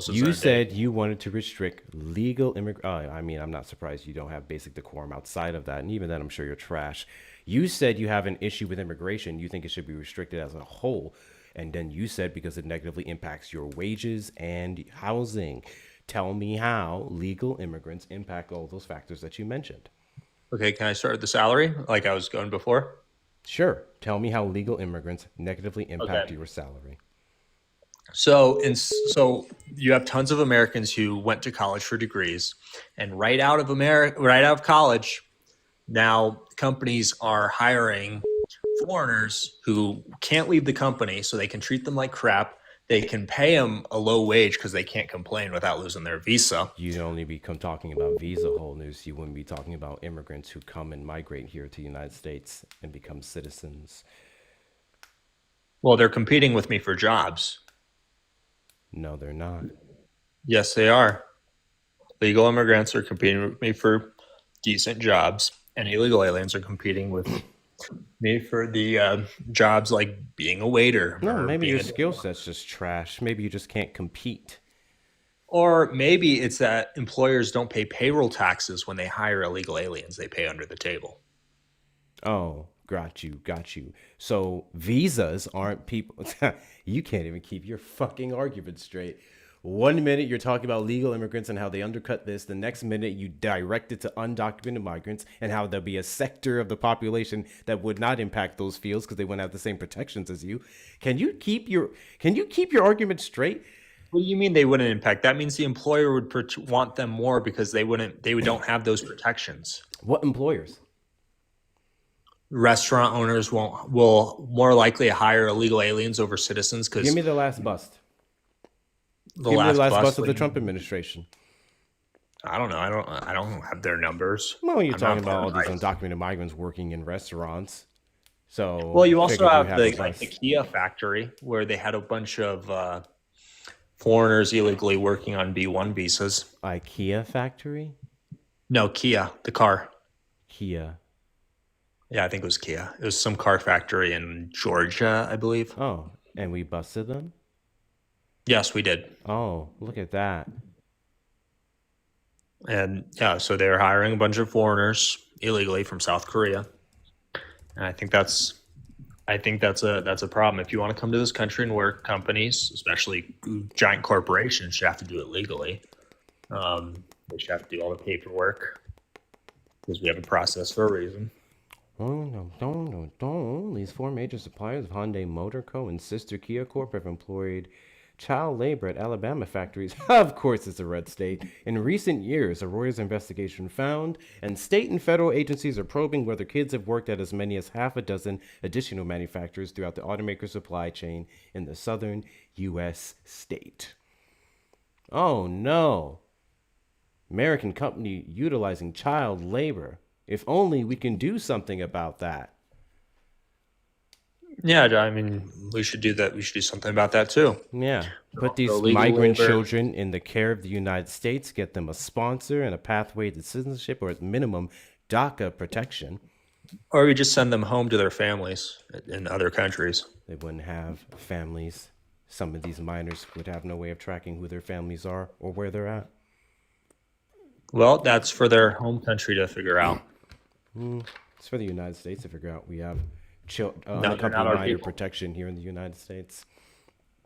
Speaker 1: you
Speaker 14: our
Speaker 1: said you wanted to restrict legal immigration. I mean, I'm not surprised you don't have basic decorum outside of that. And even then, I'm sure you're trash. You said you have an issue with immigration. You think it should be restricted as a whole. And then you said because it negatively impacts your wages and housing. Tell me how legal immigrants impact all those factors that you mentioned.
Speaker 14: Okay, can I start with the salary like I was going before?
Speaker 1: Sure. Tell me how legal immigrants negatively impact your salary.
Speaker 14: So you have tons of Americans who went to college for degrees, and right out of college, now companies are hiring foreigners who can't leave the company, so they can treat them like crap. They can pay them a low wage because they can't complain without losing their visa.
Speaker 1: You'd only become talking about visa holders. You wouldn't be talking about immigrants who come and migrate here to the United States and become citizens.
Speaker 14: Well, they're competing with me for jobs.
Speaker 1: No, they're not.
Speaker 14: Yes, they are. Legal immigrants are competing with me for decent jobs, and illegal aliens are competing with me for the jobs like being a waiter.
Speaker 1: No,
Speaker 14: or
Speaker 1: maybe
Speaker 14: being
Speaker 1: your skill set's just trash. Maybe you just can't compete.
Speaker 14: Or maybe it's that employers don't pay payroll taxes when they hire illegal aliens. They pay under the table.
Speaker 1: Oh, got you. So visas aren't people. You can't even keep your fucking argument straight. 1 minute you're talking about legal immigrants and how they undercut this. The next minute you direct it to undocumented migrants and how there'll be a sector of the population that would not impact those fields because they wouldn't have the same protections as you. Can you keep your argument straight?
Speaker 14: What do you mean they wouldn't impact? That means the employer would want them more because they don't have those protections.
Speaker 1: What employers?
Speaker 14: Restaurant owners will more likely hire illegal aliens over citizens. Because
Speaker 1: give me the last bust. Give me the last bust of the Trump administration.
Speaker 14: I don't know. I don't have their numbers.
Speaker 1: Well, you're talking about all these undocumented migrants working in restaurants. So
Speaker 14: well, you also have the IKEA factory where they had a bunch of foreigners illegally working on B1 visas.
Speaker 1: IKEA factory?
Speaker 14: No, Kia, the car.
Speaker 1: Kia.
Speaker 14: Yeah, I think it was Kia. It was some car factory in Georgia, I believe.
Speaker 1: Oh, and we busted them?
Speaker 14: Yes, we did.
Speaker 1: Oh, look at that.
Speaker 14: And yeah, so they're hiring a bunch of foreigners illegally from South Korea. And I think that's a problem. If you want to come to this country and work, companies, especially giant corporations, should have to do it legally. They should have to do all the paperwork because we have a process for a reason.
Speaker 1: Oh, no. These four major suppliers of Hyundai Motor Co. and sister Kia Corp have employed child labor at Alabama factories. Of course, it's a red state. In recent years, a Reuters investigation found, and state and federal agencies are probing whether kids have worked at as many as half a dozen additional manufacturers throughout the automaker supply chain in the southern U.S. state. Oh, no. American company utilizing child labor. If only we can do something about that.
Speaker 14: Yeah, I mean, we should do that. We should do something about that too.
Speaker 1: Yeah. Put these migrant children in the care of the United States, get them a sponsor and a pathway to citizenship, or at minimum, DACA protection.
Speaker 14: Or we just send them home to their families in other countries.
Speaker 1: They wouldn't have families. Some of these minors would have no way of tracking who their families are or where they're at.
Speaker 14: Well, that's for their home country to figure out.
Speaker 1: It's for the United States to figure out. We have
Speaker 14: unaccompanied
Speaker 1: minor protection here in the United States.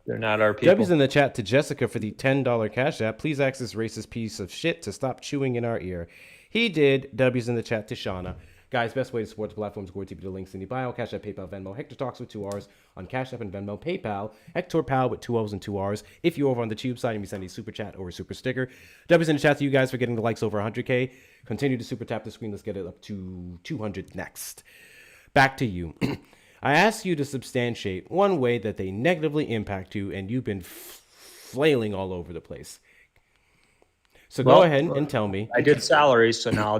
Speaker 14: They're not our people.
Speaker 1: W's in the chat to Jessica for the $10 cash app. Please ask this racist piece of shit to stop chewing in our ear. He did. W's in the chat to Shauna. Guys, best way to support the platform is GoTV. The links in the bio. Cash App, PayPal, Venmo. Hector Talks with 2 R's on Cash App and Venmo. PayPal, Hector Pal with 2 O's and 2 R's. If you're over on the Tube side, you can send a super chat or a super sticker. W's in the chat to you guys for getting the likes over 100K. Continue to super tap the screen. Let's get it up to 200 next. Back to you. I asked you to substantiate one way that they negatively impact you, and you've been flailing all over the place. So
Speaker 14: Well,
Speaker 1: go ahead and tell me.
Speaker 14: I did salaries, so now I'll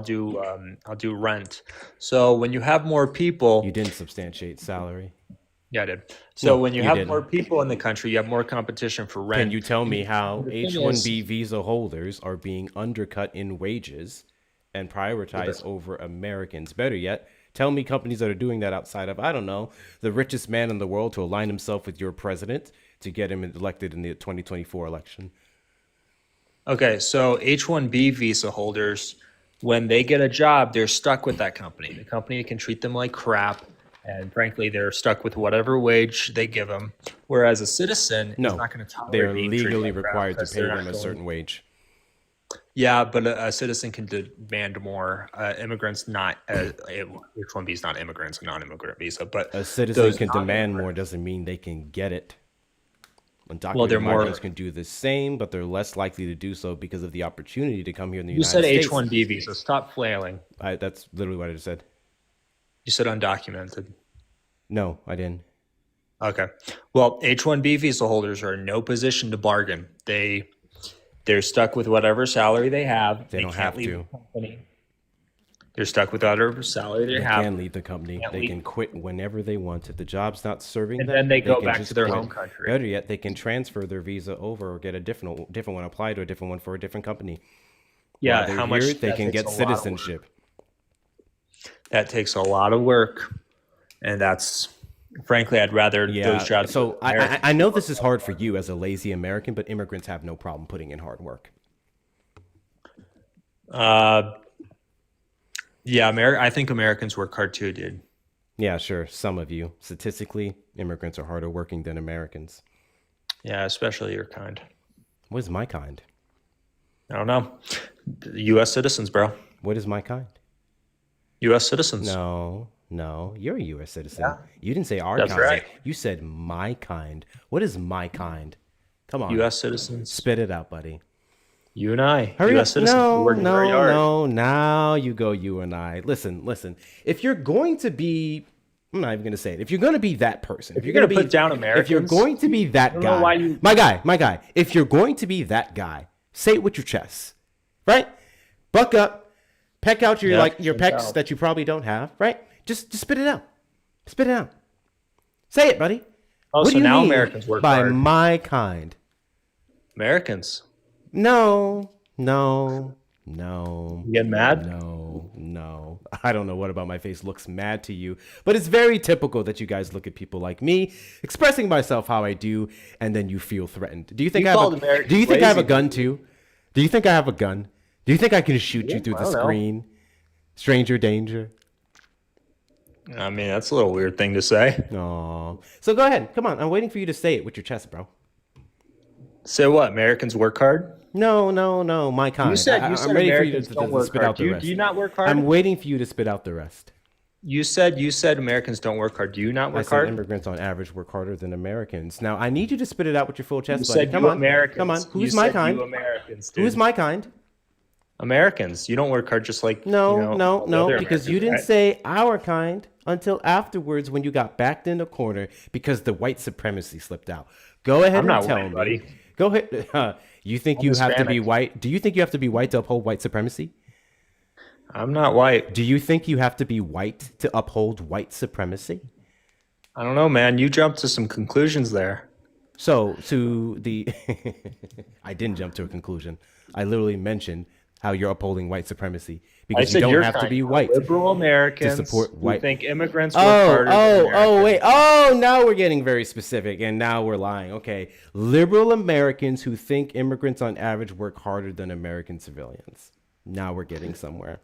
Speaker 14: do rent. So when you have more people,
Speaker 1: You didn't substantiate salary.
Speaker 14: yeah, I did. So
Speaker 1: No,
Speaker 14: when you
Speaker 1: you
Speaker 14: have
Speaker 1: didn't.
Speaker 14: more people in the country, you have more competition for rent.
Speaker 1: Can you tell me how
Speaker 14: The thing
Speaker 1: H-1B
Speaker 14: is-
Speaker 1: visa holders are being undercut in wages and prioritized
Speaker 14: Yes.
Speaker 1: over Americans? Better yet, tell me companies that are doing that outside of, I don't know, the richest man in the world to align himself with your president to get him elected in the 2024 election.
Speaker 14: Okay, so H-1B visa holders, when they get a job, they're stuck with that company. The company can treat them like crap, and frankly, they're stuck with whatever wage they give them. Whereas a citizen is
Speaker 1: No,
Speaker 14: not going to tolerate
Speaker 1: they are
Speaker 14: being treated
Speaker 1: legally
Speaker 14: like crap
Speaker 1: required to
Speaker 14: because
Speaker 1: pay
Speaker 14: they're
Speaker 1: them
Speaker 14: not
Speaker 1: a
Speaker 14: going-
Speaker 1: certain wage.
Speaker 14: Yeah, but a citizen can demand more. Immigrants not H-1B is not immigrants, a non-immigrant visa, but
Speaker 1: A citizen
Speaker 14: those
Speaker 1: can demand
Speaker 14: non-immigrants-
Speaker 1: more doesn't mean they can get it. Undocumented
Speaker 14: Well, they're more-
Speaker 1: migrants can do the same, but they're less likely to do so because of the opportunity to come here in the
Speaker 14: You
Speaker 1: United
Speaker 14: said
Speaker 1: States.
Speaker 14: H-1B visa. Stop flailing.
Speaker 1: That's literally what I just said.
Speaker 14: You said undocumented.
Speaker 1: No, I didn't.
Speaker 14: Okay. Well, H-1B visa holders are in no position to bargain. They're stuck with whatever salary they have.
Speaker 1: They don't
Speaker 14: can't
Speaker 1: have
Speaker 14: leave
Speaker 1: to.
Speaker 14: the company. They're stuck with whatever salary they
Speaker 1: They
Speaker 14: have.
Speaker 1: can leave the company.
Speaker 14: Can't
Speaker 1: They
Speaker 14: leave.
Speaker 1: can quit whenever they want. If the job's not serving
Speaker 14: And
Speaker 1: them,
Speaker 14: then they go
Speaker 1: can
Speaker 14: back
Speaker 1: just
Speaker 14: to their
Speaker 1: quit.
Speaker 14: home country.
Speaker 1: Better yet, they can transfer their visa over or get a different one applied to a different one for a different company.
Speaker 14: Yeah,
Speaker 1: While they're
Speaker 14: how much
Speaker 1: here, they
Speaker 14: that
Speaker 1: can
Speaker 14: takes
Speaker 1: get
Speaker 14: a lot of work.
Speaker 1: citizenship.
Speaker 14: That takes a lot of work, and that's frankly, I'd rather those jobs.
Speaker 1: So I know this is hard for you as a lazy American, but immigrants have no problem putting in hard work.
Speaker 14: Yeah, I think Americans work hard too, dude.
Speaker 1: Yeah, sure. Some of you. Statistically, immigrants are harder working than Americans.
Speaker 14: Yeah, especially your kind.
Speaker 1: What is my kind?
Speaker 14: I don't know. U.S. citizens, bro.
Speaker 1: What is my kind?
Speaker 14: U.S. citizens.
Speaker 1: No, you're a U.S. citizen.
Speaker 14: Yeah.
Speaker 1: You didn't say our
Speaker 14: That's
Speaker 1: kind.
Speaker 14: right.
Speaker 1: You said my kind. What is my kind? Come on.
Speaker 14: U.S. citizens.
Speaker 1: Spit it out, buddy.
Speaker 14: You and I.
Speaker 1: Hurry
Speaker 14: U.S.
Speaker 1: up.
Speaker 14: citizens. we work in our yard.
Speaker 1: No. Now you go, you and I. Listen. If you're going to be, I'm not even going to say it. If you're going to be that person,
Speaker 14: If you're going to put down Americans,
Speaker 1: if you're going to be that
Speaker 14: don't know
Speaker 1: guy,
Speaker 14: why you-
Speaker 1: my guy, if you're going to be that guy, say it with your chest, right? Buck up, peck out your your
Speaker 14: peck
Speaker 1: pecs
Speaker 14: out.
Speaker 1: that you probably don't have, right? Just spit it out. Spit it out. Say it, buddy.
Speaker 14: Oh,
Speaker 1: What
Speaker 14: so
Speaker 1: do you
Speaker 14: now
Speaker 1: mean
Speaker 14: Americans work
Speaker 1: by
Speaker 14: hard.
Speaker 1: my kind?
Speaker 14: Americans.
Speaker 1: No.
Speaker 14: You getting mad?
Speaker 1: No. I don't know what about my face looks mad to you, but it's very typical that you guys look at people like me, expressing myself how I do, and then you feel threatened. Do you think
Speaker 14: You
Speaker 1: I have
Speaker 14: called
Speaker 1: a,
Speaker 14: Americans
Speaker 1: do you think I have a
Speaker 14: lazy.
Speaker 1: gun too? Do you think I have a gun? Do you think I can shoot you through
Speaker 14: I
Speaker 1: the
Speaker 14: don't know.
Speaker 1: screen? Stranger danger.
Speaker 14: I mean, that's a little weird thing to say.
Speaker 1: No. So go ahead. Come on. I'm waiting for you to say it with your chest, bro.
Speaker 14: Say what? Americans work hard?
Speaker 1: No. My kind.
Speaker 14: You said
Speaker 1: I'm
Speaker 14: Americans
Speaker 1: ready for you
Speaker 14: don't
Speaker 1: to
Speaker 14: work
Speaker 1: spit
Speaker 14: hard.
Speaker 1: out the rest.
Speaker 14: Do you not work hard?
Speaker 1: I'm waiting for you to spit out the rest.
Speaker 14: You said Americans don't work hard. Do you not
Speaker 1: I
Speaker 14: work
Speaker 1: said
Speaker 14: hard?
Speaker 1: immigrants on average work harder than Americans. Now I need you to spit it out with your full chest,
Speaker 14: You
Speaker 1: buddy.
Speaker 14: said
Speaker 1: Come
Speaker 14: you
Speaker 1: on,
Speaker 14: Americans.
Speaker 1: come on.
Speaker 14: You
Speaker 1: Who's my
Speaker 14: said
Speaker 1: kind?
Speaker 14: You Americans, dude.
Speaker 1: Who's my kind?
Speaker 14: Americans. You don't work hard just like
Speaker 1: No,
Speaker 14: all the other
Speaker 1: because you
Speaker 14: Americans,
Speaker 1: didn't
Speaker 14: right?
Speaker 1: say our kind until afterwards when you got backed in the corner because the white supremacy slipped out. Go ahead
Speaker 14: I'm not
Speaker 1: and tell
Speaker 14: white,
Speaker 1: me.
Speaker 14: buddy.
Speaker 1: Go ahead. You think
Speaker 14: I'm
Speaker 1: you have to be
Speaker 14: Hispanic.
Speaker 1: white? Do you think you have to be white to uphold white supremacy?
Speaker 14: I'm not white.
Speaker 1: Do you think you have to be white to uphold white supremacy?
Speaker 14: I don't know, man. You jumped to some conclusions there.
Speaker 1: So to the, I didn't jump to a conclusion. I literally mentioned how you're upholding white supremacy
Speaker 14: I
Speaker 1: because you
Speaker 14: said
Speaker 1: don't
Speaker 14: you're
Speaker 1: have to
Speaker 14: kind
Speaker 1: be
Speaker 14: of
Speaker 1: white
Speaker 14: liberal Americans
Speaker 1: to support
Speaker 14: who
Speaker 1: white.
Speaker 14: think immigrants work harder than Americans.
Speaker 1: Wait. Oh, now we're getting very specific and now we're lying. Okay. Liberal Americans who think immigrants on average work harder than American civilians. Now we're getting somewhere.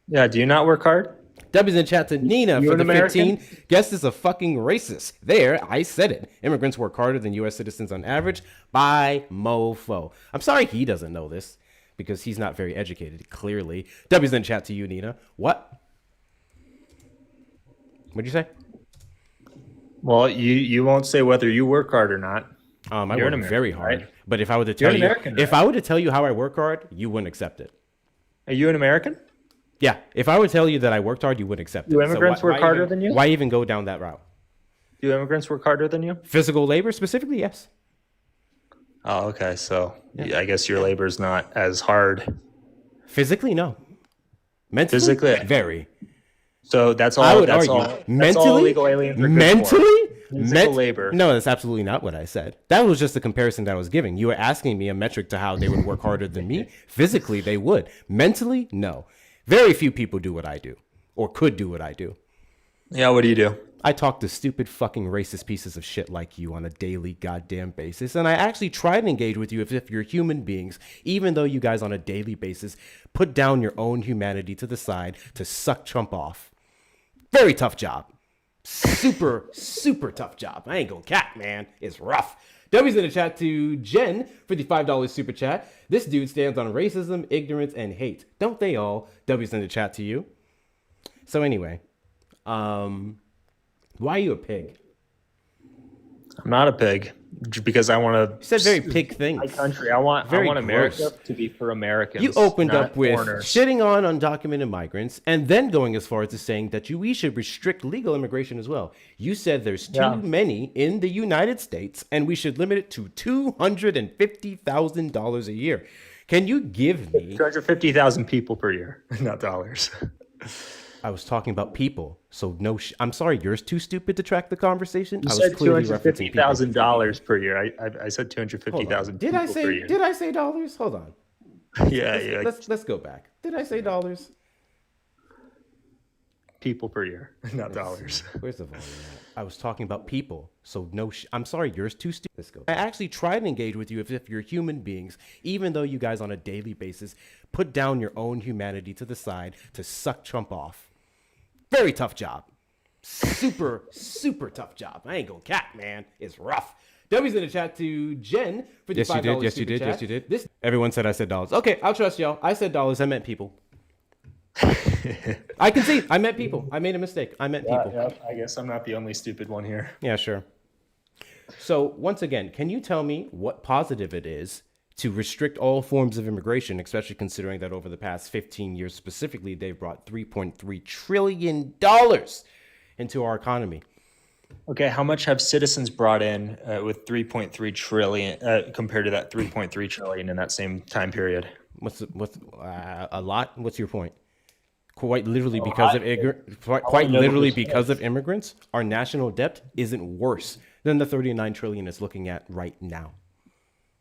Speaker 14: Yeah, do you not work hard?
Speaker 1: W's in chat to Nina
Speaker 14: You
Speaker 1: for
Speaker 14: an
Speaker 1: the
Speaker 14: American?
Speaker 1: 15. Guest is a fucking racist. There, I said it. Immigrants work harder than U.S. citizens on average by mofo. I'm sorry he doesn't know this because he's not very educated, clearly. W's in chat to you, Nina. What? What'd you say?
Speaker 14: Well, you won't say whether you work hard or not.
Speaker 1: I
Speaker 14: You're an
Speaker 1: work very
Speaker 14: American,
Speaker 1: hard.
Speaker 14: right?
Speaker 1: But if I were to
Speaker 14: You're
Speaker 1: tell
Speaker 14: an
Speaker 1: you,
Speaker 14: American,
Speaker 1: if
Speaker 14: right?
Speaker 1: I were to tell you how I work hard, you wouldn't accept it.
Speaker 14: Are you an American?
Speaker 1: Yeah, if I were to tell you that I worked hard, you wouldn't accept
Speaker 14: Do
Speaker 1: it.
Speaker 14: immigrants work harder than you?
Speaker 1: Why even go down that route?
Speaker 14: Do immigrants work harder than you?
Speaker 1: Physical labor specifically, yes.
Speaker 14: Oh, okay. So I guess your labor is not as hard.
Speaker 1: Physically, no. Mentally,
Speaker 14: Physically,
Speaker 1: very.
Speaker 14: So that's all.
Speaker 1: I would
Speaker 14: that's
Speaker 1: argue.
Speaker 14: all. That's
Speaker 1: Mentally,
Speaker 14: all illegal aliens are good
Speaker 1: mentally,
Speaker 14: for. Physical labor.
Speaker 1: No, that's absolutely not what I said. That was just the comparison that I was giving. You were asking me a metric to how they would work harder than me. Physically, they would. Mentally, no. Very few people do what I do, or could do what I do.
Speaker 14: Yeah, what do you do?
Speaker 1: I talk to stupid fucking racist pieces of shit like you on a daily goddamn basis. And I actually try to engage with you if you're human beings, even though you guys on a daily basis put down your own humanity to the side to suck Trump off. Very tough job. Super, super tough job. I ain't gonna cap, man. It's rough. W's in the chat to Jen for the $5 super chat. This dude stands on racism, ignorance, and hate. Don't they all? W's in the chat to you. So anyway, why are you a pig?
Speaker 14: I'm not a pig, because I want to.
Speaker 1: You said very pig things.
Speaker 14: My country. I want America to be for Americans.
Speaker 1: You opened
Speaker 14: not
Speaker 1: up with
Speaker 14: foreigners.
Speaker 1: shitting on undocumented migrants, and then going as far as to saying that we should restrict legal immigration as well. You said there's too many in the United States, and we should limit it to $250,000 a year. Can you give me
Speaker 14: 250,000 people per year, not dollars?
Speaker 1: I was talking about people, so no. I'm sorry, you're too stupid to track the conversation.
Speaker 14: You
Speaker 1: I
Speaker 14: said
Speaker 1: was clearly referencing people.
Speaker 14: $250,000 per year. I said 250,000.
Speaker 1: Did I say? Did I say dollars? Hold on.
Speaker 14: Yeah.
Speaker 1: Let's go back. Did I say dollars?
Speaker 14: People per year, not dollars.
Speaker 1: Where's the volume at? I was talking about people, so no. I'm sorry, you're too stupid. Let's go. I actually try to engage with you if you're human beings, even though you guys on a daily basis put down your own humanity to the side to suck Trump off. Very tough job. Super, super tough job. I ain't gonna cap, man. It's rough. W's in the chat to Jen for the $5 super chat.
Speaker 14: Yes, you did.
Speaker 1: Everyone said I said dollars. Okay, I'll trust y'all. I said dollars. I meant people. I can see. I meant people. I made a mistake. I meant people.
Speaker 14: Yeah, I guess I'm not the only stupid one here.
Speaker 1: Yeah, sure. So once again, can you tell me what positive it is to restrict all forms of immigration, especially considering that over the past 15 years specifically, they've brought $3.3 trillion into our economy?
Speaker 14: Okay, how much have citizens brought in with 3.3 trillion compared to that 3.3 trillion in that same time period?
Speaker 1: What's a lot? What's your point? Quite literally because of immigrants, our national debt isn't worse than the 39 trillion it's looking at right now.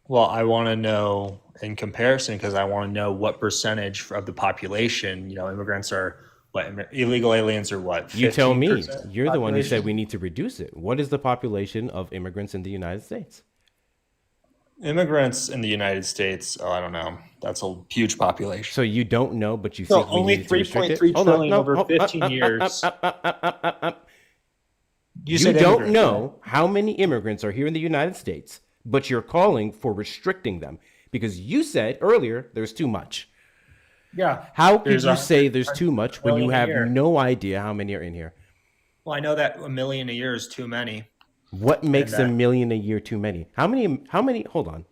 Speaker 14: Well, I want to know in comparison, because I want to know what percentage of the population, immigrants are, illegal aliens are what?
Speaker 1: You tell me. You're the one who said we need to reduce it. What is the population of immigrants in the United States?
Speaker 14: Immigrants in the United States, I don't know. That's a huge population.
Speaker 1: So you don't know, but you think we need to restrict it?
Speaker 14: Only 3.3 trillion over 15 years.
Speaker 1: You don't know how many immigrants are here in the United States, but you're calling for restricting them because you said earlier there's too much.
Speaker 14: Yeah.
Speaker 1: How could you say there's too much when you have no idea how many are in here?
Speaker 14: Well, I know that 1 million a year is too many.
Speaker 1: What makes 1 million a year too many? How many, hold on.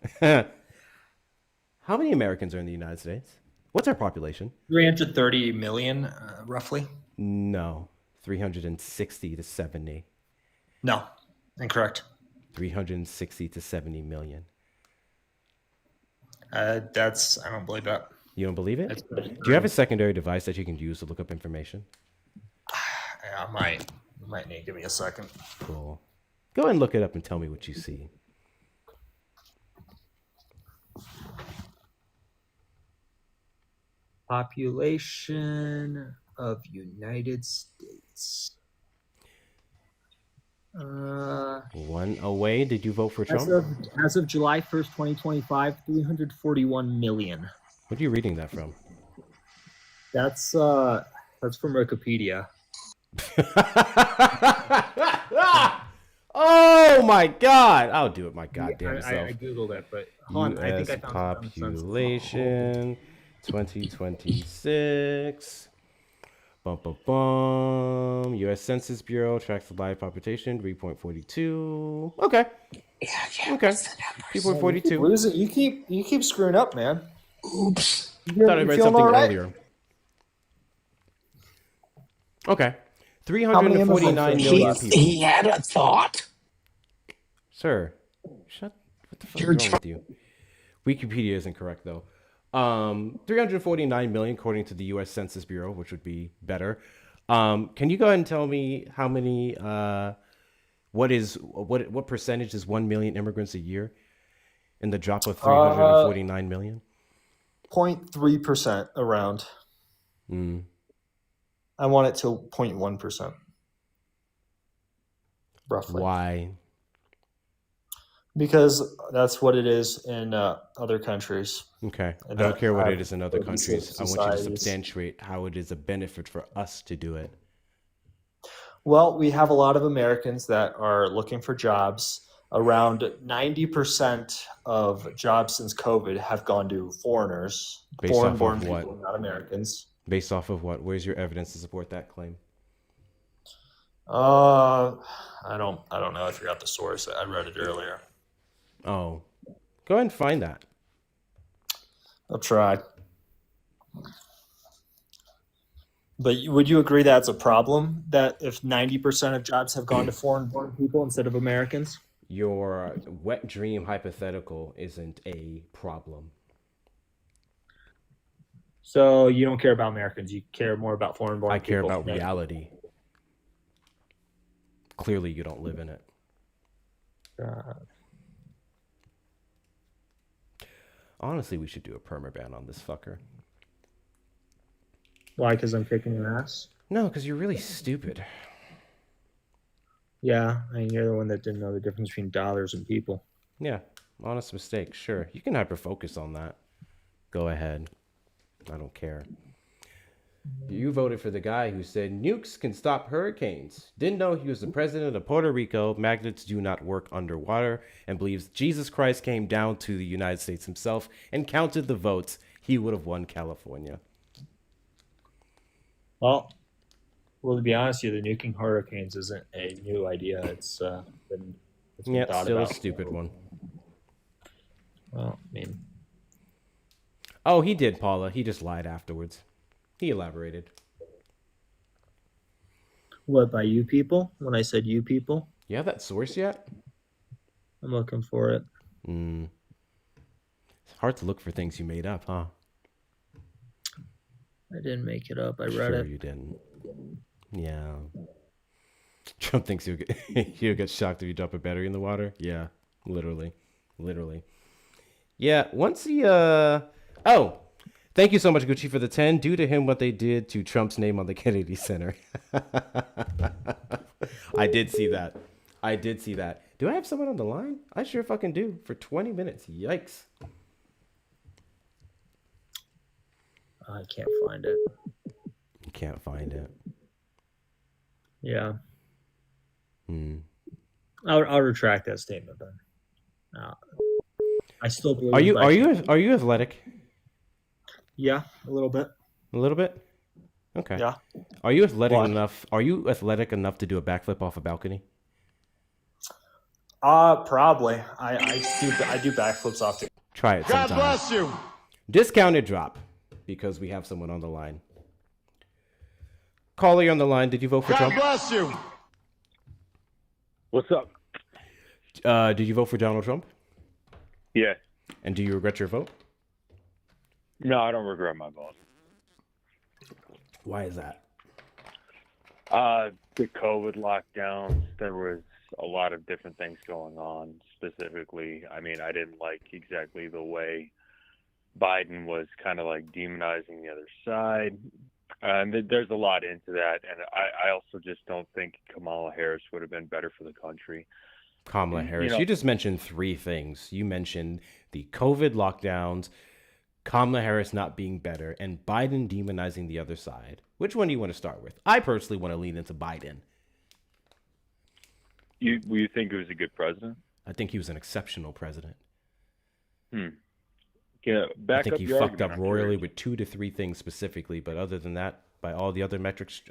Speaker 1: How many Americans are in the United States? What's our population?
Speaker 14: 330 million, roughly.
Speaker 1: No, 360 to 70.
Speaker 14: No, incorrect.
Speaker 1: 360 to 70 million.
Speaker 14: I don't believe that.
Speaker 1: You don't believe it? Do you have a secondary device that you can use to look up information?
Speaker 14: I might need to give me a second.
Speaker 1: Cool. Go ahead and look it up and tell me what you see.
Speaker 14: Population of United States.
Speaker 1: One away. Did you vote for Trump?
Speaker 14: As of July 1st, 2025, 341 million.
Speaker 1: What are you reading that from?
Speaker 14: That's from Wikipedia.
Speaker 1: Oh my God! I'll do it my goddamn self.
Speaker 14: I googled it, but hold on, I think I found
Speaker 1: population 2026. Bum, bum, bum. U.S. Census Bureau tracks the live population 3.42. Okay. Yeah. Okay. 3.42.
Speaker 14: You keep screwing up, man.
Speaker 1: Oops. Thought I read something earlier. Okay. 349 million people.
Speaker 10: He had a thought.
Speaker 1: Sir, shut. the fuck is wrong with you? Wikipedia isn't correct though. 349 million according to the U.S. Census Bureau, which would be better. Can you go ahead and tell me how many? What percentage is 1 million immigrants a year? In the drop of 349 million.
Speaker 16: 0.3% around. I want it to 0.1%. Roughly.
Speaker 1: Why?
Speaker 16: Because that's what it is in other countries.
Speaker 1: Okay. I don't care what it is in other countries. I want you to substantiate how it is a benefit for us to do it.
Speaker 16: Well, we have a lot of Americans that are looking for jobs. Around 90% of jobs since COVID have gone to foreigners, foreign-born people, not Americans.
Speaker 1: Based off of what? Where's your evidence to support that claim?
Speaker 16: I don't know. I forgot the source. I read it earlier.
Speaker 1: Oh, go ahead and find that.
Speaker 16: I'll try. But would you agree that's a problem, that if 90% of jobs have gone to foreign-born people instead of Americans?
Speaker 1: Your wet dream hypothetical isn't a problem.
Speaker 16: So you don't care about Americans. You care more about foreign-born people.
Speaker 1: I care about reality. Clearly, you don't live in it. Honestly, we should do a permaban on this fucker.
Speaker 16: Why? Because I'm kicking your ass?
Speaker 1: No, because you're really stupid.
Speaker 16: Yeah, I mean, you're the one that didn't know the difference between dollars and people.
Speaker 1: Yeah, honest mistake. Sure, you can hyper-focus on that. Go ahead. I don't care. You voted for the guy who said nukes can stop hurricanes. Didn't know he was the president of Puerto Rico, magnets do not work underwater, and believes Jesus Christ came down to the United States himself and counted the votes. He would have won California.
Speaker 16: Well, to be honest with you, the nuking hurricanes isn't a new idea. It's been thought
Speaker 1: still
Speaker 16: about.
Speaker 1: A stupid one.
Speaker 16: Well, I mean.
Speaker 1: Oh, he did, Paula. He just lied afterwards. He elaborated.
Speaker 16: What, by you people? When I said you people?
Speaker 1: You have that source yet?
Speaker 16: I'm looking for it.
Speaker 1: It's hard to look for things you made up, huh?
Speaker 16: I didn't make it up. I read
Speaker 1: Sure
Speaker 16: it.
Speaker 1: You didn't. Yeah. Trump thinks he'll get shocked if you drop a battery in the water. Yeah, literally. Yeah, once he oh, thank you so much, Gucci, for the 10. Due to him, what they did to Trump's name on the Kennedy Center. I did see that. Do I have someone on the line? I sure fucking do. For 20 minutes. Yikes.
Speaker 16: I can't find it.
Speaker 1: You can't find it.
Speaker 16: Yeah. I'll retract that statement then. I still believe.
Speaker 1: Are you athletic?
Speaker 16: Yeah, a little bit.
Speaker 1: A little bit? Okay.
Speaker 16: Yeah.
Speaker 1: Are you athletic enough? Are you athletic enough to do a backflip off a balcony?
Speaker 16: Probably. I do backflips off.
Speaker 1: Try it sometime.
Speaker 9: God bless you.
Speaker 1: Discounted drop because we have someone on the line. Caller, you're on the line. Did you vote for Trump?
Speaker 9: God bless you.
Speaker 17: What's up?
Speaker 1: Did you vote for Donald Trump?
Speaker 17: Yeah.
Speaker 1: And do you regret your vote?
Speaker 17: No, I don't regret my vote.
Speaker 1: Why is that?
Speaker 17: The COVID lockdowns, there was a lot of different things going on. Specifically, I mean, I didn't like exactly the way Biden was kind of like demonizing the other side. And there's a lot into that. And I also just don't think Kamala Harris would have been better for the country.
Speaker 1: Kamala Harris. You just mentioned three things. You mentioned the COVID lockdowns, Kamala Harris not being better, and Biden demonizing the other side. Which one do you want to start with? I personally want to lean into Biden.
Speaker 17: You think he was a good president?
Speaker 1: I think he was an exceptional president.
Speaker 17: Yeah,
Speaker 1: I think he fucked up royally with 2 to 3 things specifically, but other than that, by all the other metrics,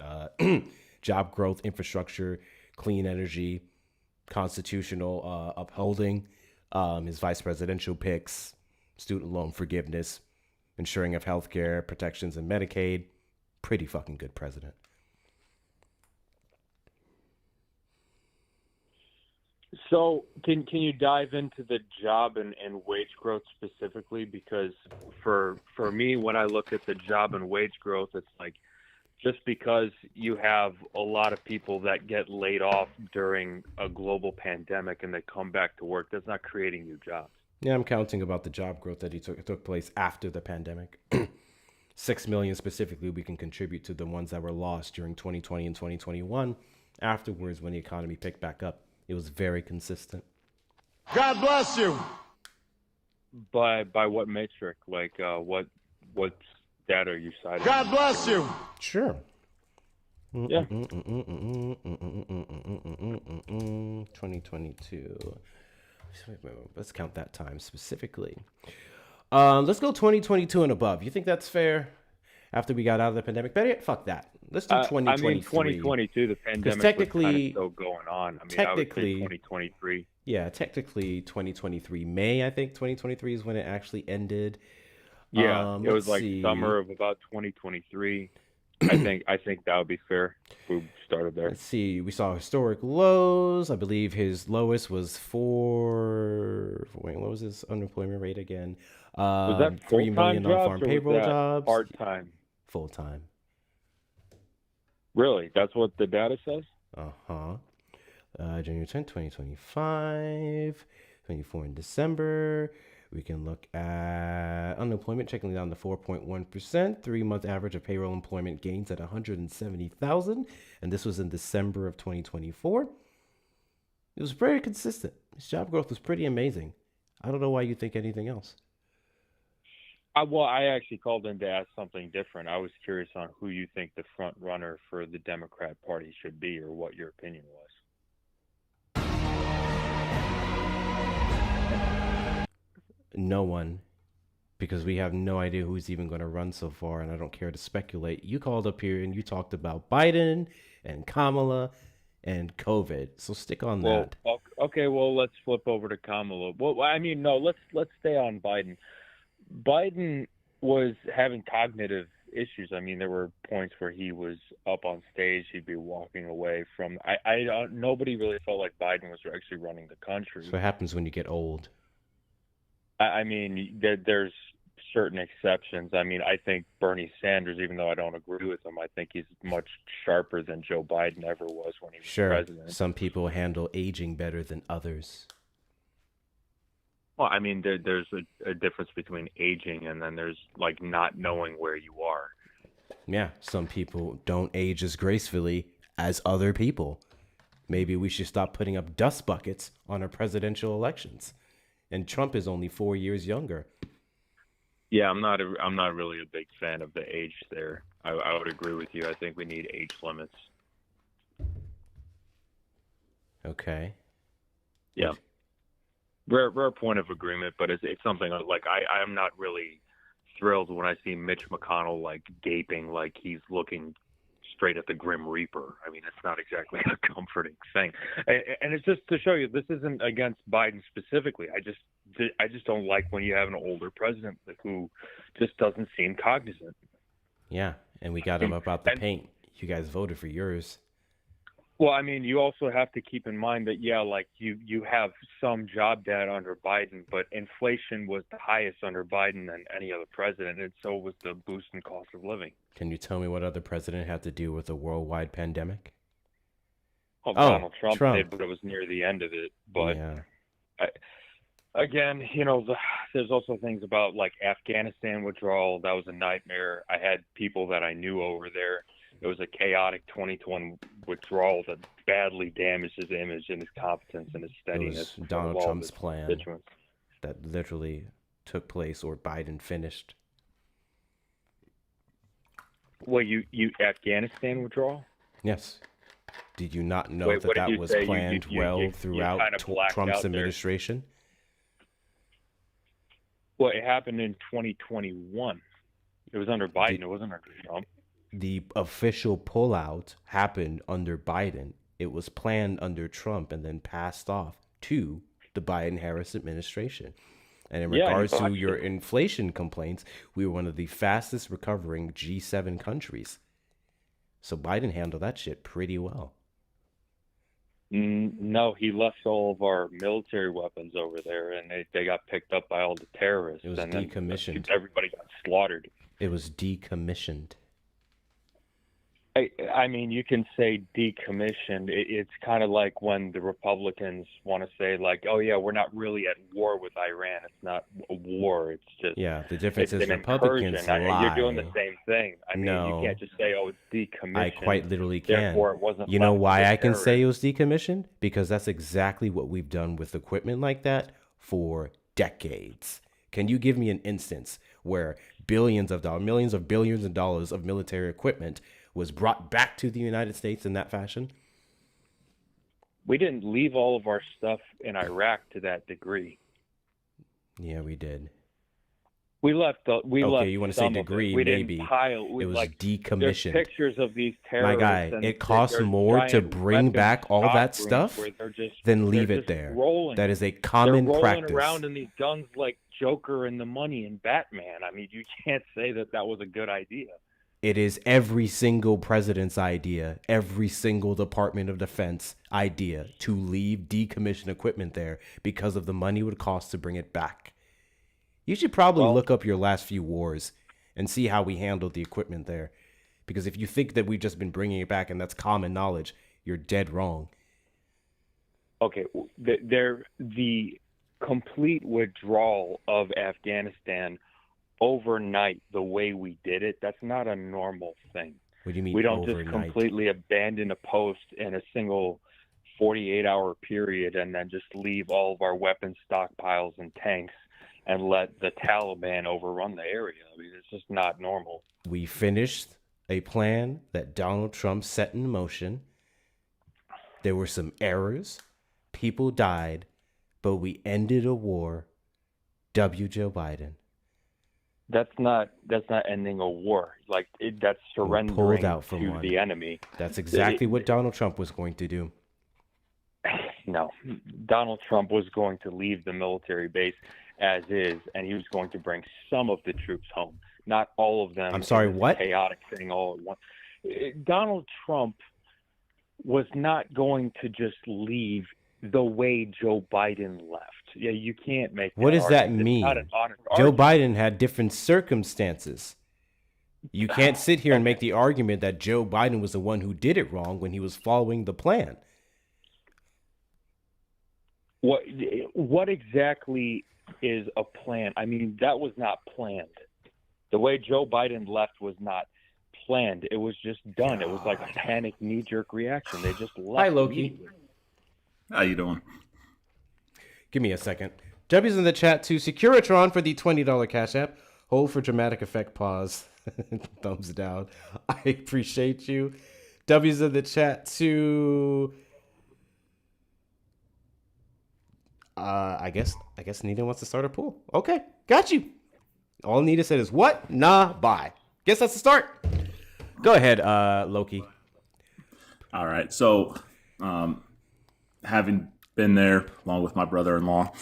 Speaker 1: job growth, infrastructure, clean energy, constitutional upholding, his vice presidential picks, student loan forgiveness, ensuring of healthcare protections and Medicaid, pretty fucking good president.
Speaker 17: So can you dive into the job and wage growth specifically? Because for me, when I look at the job and wage growth, it's like just because you have a lot of people that get laid off during a global pandemic and they come back to work, that's not creating new jobs.
Speaker 1: Yeah, I'm counting about the job growth that took place after the pandemic. 6 million specifically we can contribute to the ones that were lost during 2020 and 2021. Afterwards, when the economy picked back up, it was very consistent.
Speaker 9: God bless you.
Speaker 17: By what metric? Like what data are you citing?
Speaker 9: God bless you.
Speaker 1: Sure.
Speaker 17: Yeah.
Speaker 1: 2022. Let's count that time specifically. Let's go 2022 and above. You think that's fair? After we got out of the pandemic, better yet, fuck that. Let's do 2023.
Speaker 17: I mean, 2022, the pandemic
Speaker 1: technically,
Speaker 17: was kind of still going on. I mean, I would say 2023.
Speaker 1: Yeah, technically 2023. May, I think 2023 is when it actually ended.
Speaker 17: Yeah, it was like summer of about 2023. I think that would be fair if we started there.
Speaker 1: Let's see. We saw historic lows. I believe his lowest was what was his unemployment rate again?
Speaker 17: Was that
Speaker 1: 3 million
Speaker 17: full-time
Speaker 1: non-farm
Speaker 17: jobs or
Speaker 1: payroll
Speaker 17: was that
Speaker 1: jobs.
Speaker 17: part-time?
Speaker 1: Full-time.
Speaker 17: Really? That's what the data says?
Speaker 1: Uh-huh. January 10th, 2025. 24 in December. We can look at unemployment checking down to 4.1%. 3-month average of payroll employment gains at 170,000. And this was in December of 2024. It was very consistent. His job growth was pretty amazing. I don't know why you think anything else.
Speaker 17: Well, I actually called in to ask something different. I was curious on who you think the front runner for the Democrat Party should be, or what your opinion was.
Speaker 1: No one, because we have no idea who's even going to run so far, and I don't care to speculate. You called up here and you talked about Biden and Kamala and COVID, so stick on that.
Speaker 17: Okay, well, let's flip over to Kamala. Well, I mean, no, let's stay on Biden. Biden was having cognitive issues. I mean, there were points where he was up on stage, he'd be walking away from. Nobody really felt like Biden was actually running the country.
Speaker 1: So what happens when you get old?
Speaker 17: I mean, there's certain exceptions. I mean, I think Bernie Sanders, even though I don't agree with him, I think he's much sharper than Joe Biden ever was when he was president.
Speaker 1: Some people handle aging better than others.
Speaker 17: Well, I mean, there's a difference between aging and then there's like not knowing where you are.
Speaker 1: Yeah, some people don't age as gracefully as other people. Maybe we should stop putting up dust buckets on our presidential elections. And Trump is only 4 years younger.
Speaker 17: Yeah, I'm not really a big fan of the age there. I would agree with you. I think we need age limits.
Speaker 1: Okay.
Speaker 17: Yeah. We're a point of agreement, but it's something like I'm not really thrilled when I see Mitch McConnell like gaping like he's looking straight at the Grim Reaper. I mean, it's not exactly a comforting thing. And it's just to show you this isn't against Biden specifically. I just don't like when you have an older president who just doesn't seem cognizant.
Speaker 1: Yeah, and we got him about the paint. You guys voted for yours.
Speaker 17: Well, I mean, you also have to keep in mind that, yeah, like you have some job data under Biden, but inflation was the highest under Biden than any other president, and so was the boost in cost of living.
Speaker 1: Can you tell me what other president had to deal with a worldwide pandemic?
Speaker 17: Well, Donald Trump did, but it was near the end of it. But
Speaker 1: yeah.
Speaker 17: Again, there's also things about like Afghanistan withdrawal. That was a nightmare. I had people that I knew over there. It was a chaotic 2021 withdrawal that badly damaged his image and his competence and his steadiness.
Speaker 1: It was Donald Trump's plan that literally took place or Biden finished.
Speaker 17: Well, you Afghanistan withdrawal?
Speaker 1: Yes. Did you not know that was planned throughout
Speaker 17: kind of
Speaker 1: Trump's administration?
Speaker 17: Well, it happened in 2021. It was under Biden. It wasn't under Trump.
Speaker 1: The official pullout happened under Biden. It was planned under Trump and then passed off to the Biden-Harris administration. And in regards to your inflation complaints, we were one of the fastest recovering G7 countries. So Biden handled that shit pretty well.
Speaker 17: No, he left all of our military weapons over there, and they got picked up by all the terrorists.
Speaker 1: It was
Speaker 17: and then
Speaker 1: decommissioned.
Speaker 17: Everybody got slaughtered.
Speaker 1: It was decommissioned.
Speaker 17: I mean, you can say decommissioned. It's kind of like when the Republicans want to say, like, oh, yeah, we're not really at war with Iran. It's not a war. It's just
Speaker 1: the difference is
Speaker 17: an
Speaker 1: Republicans
Speaker 17: incursion.
Speaker 1: lie.
Speaker 17: You're doing the same thing. I mean,
Speaker 1: No.
Speaker 17: you can't just say, oh, it's decommissioned.
Speaker 1: I quite literally can.
Speaker 17: Therefore, it wasn't
Speaker 1: You know
Speaker 17: left
Speaker 1: why
Speaker 17: to the
Speaker 1: I can say it
Speaker 17: terrorists.
Speaker 1: was decommissioned? Because that's exactly what we've done with equipment like that for decades. Can you give me an instance where billions of dollars, millions of billions of dollars of military equipment was brought back to the United States in that fashion?
Speaker 17: We didn't leave all of our stuff in Iraq to that degree.
Speaker 1: Yeah, we did.
Speaker 17: We left. We left.
Speaker 1: Okay, you want to say
Speaker 17: some of it.
Speaker 1: degree?
Speaker 17: We
Speaker 1: Maybe
Speaker 17: didn't pile.
Speaker 1: it was
Speaker 17: like,
Speaker 1: decommissioned.
Speaker 17: There's pictures of these
Speaker 1: My
Speaker 17: terrorists.
Speaker 1: guy,
Speaker 17: and
Speaker 1: it costs
Speaker 17: there's
Speaker 1: more to
Speaker 17: giant
Speaker 1: bring
Speaker 17: weapons
Speaker 1: back all that
Speaker 17: stock
Speaker 1: stuff
Speaker 17: rooms where
Speaker 1: than
Speaker 17: they're
Speaker 1: leave it
Speaker 17: just
Speaker 1: there.
Speaker 17: rolling.
Speaker 1: That is a common
Speaker 17: they're rolling
Speaker 1: practice.
Speaker 17: around in these guns like Joker and the Money and Batman. I mean, you can't say that was a good idea.
Speaker 1: It is every single president's idea, every single Department of Defense idea to leave decommissioned equipment there because of the money it would cost to bring it back. You should probably look up your last few wars and see how we handled the equipment there. Because if you think that we've just been bringing it back and that's common knowledge, you're dead wrong.
Speaker 17: Okay, the complete withdrawal of Afghanistan overnight, the way we did it, that's not a normal thing.
Speaker 1: What do you mean
Speaker 17: we don't
Speaker 1: overnight?
Speaker 17: just completely abandon a post in a single 48-hour period and then just leave all of our weapons stockpiles and tanks and let the Taliban overrun the area. I mean, it's just not normal.
Speaker 1: We finished a plan that Donald Trump set in motion. There were some errors. People died, but we ended a war. W. Joe Biden.
Speaker 17: That's not ending a war. Like that's surrendering
Speaker 1: pulled out from
Speaker 17: to
Speaker 1: one.
Speaker 17: the enemy.
Speaker 1: That's exactly what Donald Trump was going to do.
Speaker 17: No, Donald Trump was going to leave the military base as is, and he was going to bring some of the troops home, not all of them.
Speaker 1: I'm sorry,
Speaker 17: in this
Speaker 1: what?
Speaker 17: Chaotic thing all at once. Donald Trump was not going to just leave the way Joe Biden left. Yeah, you can't make.
Speaker 1: What does that
Speaker 17: argument. It's
Speaker 1: mean?
Speaker 17: not an honest
Speaker 1: Joe
Speaker 17: argument.
Speaker 1: Biden had different circumstances. You can't sit here and make the argument that Joe Biden was the one who did it wrong when he was following the plan.
Speaker 17: What exactly is a plan? I mean, that was not planned. The way Joe Biden left was not planned. It was just done. It was like a panic, knee-jerk reaction. They just left.
Speaker 1: Hi, Loki.
Speaker 17: immediately.
Speaker 18: How you doing?
Speaker 1: Give me a second. W's in the chat to Securitron for the $20 Cash App. Hold for dramatic effect pause. Thumbs down. I appreciate you. W's in the chat to I guess Nita wants to start a pool. Okay, got you. All Nita said is what? Nah, bye. Guess that's the start. Go ahead, Loki.
Speaker 18: All right. So, having been there along with my brother-in-law,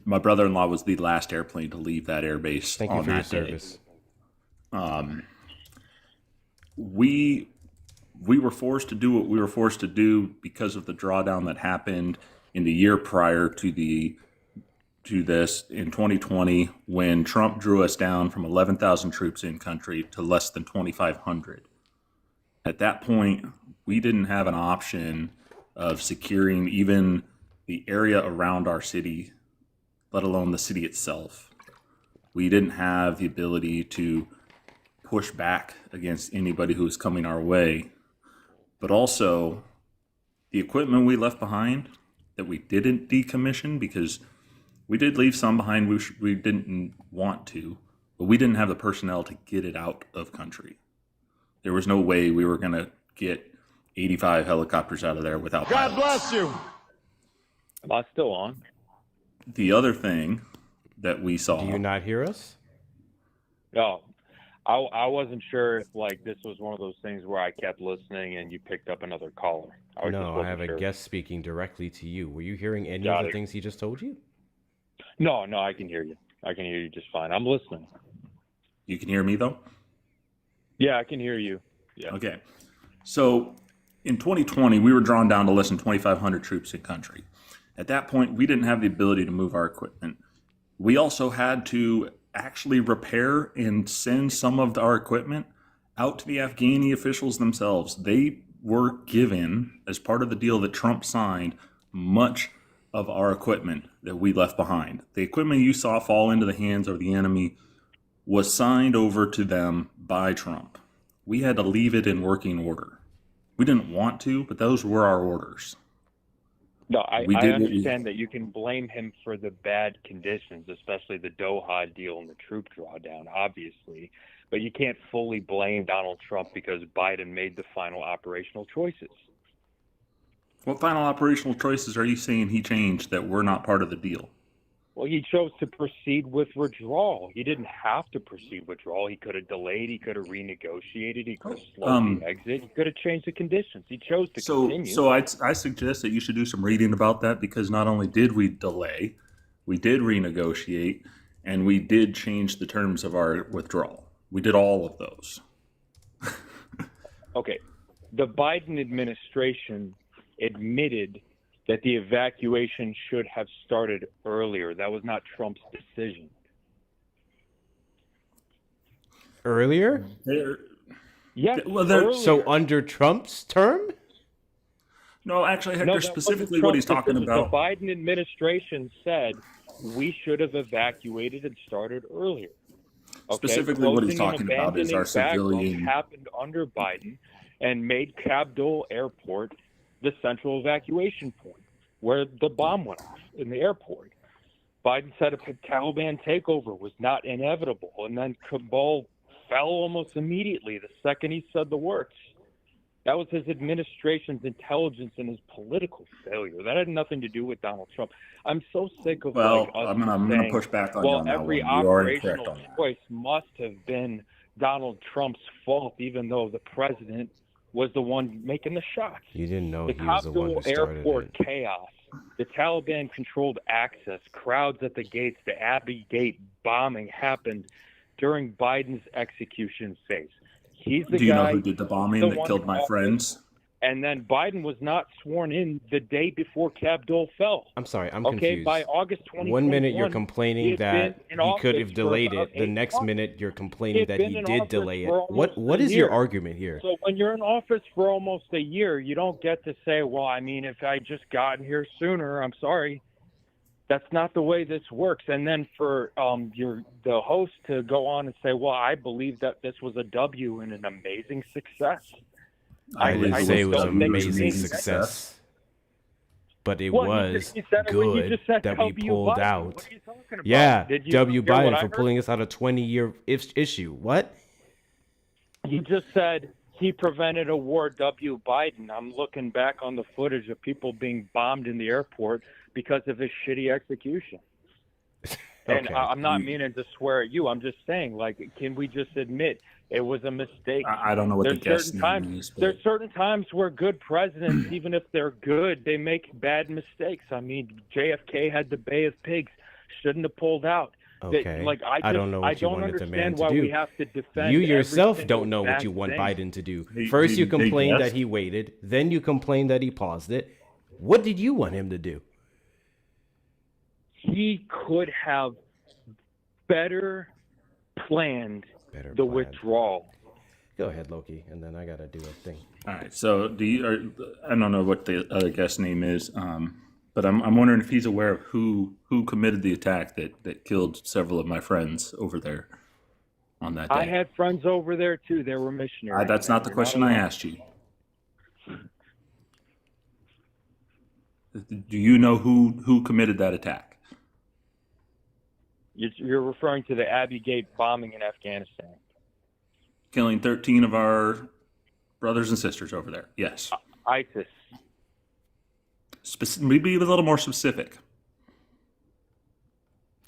Speaker 18: my brother-in-law was the last airplane to leave that air base.
Speaker 1: Thank you
Speaker 18: on
Speaker 1: for your
Speaker 18: that day.
Speaker 1: service.
Speaker 18: We were forced to do what we were forced to do because of the drawdown that happened in the year prior to this in 2020, when Trump drew us down from 11,000 troops in country to less than 2,500. At that point, we didn't have an option of securing even the area around our city, let alone the city itself. We didn't have the ability to push back against anybody who was coming our way. But also, the equipment we left behind that we didn't decommission, because we did leave some behind we didn't want to, but we didn't have the personnel to get it out of country. There was no way we were going to get 85 helicopters out of there without
Speaker 9: God
Speaker 18: pilots.
Speaker 9: bless you.
Speaker 17: Am I still on?
Speaker 18: The other thing that we saw...
Speaker 1: Do you not hear us?
Speaker 17: No. I wasn't sure if like this was one of those things where I kept listening and you picked up another caller.
Speaker 1: No, I have a guest speaking directly to you. Were you hearing any
Speaker 17: Got
Speaker 1: of the
Speaker 17: it.
Speaker 1: things he just told you?
Speaker 17: No, I can hear you. I can hear you just fine. I'm listening.
Speaker 18: You can hear me, though?
Speaker 17: Yeah, I can hear you. Yeah.
Speaker 18: Okay. So In 2020, we were drawn down to less than 2,500 troops in country. At that point, we didn't have the ability to move our equipment. We also had to actually repair and send some of our equipment out to the Afghani officials themselves. They were given, as part of the deal that Trump signed, much of our equipment that we left behind. The equipment you saw fall into the hands of the enemy was signed over to them by Trump. We had to leave it in working order. We didn't want to, but those were our orders.
Speaker 17: No, I
Speaker 18: We did what we-
Speaker 17: understand that you can blame him for the bad conditions, especially the Doha deal and the troop drawdown, obviously. But you can't fully blame Donald Trump because Biden made the final operational choices.
Speaker 18: What final operational choices are you saying he changed that were not part of the deal?
Speaker 17: Well, he chose to proceed with withdrawal. He didn't have to proceed withdrawal. He could have delayed. He could have renegotiated. He could have slowed the exit. He could have changed the conditions. He chose to continue.
Speaker 18: So I suggest that you should do some reading about that, because not only did we delay, we did renegotiate, and we did change the terms of our withdrawal. We did all of those.
Speaker 17: Okay. The Biden administration admitted that the evacuation should have started earlier. That was not Trump's decision.
Speaker 1: Earlier?
Speaker 17: Yes.
Speaker 1: So under Trump's term?
Speaker 18: No, actually, Hector,
Speaker 17: No, that
Speaker 18: specifically
Speaker 17: wasn't
Speaker 18: what he's
Speaker 17: Trump's
Speaker 18: talking
Speaker 17: decision.
Speaker 18: about.
Speaker 17: The Biden administration said we should have evacuated and started earlier. Okay?
Speaker 18: Specifically what he's
Speaker 17: Closing and
Speaker 18: talking about is our
Speaker 17: abandoning back rooms
Speaker 18: civilian.
Speaker 17: happened under Biden and made Kabul Airport the central evacuation point where the bomb went off in the airport. Biden said a Taliban takeover was not inevitable, and then Kabul fell almost immediately the second he said the words. That was his administration's intelligence and his political failure. That had nothing to do with Donald Trump. I'm so sick of
Speaker 18: Well,
Speaker 17: us
Speaker 18: I'm gonna
Speaker 17: saying,
Speaker 18: push back on you
Speaker 17: well,
Speaker 18: on that
Speaker 17: every
Speaker 18: one. You are incorrect
Speaker 17: operational
Speaker 18: on that.
Speaker 17: choice must have been Donald Trump's fault, even though the president was the one making the shots.
Speaker 1: You didn't know
Speaker 17: The
Speaker 1: he was the one who
Speaker 17: Kabul
Speaker 1: started
Speaker 17: airport
Speaker 1: it.
Speaker 17: chaos, the Taliban controlled access, crowds at the gates, the Abbey Gate bombing happened during Biden's execution phase. He's the
Speaker 18: Do you know
Speaker 17: guy
Speaker 18: who did the bombing
Speaker 17: the
Speaker 18: that
Speaker 17: one
Speaker 18: killed
Speaker 17: in
Speaker 18: my
Speaker 17: office.
Speaker 18: friends?
Speaker 17: And then Biden was not sworn in the day before Kabul fell.
Speaker 1: I'm sorry, I'm
Speaker 17: Okay,
Speaker 1: confused.
Speaker 17: by August 2021,
Speaker 1: 1 minute you're
Speaker 17: he
Speaker 1: complaining
Speaker 17: had
Speaker 1: that
Speaker 17: been in
Speaker 1: he could
Speaker 17: office
Speaker 1: have
Speaker 17: for
Speaker 1: delayed
Speaker 17: about
Speaker 1: it. The
Speaker 17: 8
Speaker 1: next
Speaker 17: months.
Speaker 1: minute you're
Speaker 17: He
Speaker 1: complaining
Speaker 17: had
Speaker 1: that
Speaker 17: been
Speaker 1: he
Speaker 17: in
Speaker 1: did
Speaker 17: office
Speaker 1: delay it.
Speaker 17: for
Speaker 1: What
Speaker 17: almost a
Speaker 1: is your
Speaker 17: year.
Speaker 1: argument here?
Speaker 17: So when you're in office for almost a year, you don't get to say, well, I mean, if I just gotten here sooner, I'm sorry. That's not the way this works. And then for the host to go on and say, well, I believe that this was a W and an amazing success.
Speaker 1: I didn't say it was
Speaker 17: don't
Speaker 1: an
Speaker 17: think
Speaker 1: amazing
Speaker 17: he said
Speaker 1: success, but it
Speaker 17: Well,
Speaker 1: was
Speaker 17: he said it when you
Speaker 1: good
Speaker 17: just said
Speaker 1: that we
Speaker 17: W
Speaker 1: pulled
Speaker 17: Biden.
Speaker 1: out.
Speaker 17: What are you talking about?
Speaker 1: Yeah,
Speaker 17: Did you
Speaker 1: W.
Speaker 17: hear what
Speaker 1: Biden
Speaker 17: I
Speaker 1: for
Speaker 17: heard?
Speaker 1: pulling us out a 20-year issue. What?
Speaker 17: You just said he prevented a war, W. Biden. I'm looking back on the footage of people being bombed in the airport because of his shitty execution. And
Speaker 1: Okay.
Speaker 17: I'm not meaning to swear at you. I'm just saying, like, can we just admit it was a mistake?
Speaker 18: I don't know what the guest name is, but
Speaker 17: There's certain times where good presidents, even if they're good, they make bad mistakes. I mean, JFK had the Bay of Pigs, shouldn't have pulled out.
Speaker 1: Okay.
Speaker 17: I
Speaker 1: don't know what you wanted the man
Speaker 17: understand
Speaker 1: to
Speaker 17: why
Speaker 1: do.
Speaker 17: we have to defend.
Speaker 1: You
Speaker 17: every
Speaker 1: yourself
Speaker 17: single
Speaker 1: don't know what
Speaker 17: bad
Speaker 1: you want
Speaker 17: thing.
Speaker 1: Biden to do.
Speaker 18: Hey,
Speaker 1: First, you
Speaker 18: hey,
Speaker 1: complained
Speaker 18: guest.
Speaker 1: that he waited. Then you complained that he paused it. What did you want him to do?
Speaker 17: He could have better planned the withdrawal.
Speaker 1: Go ahead, Loki, and then I gotta do a thing.
Speaker 18: all right. So I don't know what the other guest name is, but I'm wondering if he's aware of who committed the attack that killed several of my friends over there on that day.
Speaker 17: I had friends over there too. They were missionaries.
Speaker 18: That's not the
Speaker 17: You're
Speaker 18: question I
Speaker 17: alone.
Speaker 18: asked you. Do you know who committed that attack?
Speaker 17: You're referring to the Abbey Gate bombing in Afghanistan.
Speaker 18: Killing 13 of our brothers and sisters over there. Yes.
Speaker 17: ISIS.
Speaker 18: Maybe a little more specific.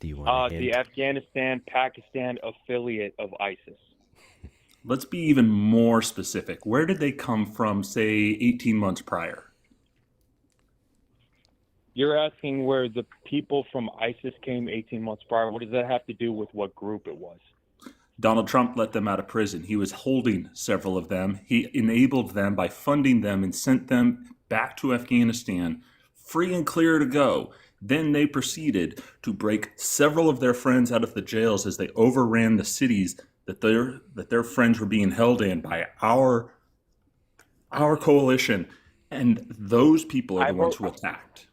Speaker 1: Do you want
Speaker 17: The Afghanistan-Pakistan affiliate of ISIS.
Speaker 18: Let's be even more specific. Where did they come from, say, 18 months prior?
Speaker 17: You're asking where the people from ISIS came 18 months prior. What does that have to do with what group it was?
Speaker 18: Donald Trump let them out of prison. He was holding several of them. He enabled them by funding them and sent them back to Afghanistan, free and clear to go. Then they proceeded to break several of their friends out of the jails as they overran the cities that their friends were being held in by our coalition. And those people are the ones who attacked.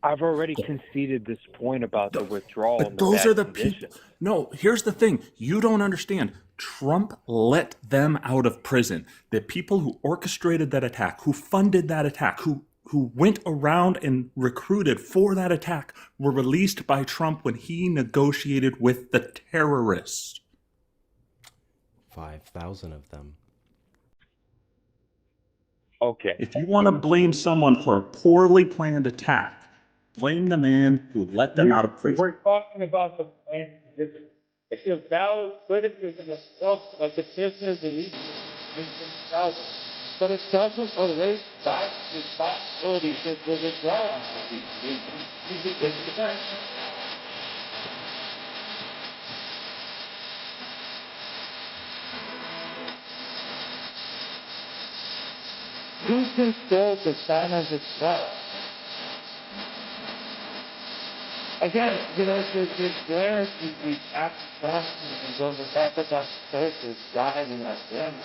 Speaker 17: I've already conceded this point about the withdrawal.
Speaker 18: But
Speaker 17: and
Speaker 18: those
Speaker 17: bad
Speaker 18: are the
Speaker 17: condition.
Speaker 18: people. No, here's the thing. You don't understand. Trump let them out of prison. The people who orchestrated that attack, who funded that attack, who went around and recruited for that attack were released by Trump when he negotiated with the terrorists.
Speaker 1: 5,000 of them.
Speaker 17: Okay.
Speaker 18: If you want to blame someone for a poorly planned attack, blame the man who let them out of prison.
Speaker 17: We're talking about the plan. If you're valid, critically in the self of the business and each but it doesn't erase back responsibility to the withdrawal. Who controls the silence itself? Again, there's the act of of the fact that that person died in that family.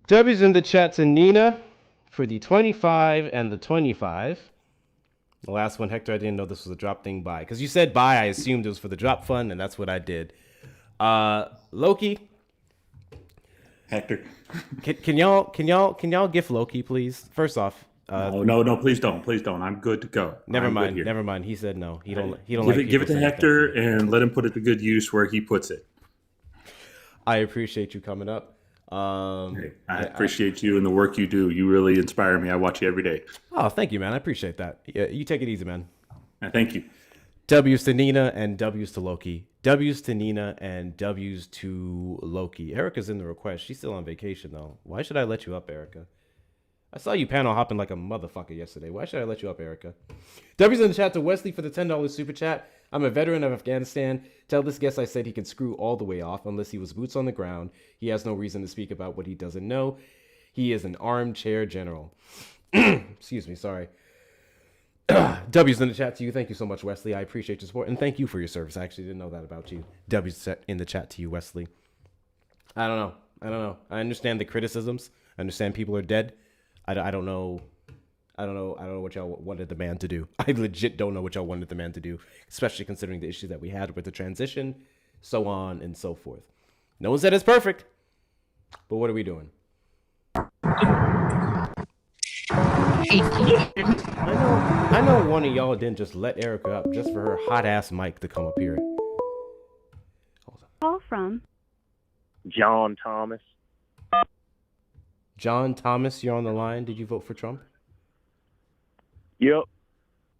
Speaker 1: W's in the chat to Nina for the 25 and the 25. The last one, Hector, I didn't know this was a drop thing by. Because you said buy, I assumed it was for the drop fund, and that's what I did. Loki.
Speaker 18: Hector.
Speaker 1: Can y'all gift Loki, please? First off.
Speaker 18: No, please don't. I'm good to go.
Speaker 1: Never mind. He said no. He don't
Speaker 18: give it to Hector and let him put it to good use where he puts it.
Speaker 1: I appreciate you coming up.
Speaker 18: I appreciate you and the work you do. You really inspire me. I watch you every day.
Speaker 1: Oh, thank you, man. I appreciate that. Yeah, you take it easy, man.
Speaker 18: Thank you.
Speaker 1: W's to Nina and W's to Loki. W's to Nina and W's to Loki. Erica's in the request. She's still on vacation, though. Why should I let you up, Erica? I saw you panel hopping like a motherfucker yesterday. Why should I let you up, Erica? W's in the chat to Wesley for the $10 super chat. I'm a veteran of Afghanistan. Tell this guest I said he can screw all the way off unless he was boots on the ground. He has no reason to speak about what he doesn't know. He is an armchair general. Excuse me, sorry. W's in the chat to you. Thank you so much, Wesley. I appreciate your support. And thank you for your service. I actually didn't know that about you. W's in the chat to you, Wesley. I don't know. I understand the criticisms. I understand people are dead. I don't know what y'all wanted the man to do. I legit don't know what y'all wanted the man to do, especially considering the issue that we had with the transition, so on and so forth. No one said it's perfect, but what are we doing? I know one of y'all didn't just let Erica up just for her hot ass mic to come up here.
Speaker 19: Call from John Thomas.
Speaker 1: John Thomas, you're on the line. Did you vote for Trump?
Speaker 19: Yep.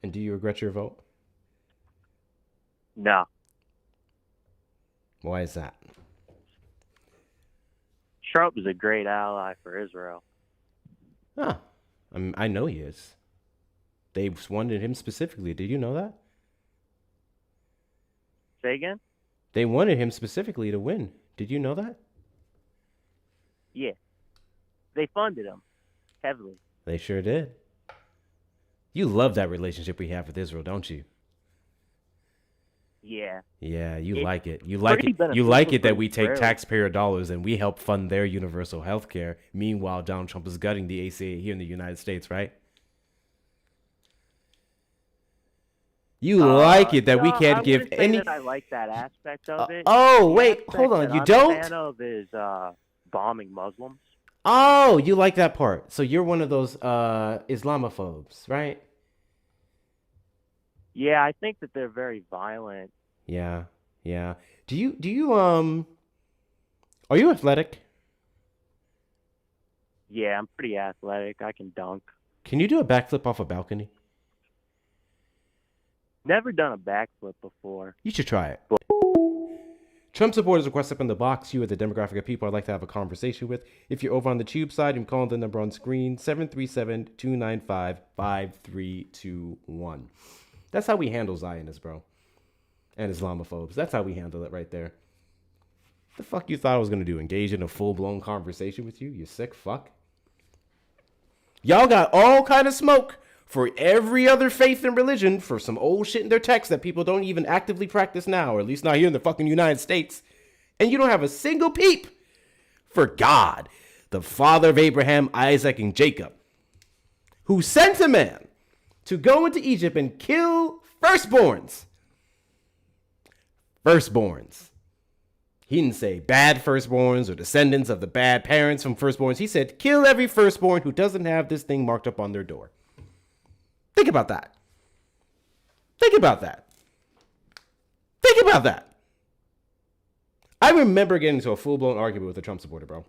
Speaker 1: And do you regret your vote?
Speaker 19: No.
Speaker 1: Why is that?
Speaker 19: Trump is a great ally for Israel.
Speaker 1: Huh. I know he is. They wanted him specifically. Did you know that?
Speaker 19: Say again?
Speaker 1: They wanted him specifically to win. Did you know that?
Speaker 19: Yeah. They funded him heavily.
Speaker 1: They sure did. You love that relationship we have with Israel, don't you?
Speaker 19: Yeah.
Speaker 1: Yeah, you like it. You
Speaker 19: pretty
Speaker 1: like it. You
Speaker 19: beneficial
Speaker 1: like it
Speaker 19: for
Speaker 1: that we take
Speaker 19: Israel.
Speaker 1: taxpayer dollars and we help fund their universal health care. Meanwhile, Donald Trump is gutting the ACA here in the United States, right? You like it that we
Speaker 19: No,
Speaker 1: can't
Speaker 19: I
Speaker 1: give
Speaker 19: wouldn't say
Speaker 1: any.
Speaker 19: that I like that aspect of it.
Speaker 1: Oh,
Speaker 19: The
Speaker 1: wait,
Speaker 19: aspect
Speaker 1: hold on.
Speaker 19: that
Speaker 1: You
Speaker 19: I'm
Speaker 1: don't?
Speaker 19: a fan of is bombing Muslims.
Speaker 1: Oh, you like that part. So you're one of those Islamophobes, right?
Speaker 19: Yeah, I think that they're very violent.
Speaker 1: Yeah. Do you are you athletic?
Speaker 19: Yeah, I'm pretty athletic. I can dunk.
Speaker 1: Can you do a backflip off a balcony?
Speaker 19: Never done a backflip before.
Speaker 1: You should try it. Trump supporters request up in the box. You are the demographic of people I'd like to have a conversation with. If you're over on the tube side, you can call the number on screen, 737-295-5321. That's how we handle Zionists, bro. and Islamophobes. That's how we handle it right there. The fuck you thought I was gonna do? Engage in a full-blown conversation with you? You sick fuck. Y'all got all kind of smoke for every other faith and religion for some old shit in their text that people don't even actively practice now, or at least not here in the fucking United States. And you don't have a single peep for God, the father of Abraham, Isaac, and Jacob, who sent a man to go into Egypt and kill firstborns. Firstborns. He didn't say bad firstborns or descendants of the bad parents from firstborns. He said, kill every firstborn who doesn't have this thing marked up on their door. Think about that. Think about that. Think about that. I remember getting into a full-blown argument with a Trump supporter, bro.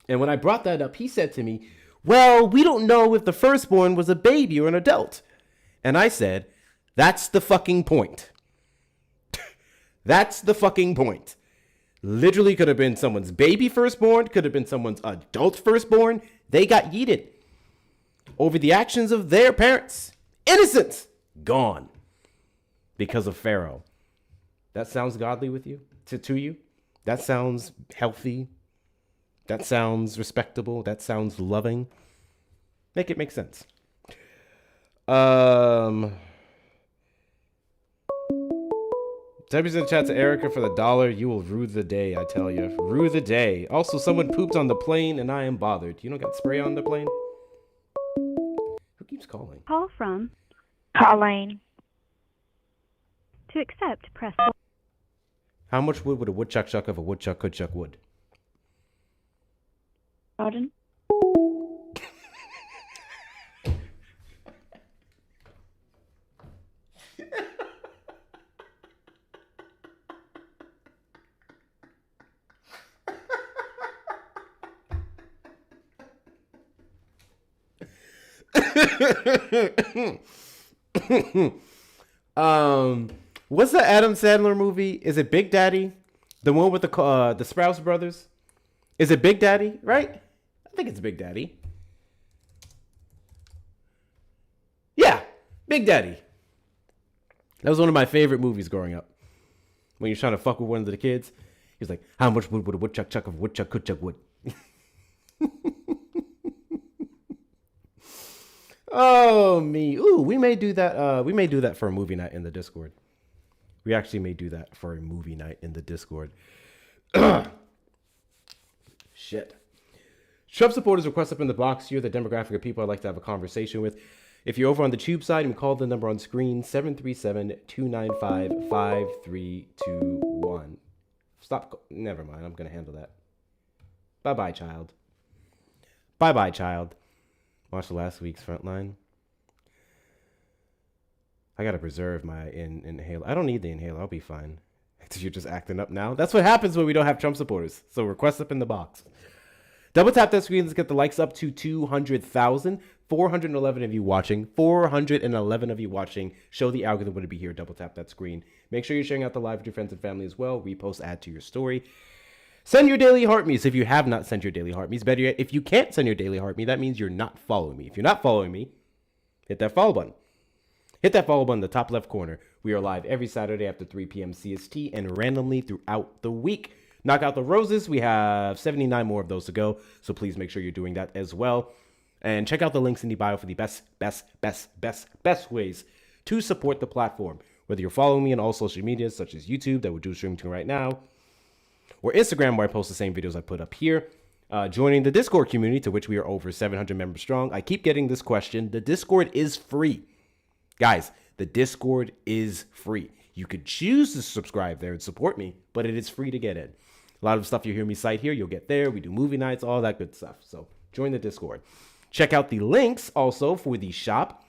Speaker 1: And when I brought that up, he said to me, well, we don't know if the firstborn was a baby or an adult. And I said, that's the fucking point. That's the fucking point. Literally could have been someone's baby firstborn, could have been someone's adult firstborn. They got yeeted over the actions of their parents. Innocent. Gone. Because of Pharaoh. That sounds godly with you? To you? That sounds healthy? That sounds respectable? That sounds loving? Make it make sense. Debbie's in the chat to Erica for the $1. You will rue the day, I tell you. Rue the day. Also, someone pooped on the plane and I am bothered. You don't got spray on the plane? Who keeps calling?
Speaker 20: Call from
Speaker 12: Colleen.
Speaker 20: to accept, press
Speaker 1: How much wood would a woodchuck chuck if a woodchuck could chuck wood?
Speaker 12: Pardon?
Speaker 1: What's the Adam Sandler movie? Is it Big Daddy? The one with the Sprouse brothers? Is it Big Daddy? Right? I think it's Big Daddy. Yeah, Big Daddy. That was one of my favorite movies growing up. When you're trying to fuck with one of the kids, he's like, "How much wood would a woodchuck chuck if a woodchuck could chuck wood?" Oh me. Ooh, we may do that. We may do that for a movie night in the Discord. We actually may do that for a movie night in the Discord. Shit. Trump supporters request up in the box. You're the demographic of people I'd like to have a conversation with. If you're over on the tube side, you can call the number on screen, 737-295-5321. Stop. Never mind. I'm going to handle that. Bye-bye, child. Bye-bye, child. Watch the last week's Frontline. I gotta preserve my inhaler. I don't need the inhaler. I'll be fine. You're just acting up now. That's what happens when we don't have Trump supporters. So request up in the box. Double tap that screen. Let's get the likes up to 200,000. 411 of you watching. 411 of you watching. Show the algorithm when to be here. Double tap that screen. Make sure you're sharing out the live with your friends and family as well. Repost, add to your story. Send your daily heart me's if you have not sent your daily heart me's. Better yet, if you can't send your daily heart me, that means you're not following me. If you're not following me, hit that follow button. Hit that follow button in the top left corner. We are live every Saturday after 3 p.m. CST and randomly throughout the week. Knock out the roses. We have 79 more of those to go, so please make sure you're doing that as well. And check out the links in the bio for the best ways to support the platform. Whether you're following me on all social media, such as YouTube, that we're doing streaming to right now, or Instagram, where I post the same videos I put up here. Joining the Discord community, to which we are over 700 members strong. I keep getting this question. The Discord is free. Guys, the Discord is free. You could choose to subscribe there and support me, but it is free to get in. A lot of stuff you hear me cite here, you'll get there. We do movie nights, all that good stuff. So join the Discord. Check out the links also for the shop.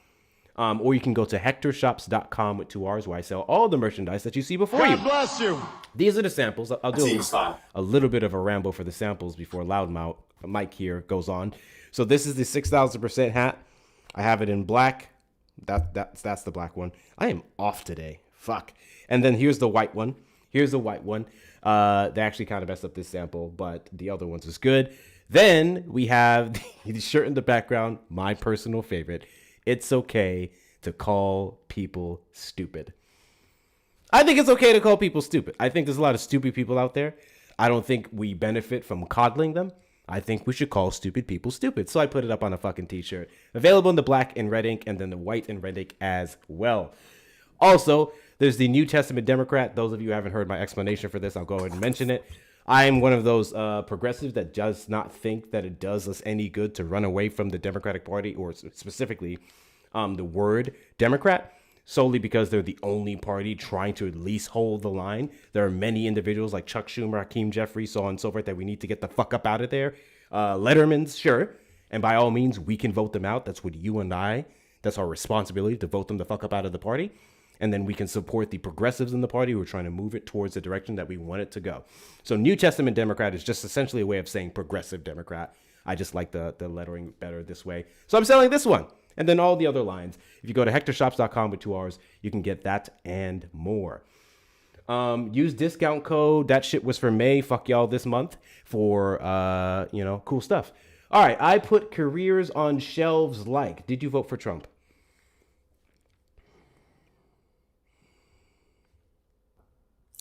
Speaker 1: Or you can go to hectorshops.com with 2 R's, where I sell all the merchandise that you see before you.
Speaker 9: God bless you.
Speaker 1: These are the samples. I'll do a little bit of a ramble for the samples before Loudmouth Mike here goes on. So this is the 6,000% hat. I have it in black. That's the black one. I am off today. Fuck. And then here's the white one. Here's the white one. They actually kind of messed up this sample, but the other ones is good. Then we have the shirt in the background, my personal favorite. It's okay to call people stupid. I think it's okay to call people stupid. I think there's a lot of stupid people out there. I don't think we benefit from coddling them. I think we should call stupid people stupid. So I put it up on a fucking t-shirt. Available in the black and red ink and then the white and red ink as well. Also, there's the New Testament Democrat. Those of you who haven't heard my explanation for this, I'll go ahead and mention it. I'm one of those progressives that does not think that it does us any good to run away from the Democratic Party, or specifically the word Democrat, solely because they're the only party trying to at least hold the line. There are many individuals like Chuck Schumer, Hakeem Jeffries, so on and so forth, that we need to get the fuck up out of there. Letterman's, sure. And by all means, we can vote them out. That's what you and I, that's our responsibility, to vote them the fuck up out of the party. And then we can support the progressives in the party who are trying to move it towards the direction that we want it to go. So New Testament Democrat is just essentially a way of saying progressive Democrat. I just like the lettering better this way. So I'm selling this one. And then all the other lines. If you go to hectorshops.com with 2 R's, you can get that and more. Use discount code. That shit was for May. Fuck y'all this month for, cool stuff. All right. I put careers on shelves like. Did you vote for Trump?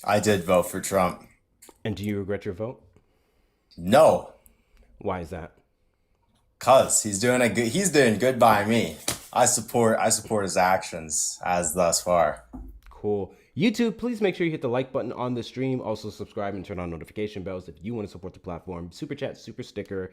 Speaker 21: I did vote for Trump.
Speaker 1: And do you regret your vote?
Speaker 21: No.
Speaker 1: Why is that?
Speaker 21: Cause he's doing good by me. I support his actions as thus far.
Speaker 1: Cool. YouTube, please make sure you hit the like button on the stream. Also subscribe and turn on notification bells if you want to support the platform. Super chat, super sticker.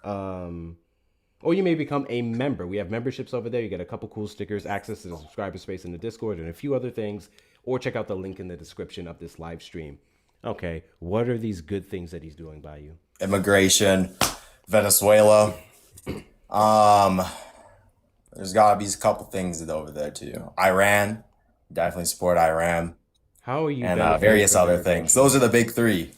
Speaker 1: Or you may become a member. We have memberships over there. You get a couple cool stickers, access to the subscriber space in the Discord, and a few other things. Or check out the link in the description of this live stream. Okay, what are these good things that he's doing by you?
Speaker 21: Immigration, Venezuela. There's gotta be a couple things over there too. Iran, definitely support Iran.
Speaker 1: How are you?
Speaker 21: And various other things. Those are the big three.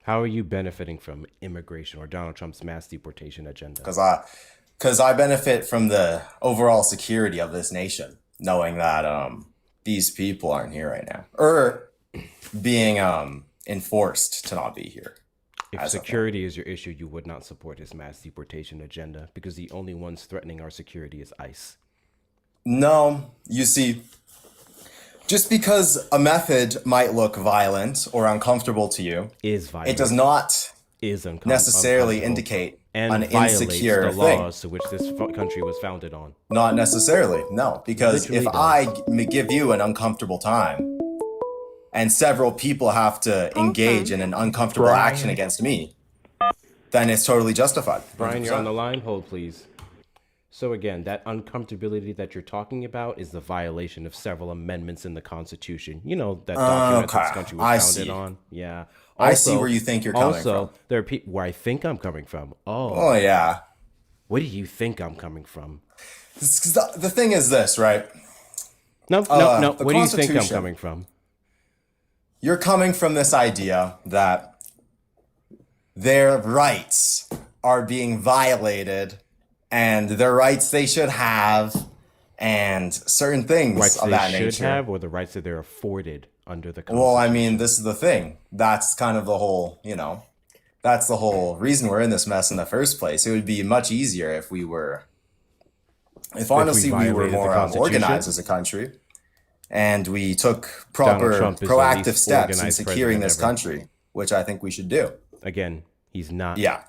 Speaker 1: How are you benefiting from immigration or Donald Trump's mass deportation agenda?
Speaker 21: Because I benefit from the overall security of this nation, knowing that these people aren't here right now, or being enforced to not be here.
Speaker 1: If security is your issue, you would not support his mass deportation agenda, because the only ones threatening our security is ICE.
Speaker 21: No, you see, just because a method might look violent or uncomfortable to you, it does not necessarily indicate an insecure
Speaker 1: the laws to which this country was founded on.
Speaker 21: Not necessarily, no, because if I give you an uncomfortable time, and several people have to engage in an uncomfortable action against me, then it's totally justified. 100%.
Speaker 1: Brian, you're on the line. Hold, please. So again, that uncomfortability that you're talking about is the violation of several amendments in the Constitution. You know, that document that this country was founded on. Yeah. Also,
Speaker 21: I see where you think you're coming from.
Speaker 1: There are people where I think I'm coming from.
Speaker 21: Oh, yeah.
Speaker 1: Where do you think I'm coming from?
Speaker 21: The thing is this, right?
Speaker 1: No. Where do you think I'm coming from?
Speaker 21: You're coming from this idea that their rights are being violated and their rights they should have and certain things
Speaker 1: rights
Speaker 21: of that nature.
Speaker 1: Rights they should have, or the rights that they're afforded under the Constitution?
Speaker 21: Well, I mean, this is the thing. That's kind of the whole, that's the whole reason we're in this mess in the first place. It would be much easier if we were more organized as a country. And we took proper proactive steps in securing this country, which I think we should do.
Speaker 1: Again, he's not.
Speaker 21: Yeah.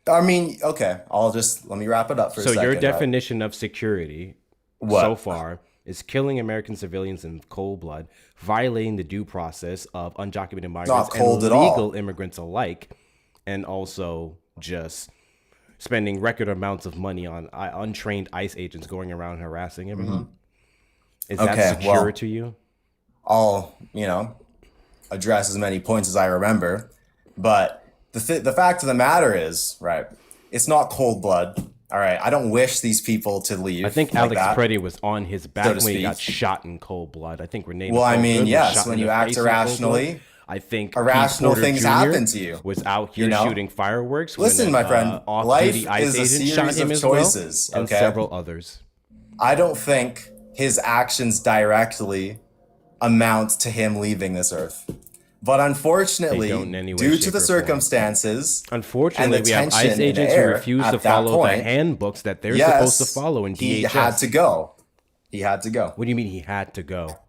Speaker 21: I mean, okay, let me wrap it up for a second.
Speaker 1: So your definition of security so far is killing American civilians in cold blood, violating the due process of undocumented migrants and legal immigrants alike, and also just spending record amounts of money on untrained ICE agents going around harassing everyone. Mm-hmm. Is that secure to you?
Speaker 21: I'll, address as many points as I remember. But the fact of the matter is, right, it's not cold blood. All right. I don't wish these people to leave.
Speaker 1: I think Alex Preddy was on his back when he got shot in cold blood. I think Renee.
Speaker 21: Well, I mean, yes, when you act irrationally.
Speaker 1: I think
Speaker 21: irrational things happen to you.
Speaker 1: Was out here shooting fireworks.
Speaker 21: Listen, my friend, life is a series of choices.
Speaker 1: And several others.
Speaker 21: I don't think his actions directly amount to him leaving this earth. But unfortunately, due to the circumstances,
Speaker 1: unfortunately, we have ICE agents who refuse to follow the handbooks that they're supposed to follow in DHS.
Speaker 21: He had to go. He had to go.
Speaker 1: What do you mean he had to go?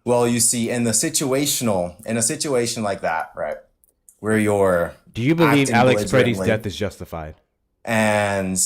Speaker 21: Well, you see, in a situation like that, right, where you're
Speaker 1: Do you believe
Speaker 21: acting
Speaker 1: Alex Preddy's
Speaker 21: belligerently,
Speaker 1: death is justified?
Speaker 21: and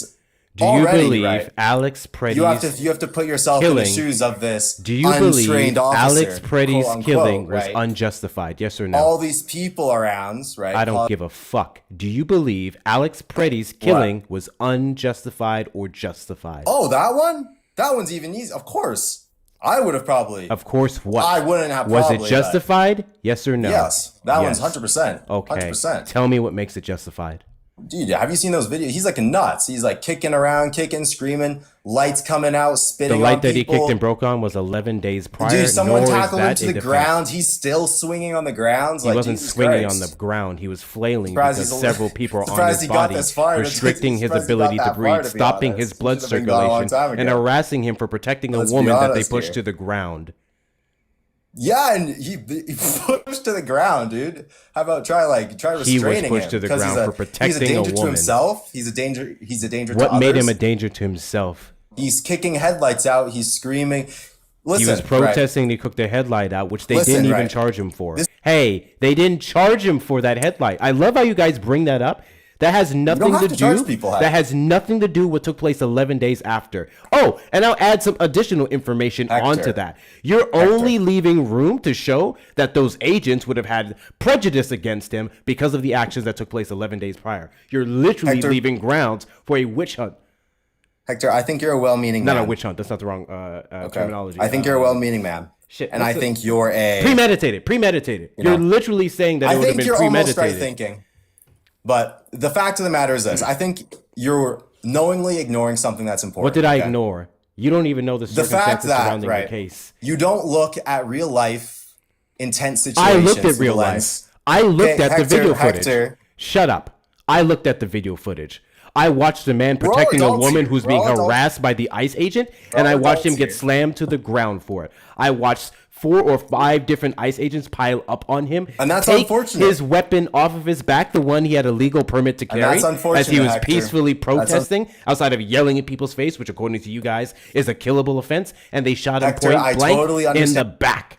Speaker 1: Do you
Speaker 21: already,
Speaker 1: believe
Speaker 21: right,
Speaker 1: Alex Preddy's
Speaker 21: you have to put yourself in the
Speaker 1: killing?
Speaker 21: shoes of this
Speaker 1: Do you
Speaker 21: untrained
Speaker 1: believe
Speaker 21: officer,
Speaker 1: Alex Preddy's
Speaker 21: quote unquote,
Speaker 1: killing was
Speaker 21: right?
Speaker 1: unjustified? Yes or no?
Speaker 21: All these people around, right?
Speaker 1: I don't give a fuck. Do you believe Alex Preddy's killing was unjustified or justified?
Speaker 21: Oh, that one? That one's even easy. Of course. I would have probably.
Speaker 1: Of course, what?
Speaker 21: I wouldn't have
Speaker 1: Was
Speaker 21: probably.
Speaker 1: it justified? Yes or no?
Speaker 21: Yes. That
Speaker 1: Yes.
Speaker 21: one's 100%.
Speaker 1: Okay.
Speaker 21: 100%.
Speaker 1: Tell me what makes it justified.
Speaker 21: Dude, have you seen those videos? He's like nuts. He's like kicking around, kicking, screaming, lights coming out, spitting
Speaker 1: The light
Speaker 21: on
Speaker 1: that he
Speaker 21: people.
Speaker 1: kicked and broke on was 11 days prior.
Speaker 21: Dude, someone
Speaker 1: nor is
Speaker 21: tackled him
Speaker 1: that
Speaker 21: to
Speaker 1: a
Speaker 21: the
Speaker 1: defense.
Speaker 21: ground. He's still swinging on the ground.
Speaker 1: He
Speaker 21: Like,
Speaker 1: wasn't
Speaker 21: Jesus
Speaker 1: swinging
Speaker 21: Christ.
Speaker 1: on the ground. He was flailing
Speaker 21: Surprised
Speaker 1: because
Speaker 21: he's a-
Speaker 1: several people are on
Speaker 21: surprised
Speaker 1: his
Speaker 21: he got
Speaker 1: body,
Speaker 21: this far.
Speaker 1: restricting his
Speaker 21: Surprised he got
Speaker 1: ability to
Speaker 21: that far,
Speaker 1: breathe,
Speaker 21: to be
Speaker 1: stopping
Speaker 21: honest.
Speaker 1: his blood
Speaker 21: He should've been gone a long
Speaker 1: circulation,
Speaker 21: time
Speaker 1: and
Speaker 21: ago.
Speaker 1: harassing him for protecting a
Speaker 21: Let's be
Speaker 1: woman that they
Speaker 21: honest
Speaker 1: pushed
Speaker 21: here.
Speaker 1: to the ground.
Speaker 21: Yeah, and he pushed to the ground, dude. How about try
Speaker 1: He was
Speaker 21: restraining
Speaker 1: pushed
Speaker 21: him?
Speaker 1: to the
Speaker 21: 'Cause
Speaker 1: ground for
Speaker 21: he's a
Speaker 1: protecting a
Speaker 21: danger to
Speaker 1: woman.
Speaker 21: himself. He's a danger to
Speaker 1: What made
Speaker 21: others.
Speaker 1: him a danger to himself?
Speaker 21: He's kicking headlights out. He's screaming. Listen,
Speaker 1: He was protesting. They cooked their headlight out, which they didn't even charge him for. Hey, they didn't charge him for that headlight. I love how you guys bring that up. That has nothing
Speaker 21: have
Speaker 1: to
Speaker 21: to charge
Speaker 1: do.
Speaker 21: people,
Speaker 1: That has nothing to do with what took place 11 days after. Oh, and I'll add some additional information onto that. You're only leaving room to show that those agents would have had prejudice against him because of the actions that took place 11 days prior. You're literally
Speaker 21: Hector.
Speaker 1: leaving grounds for a witch hunt.
Speaker 21: Hector, I think you're a well-meaning
Speaker 1: Not
Speaker 21: man.
Speaker 1: a witch hunt. That's not the wrong terminology.
Speaker 21: I think you're a well-meaning man.
Speaker 1: Shit,
Speaker 21: and I
Speaker 1: what's
Speaker 21: think you're a
Speaker 1: premeditated. You're literally saying that it would have been
Speaker 21: you're almost
Speaker 1: premeditated.
Speaker 21: right thinking. But the fact of the matter is this. I think you're knowingly ignoring something that's important.
Speaker 1: What did I
Speaker 21: okay?
Speaker 1: ignore? You don't even know the
Speaker 21: The fact
Speaker 1: circumstances
Speaker 21: that,
Speaker 1: surrounding
Speaker 21: right,
Speaker 1: the case.
Speaker 21: you don't look at real life intense situations.
Speaker 1: I looked at
Speaker 21: through
Speaker 1: real
Speaker 21: the
Speaker 1: life.
Speaker 21: lens.
Speaker 1: I looked
Speaker 21: Okay,
Speaker 1: at the video footage.
Speaker 21: Hector,
Speaker 1: Shut up. I looked at the video footage. I watched a man
Speaker 21: We're all
Speaker 1: protecting a
Speaker 21: adults
Speaker 1: woman
Speaker 21: here.
Speaker 1: who's
Speaker 21: We're
Speaker 1: being
Speaker 21: all adults.
Speaker 1: harassed by the ICE agent,
Speaker 21: We're
Speaker 1: and
Speaker 21: all
Speaker 1: I watched him
Speaker 21: adults
Speaker 1: get
Speaker 21: here.
Speaker 1: slammed to the ground for it. I watched 4 or 5 different ICE agents pile up on him,
Speaker 21: And that's
Speaker 1: take
Speaker 21: unfortunate.
Speaker 1: his weapon off of his back, the one he had a legal permit to
Speaker 21: And
Speaker 1: carry,
Speaker 21: that's unfortunate,
Speaker 1: as he was
Speaker 21: Hector.
Speaker 1: peacefully
Speaker 21: That's un-
Speaker 1: protesting outside of yelling in people's face, which according to you guys is a killable offense, and they shot him
Speaker 21: Hector,
Speaker 1: point
Speaker 21: I
Speaker 1: blank
Speaker 21: totally
Speaker 1: in the
Speaker 21: understand.
Speaker 1: back.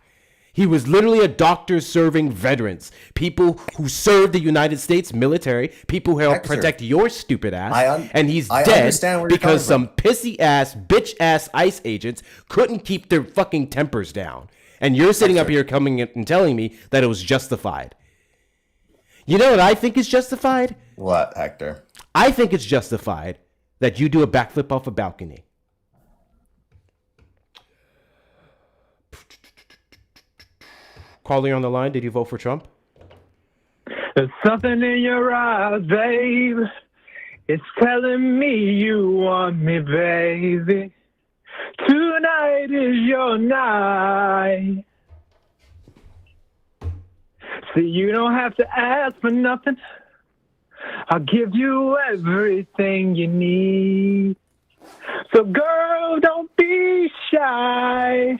Speaker 1: He was literally a doctor serving veterans, people who served the United States military, people who helped
Speaker 21: Hector,
Speaker 1: protect your stupid ass, and he's
Speaker 21: I
Speaker 1: dead
Speaker 21: understand where you're
Speaker 1: because
Speaker 21: coming
Speaker 1: some pissy ass, bitch ass ICE agents couldn't keep their fucking tempers down. And you're sitting up here coming in and telling me that it was justified. You know what I think is justified?
Speaker 21: What, Hector?
Speaker 1: I think it's justified that you do a backflip off a balcony. Caller on the line, did you vote for Trump?
Speaker 2: There's something in your eyes, babe. It's telling me you want me, baby. Tonight is your night. See, you don't have to ask for nothing. I'll give you everything you need. So, girl, don't be shy.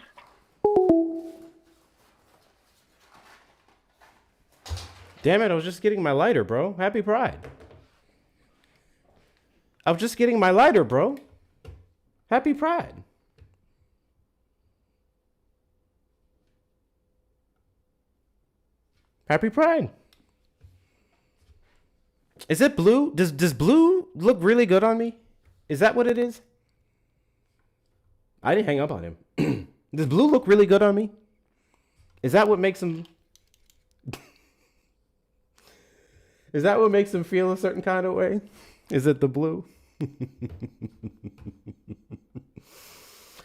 Speaker 1: Damn it, I was just getting my lighter, bro. Happy Pride. I was just getting my lighter, bro. Happy Pride. Happy Pride. Is it blue? Does blue look really good on me? Is that what it is? I didn't hang up on him. Does blue look really good on me? Is that what makes him... Is that what makes him feel a certain kind of way? Is it the blue?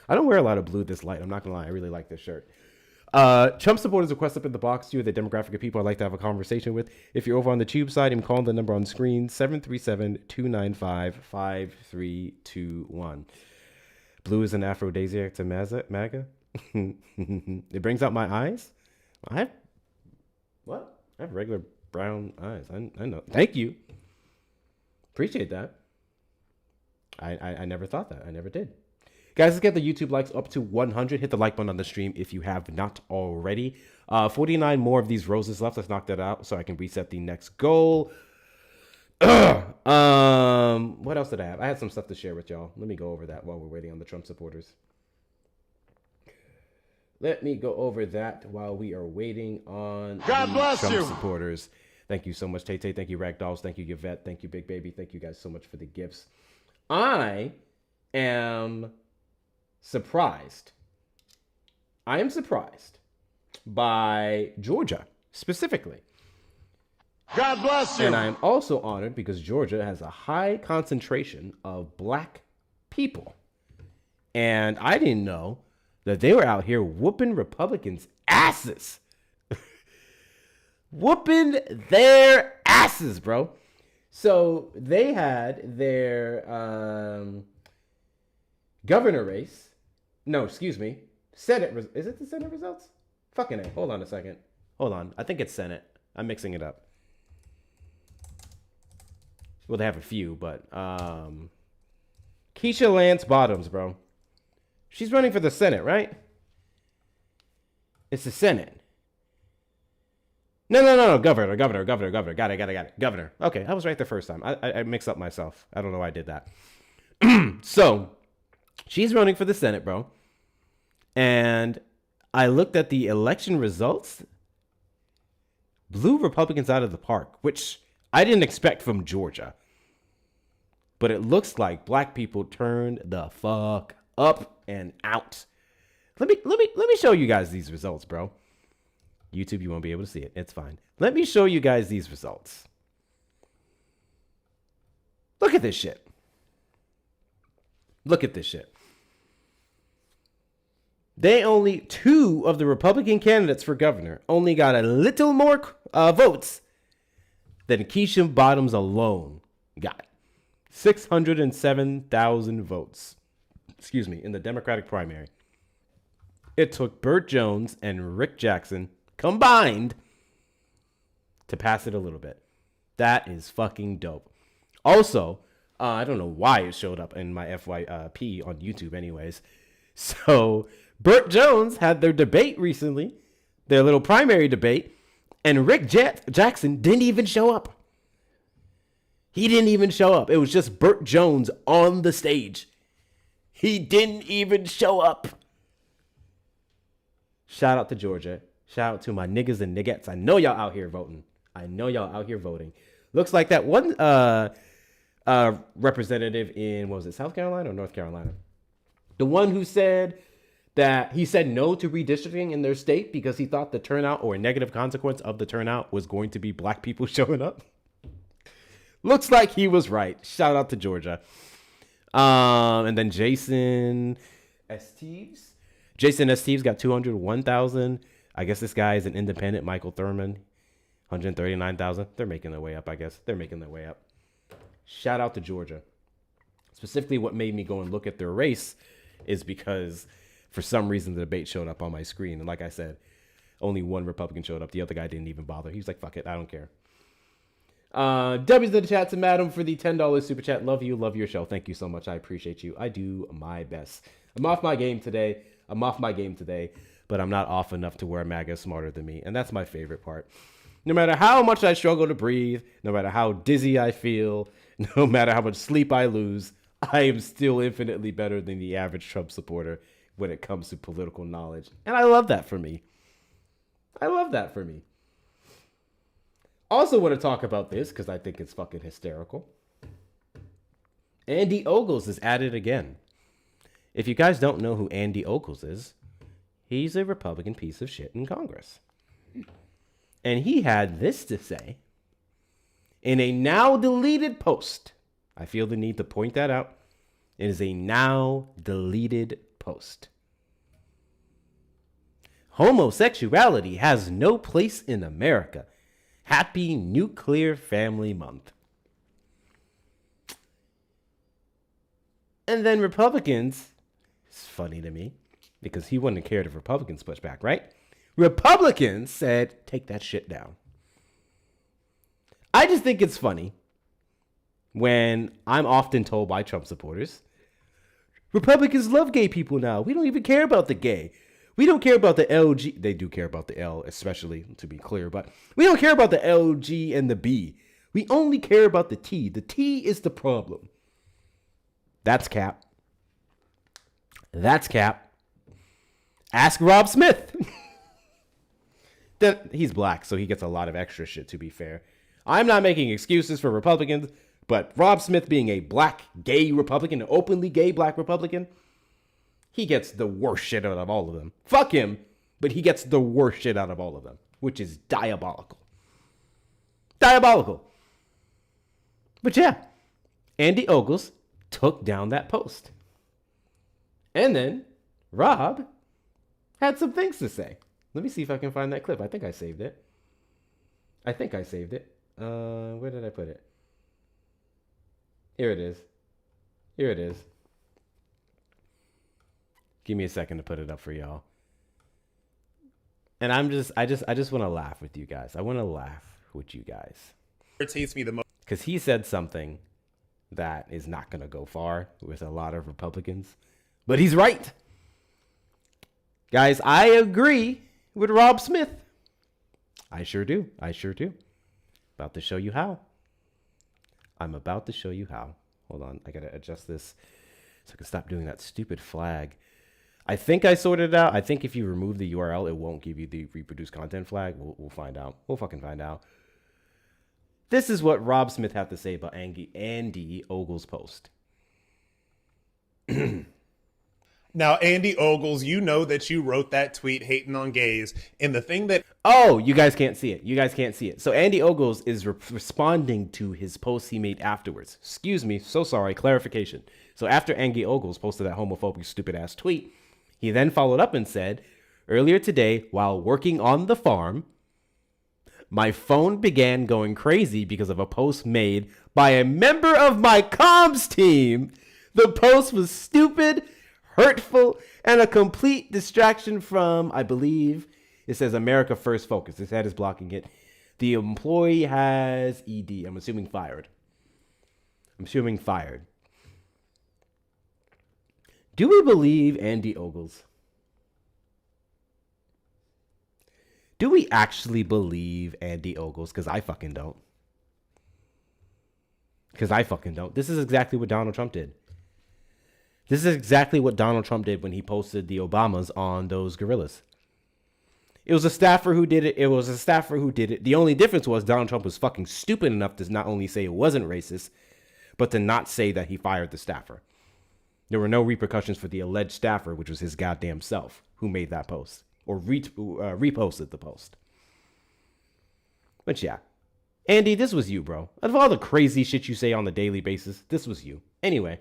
Speaker 1: I don't wear a lot of blue this light. I'm not gonna lie. I really like this shirt. Trump supporters request up in the box. You are the demographic of people I'd like to have a conversation with. If you're over on the tube side, I'm calling the number on screen, 737-295-5321. Blue is an aphrodisiac to MAGA. It brings out my eyes. I have regular brown eyes. I know. Thank you. Appreciate that. I never thought that. I never did. Guys, let's get the YouTube likes up to 100. Hit the like button on the stream if you have not already. 49 more of these roses left. Let's knock that out so I can reset the next goal. What else did I have? I had some stuff to share with y'all. Let me go over that while we're waiting on the Trump supporters. let me go over that while we are waiting on
Speaker 9: God
Speaker 1: the
Speaker 9: bless
Speaker 1: Trump
Speaker 9: you.
Speaker 1: supporters. Thank you so much, Tay Tay. Thank you, Ragdolls. Thank you, Yvette. Thank you, Big Baby. Thank you guys so much for the gifts. I am surprised. I am surprised by Georgia specifically.
Speaker 9: God bless you.
Speaker 1: And I am also honored because Georgia has a high concentration of black people. And I didn't know that they were out here whooping Republicans' asses. Whooping their asses, bro. So they had their governor race. No, excuse me. Senate. Is it the Senate results? Fucking A. Hold on a second. Hold on. I think it's Senate. I'm mixing it up. Well, they have a few, but Keisha Lance Bottoms, bro. She's running for the Senate, right? It's the Senate. No. Governor. Got it. Governor. Okay, I was right the first time. I mixed up myself. I don't know why I did that. So, she's running for the Senate, bro. And I looked at the election results. Blew Republicans out of the park, which I didn't expect from Georgia. But it looks like black people turned the fuck up and out. Let me show you guys these results, bro. YouTube, you won't be able to see it. It's fine. Let me show you guys these results. Look at this shit. Look at this shit. Two of the Republican candidates for governor only got a little more votes than Keisha Bottoms alone got. 607,000 votes. Excuse me, in the Democratic primary. It took Burt Jones and Rick Jackson combined to pass it a little bit. That is fucking dope. Also, I don't know why it showed up in my FYP on YouTube anyways. So, Burt Jones had their debate recently, their little primary debate, and Rick Jackson didn't even show up. He didn't even show up. It was just Burt Jones on the stage. He didn't even show up. Shout out to Georgia. Shout out to my niggas and niggettes. I know y'all out here voting. Looks like that one representative in, what was it, South Carolina or North Carolina? The one who said that he said no to redistricting in their state because he thought the turnout or a negative consequence of the turnout was going to be black people showing up. Looks like he was right. Shout out to Georgia. And then Jason Esteves. Jason Esteves got 201,000. I guess this guy is an independent. Michael Thurman, 139,000. They're making their way up, I guess. Shout out to Georgia. Specifically, what made me go and look at their race is because for some reason the debate showed up on my screen. And like I said, only one Republican showed up. The other guy didn't even bother. He was like, fuck it, I don't care. W's in the chat to Madam for the $10 super chat. Love you, love your show. Thank you so much. I appreciate you. I do my best. I'm off my game today, but I'm not off enough to where MAGA is smarter than me. And that's my favorite part. No matter how much I struggle to breathe, no matter how dizzy I feel, no matter how much sleep I lose, I am still infinitely better than the average Trump supporter when it comes to political knowledge. And I love that for me. Also want to talk about this because I think it's fucking hysterical. Andy Ogles is at it again. If you guys don't know who Andy Ogles is, he's a Republican piece of shit in Congress. And he had this to say in a now deleted post. I feel the need to point that out. It is a now deleted post. Homosexuality has no place in America. Happy Nuclear Family Month. And then Republicans, it's funny to me because he wouldn't have cared if Republicans pushed back, right? Republicans said, take that shit down. I just think it's funny when I'm often told by Trump supporters, Republicans love gay people now. We don't even care about the gay. We don't care about the LG. They do care about the L, especially, to be clear, but we don't care about the LG and the B. We only care about the T. The T is the problem. That's cap. Ask Rob Smith. He's black, so he gets a lot of extra shit, to be fair. I'm not making excuses for Republicans, but Rob Smith being a black gay Republican, an openly gay black Republican, he gets the worst shit out of all of them. Fuck him, but he gets the worst shit out of all of them, which is diabolical. Diabolical. But yeah, Andy Ogles took down that post. And then Rob had some things to say. Let me see if I can find that clip. I think I saved it. Where did I put it? Here it is. Give me a second to put it up for y'all. And I just want to laugh with you guys. I want to laugh with you guys.
Speaker 4: Irritates me the most.
Speaker 1: Because he said something that is not going to go far with a lot of Republicans. But he's right. Guys, I agree with Rob Smith. I sure do. About to show you how. I'm about to show you how. Hold on. I got to adjust this so I can stop doing that stupid flag. I think I sorted it out. I think if you remove the URL, it won't give you the reproduce content flag. We'll find out. We'll fucking find out. This is what Rob Smith had to say about Andy Ogles' post.
Speaker 4: Now, Andy Ogles, you know that you wrote that tweet hating on gays. And the thing that...
Speaker 1: Oh, you guys can't see it. So Andy Ogles is responding to his post he made afterwards. Excuse me. So sorry. Clarification. So after Andy Ogles posted that homophobic, stupid-ass tweet, he then followed up and said, earlier today, while working on the farm, my phone began going crazy because of a post made by a member of my comms team. The post was stupid, hurtful, and a complete distraction from, I believe, it says America First Focus. His head is blocking it. The employee has ED. I'm assuming fired. Do we believe Andy Ogles? Do we actually believe Andy Ogles? Because I fucking don't. This is exactly what Donald Trump did. When he posted the Obamas on those gorillas. It was a staffer who did it. The only difference was Donald Trump was fucking stupid enough to not only say it wasn't racist, but to not say that he fired the staffer. There were no repercussions for the alleged staffer, which was his goddamn self, who made that post or reposted the post. But yeah, Andy, this was you, bro. Out of all the crazy shit you say on a daily basis, this was you. Anyway.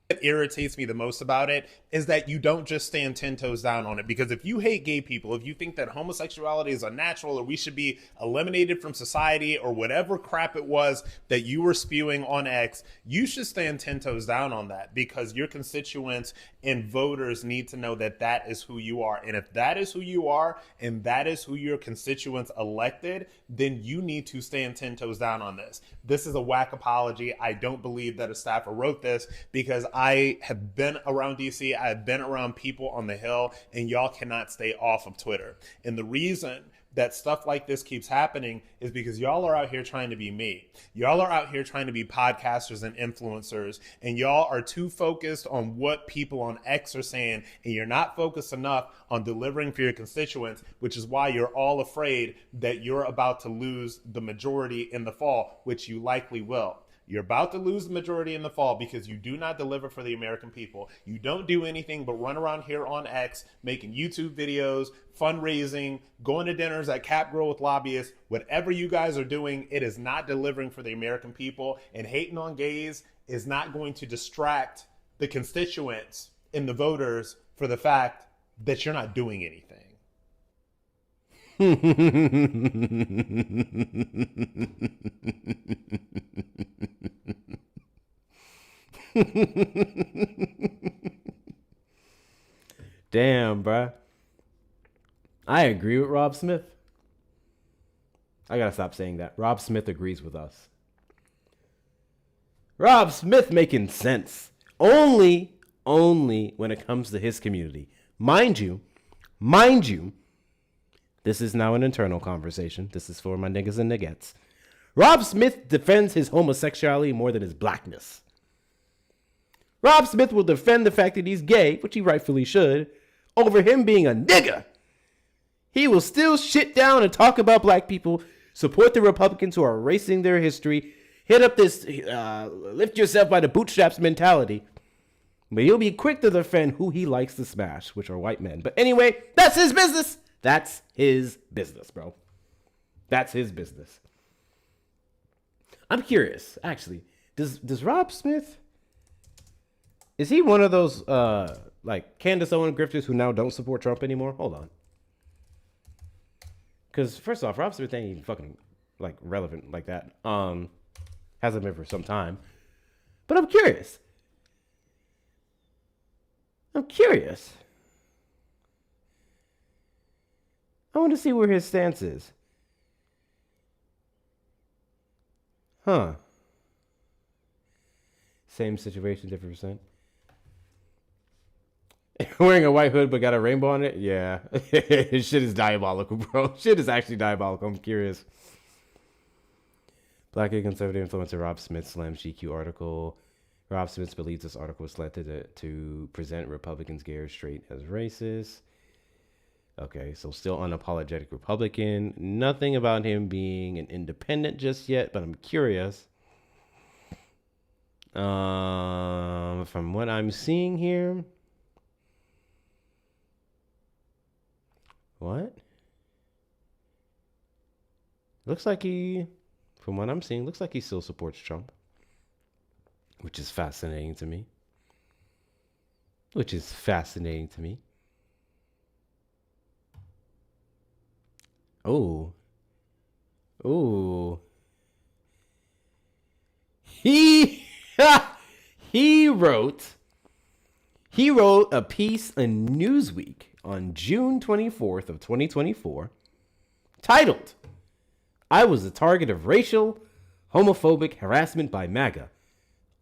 Speaker 4: What irritates me the most about it is that you don't just stand 10 toes down on it. Because if you hate gay people, if you think that homosexuality is unnatural or we should be eliminated from society or whatever crap it was that you were spewing on X, you should stand 10 toes down on that, because your constituents and voters need to know that that is who you are. And if that is who you are and that is who your constituents elected, then you need to stand 10 toes down on this. This is a whack apology. I don't believe that a staffer wrote this, because I have been around DC. I have been around people on the Hill, and y'all cannot stay off of Twitter. And the reason that stuff like this keeps happening is because y'all are out here trying to be me. Y'all are out here trying to be podcasters and influencers, and y'all are too focused on what people on X are saying, and you're not focused enough on delivering for your constituents, which is why you're all afraid that you're about to lose the majority in the fall, which you likely will. You're about to lose the majority in the fall because you do not deliver for the American people. You don't do anything but run around here on X, making YouTube videos, fundraising, going to dinners at Cap Grill with lobbyists. Whatever you guys are doing, it is not delivering for the American people. And hating on gays is not going to distract the constituents and the voters for the fact that you're not doing anything.
Speaker 1: Damn, bruh. I agree with Rob Smith. I gotta stop saying that. Rob Smith agrees with us. Rob Smith making sense. Only when it comes to his community. Mind you, this is now an internal conversation. This is for my niggas and niggettes. Rob Smith defends his homosexuality more than his blackness. Rob Smith will defend the fact that he's gay, which he rightfully should, over him being a nigga. He will still shit down and talk about black people, support the Republicans who are erasing their history, hit up this lift yourself by the bootstraps mentality. But he'll be quick to defend who he likes to smash, which are white men. But anyway, that's his business. That's his business, bro. That's his business. I'm curious, actually. Does Rob Smith, is he one of those like Candace Owen grifters who now don't support Trump anymore? Hold on. Because first off, Rob Smith ain't even fucking like relevant like that. Hasn't been for some time. But I'm curious. I want to see where his stance is. Huh. Same situation, different percent. Wearing a white hood but got a rainbow on it? Yeah. Shit is diabolical, bro. Shit is actually diabolical. I'm curious. Black and conservative influencer Rob Smith slams GQ article. Rob Smith believes this article was selected to present Republicans gay straight as racist. Okay, so still unapologetic Republican. Nothing about him being an independent just yet, but I'm curious. From what I'm seeing here. What? Looks like from what I'm seeing, looks like he still supports Trump. Which is fascinating to me. Oh. He wrote a piece in Newsweek on June 24th of 2024 titled, "I was the target of racial, homophobic harassment by MAGA.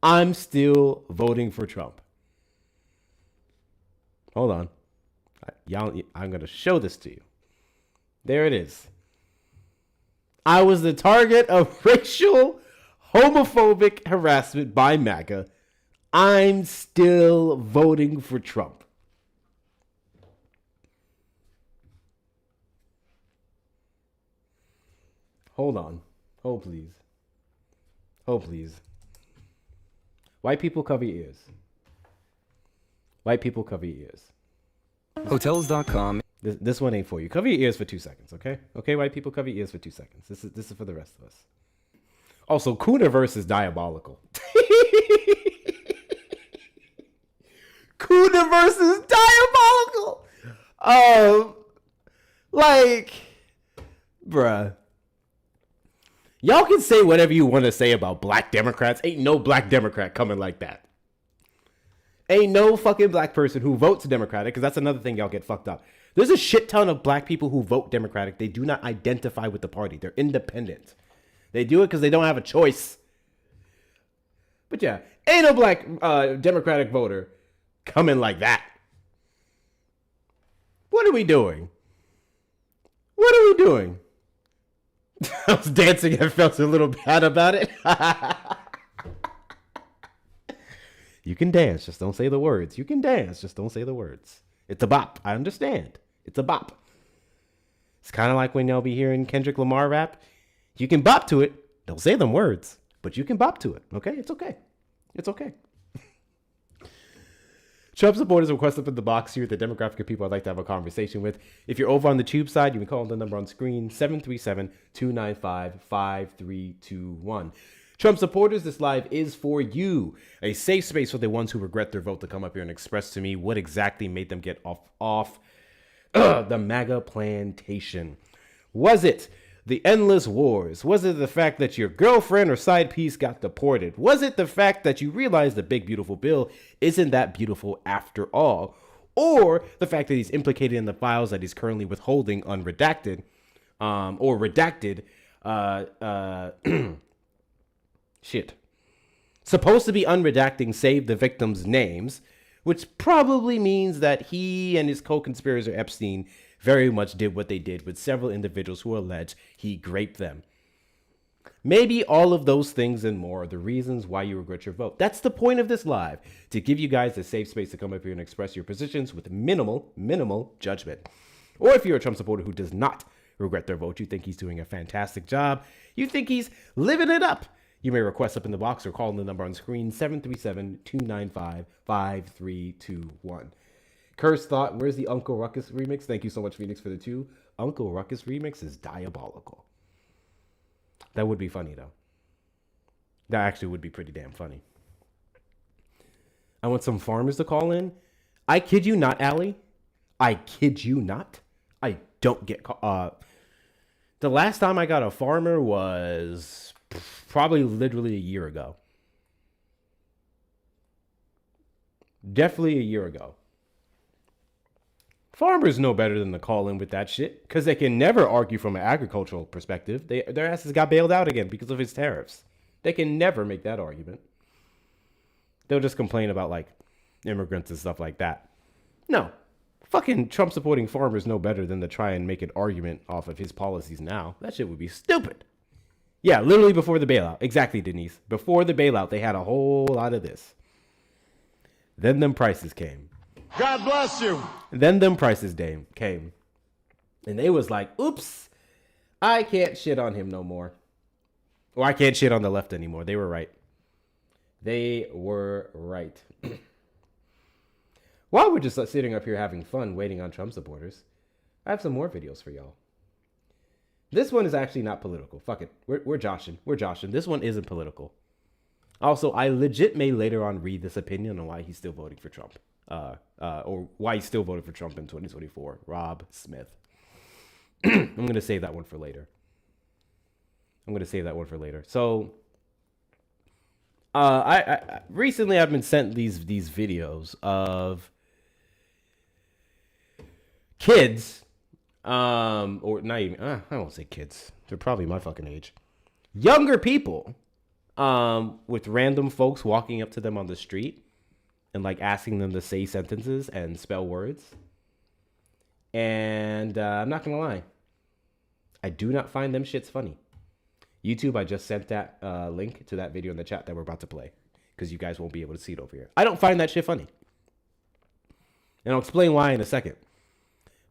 Speaker 1: I'm still voting for Trump." Hold on. I'm going to show this to you. There it is. I was the target of racial, homophobic harassment by MAGA. I'm still voting for Trump. Hold on. Hold, please. White people cover your ears. Hotels.com. This one ain't for you. Cover your ears for 2 seconds, okay? Okay, white people, cover your ears for 2 seconds. This is for the rest of us. Also, Cooniverse is diabolical. Cooniverse is diabolical. Bruh. Y'all can say whatever you want to say about black Democrats. Ain't no black Democrat coming like that. Ain't no fucking black person who votes Democratic, because that's another thing y'all get fucked up. There's a shit ton of black people who vote Democratic. They do not identify with the party. They're independent. They do it because they don't have a choice. But yeah, ain't no black Democratic voter coming like that. What are we doing? I was dancing and felt a little bad about it. You can dance, just don't say the words. You can dance, just don't say the words. It's a bop. I understand. It's a bop. It's kind of like when y'all be hearing Kendrick Lamar rap. You can bop to it. Don't say them words, but you can bop to it. Okay? It's okay. Trump supporters request up in the box here the demographic of people I'd like to have a conversation with. If you're over on the tube side, you can call the number on screen, 737-295-5321. Trump supporters, this live is for you. A safe space for the ones who regret their vote to come up here and express to me what exactly made them get off the MAGA plantation. Was it the endless wars? Was it the fact that your girlfriend or side piece got deported? Was it the fact that you realized the big beautiful bill isn't that beautiful after all? Or the fact that he's implicated in the files that he's currently withholding unredacted or redacted shit. Supposed to be unredacting save the victims' names, which probably means that he and his co-conspirator Epstein very much did what they did with several individuals who allege he raped them. Maybe all of those things and more are the reasons why you regret your vote. That's the point of this live, to give you guys a safe space to come up here and express your positions with minimal judgment. Or if you're a Trump supporter who does not regret their vote, you think he's doing a fantastic job, you think he's living it up, you may request up in the box or call in the number on screen, 737-295-5321. Curse Thought, where's the Uncle Ruckus remix? Thank you so much, Phoenix, for the 2. Uncle Ruckus remix is diabolical. That would be funny, though. That actually would be pretty damn funny. I want some farmers to call in. I kid you not, Allie. I kid you not. I don't get... the last time I got a farmer was probably literally a year ago. Definitely a year ago. Farmers know better than to call in with that shit, because they can never argue from an agricultural perspective. Their asses got bailed out again because of his tariffs. They can never make that argument. They'll just complain about, like, immigrants and stuff like that. No. Fucking Trump-supporting farmers know better than to try and make an argument off of his policies now. That shit would be stupid. Yeah, literally before the bailout. Exactly, Denise. Before the bailout, they had a whole lot of this. Then them prices came.
Speaker 9: God bless you.
Speaker 1: Then them prices came. And they was like, oops, I can't shit on him no more. Or I can't shit on the left anymore. They were right. They were right. While we're just sitting up here having fun waiting on Trump supporters, I have some more videos for y'all. This one is actually not political. Fuck it. We're joshing. We're joshing. This one isn't political. Also, I legit may later on read this opinion on why he's still voting for Trump. Or why he's still voting for Trump in 2024. Rob Smith. I'm going to save that one for later. So, I recently I've been sent these videos of kids, or not even, I won't say kids. They're probably my fucking age. Younger people, with random folks walking up to them on the street and like asking them to say sentences and spell words. And I'm not gonna lie, I do not find them shits funny. YouTube, I just sent that link to that video in the chat that we're about to play, because you guys won't be able to see it over here. I don't find that shit funny. And I'll explain why in a second.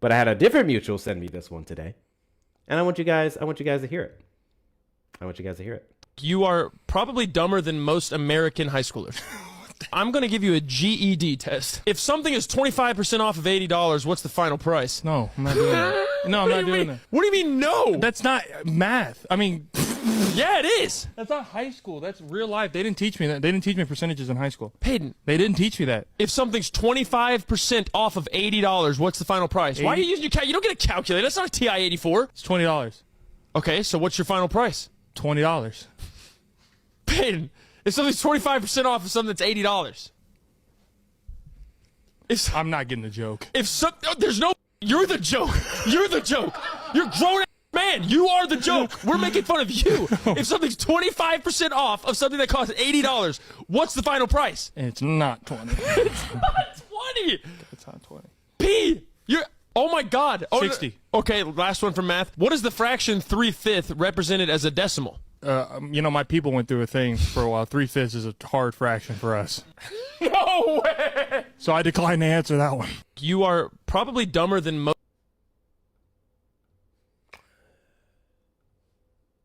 Speaker 1: But I had a different mutual send me this one today. And I want you guys to hear it.
Speaker 3: You are probably dumber than most American high schoolers. I'm going to give you a GED test. If something is 25% off of $80, what's the final price?
Speaker 22: No, I'm not doing that. No, I'm not doing that.
Speaker 3: What do you mean, no?
Speaker 22: That's not math. I mean,
Speaker 3: yeah, it is.
Speaker 22: That's not high school. That's real life. They didn't teach me that. They didn't teach me percentages in high school.
Speaker 3: Peyton.
Speaker 22: They didn't teach me that.
Speaker 3: If something's 25% off of $80, what's the final price?
Speaker 22: 80?
Speaker 3: Why are you using your you don't get a calculator. That's not a TI-84.
Speaker 22: It's $20.
Speaker 3: Okay, so what's your final price?
Speaker 22: $20.
Speaker 3: Peyton, if something's 25% off of something that's $80.
Speaker 22: I'm not getting the joke.
Speaker 3: There's no... You're the joke. You're the joke. You're grown man. You are the joke. We're making fun of you. If something's 25% off of something that costs $80, what's the final price?
Speaker 22: It's not 20.
Speaker 3: It's not 20.
Speaker 22: It's not 20.
Speaker 3: P. You're... Oh my God.
Speaker 22: 60.
Speaker 3: Okay, last one from math. What is the fraction 3/5 represented as a decimal?
Speaker 22: My people went through a thing for a while. 3/5 is a hard fraction for us.
Speaker 3: No way!
Speaker 22: So I declined to answer that one.
Speaker 3: You are probably dumber than most.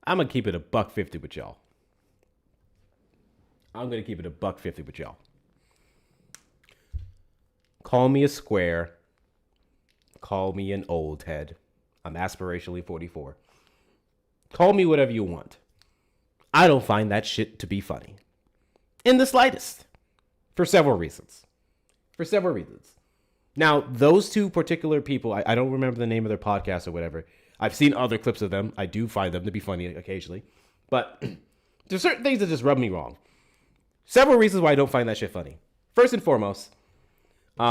Speaker 1: I'm going to keep it $1.50 with y'all. Call me a square. Call me an old head. I'm aspirationally 44. Call me whatever you want. I don't find that shit to be funny. In the slightest. For several reasons. Now, those two particular people, I don't remember the name of their podcast or whatever. I've seen other clips of them. I do find them to be funny occasionally. But there's certain things that just rub me wrong. Several reasons why I don't find that shit funny. First and foremost, we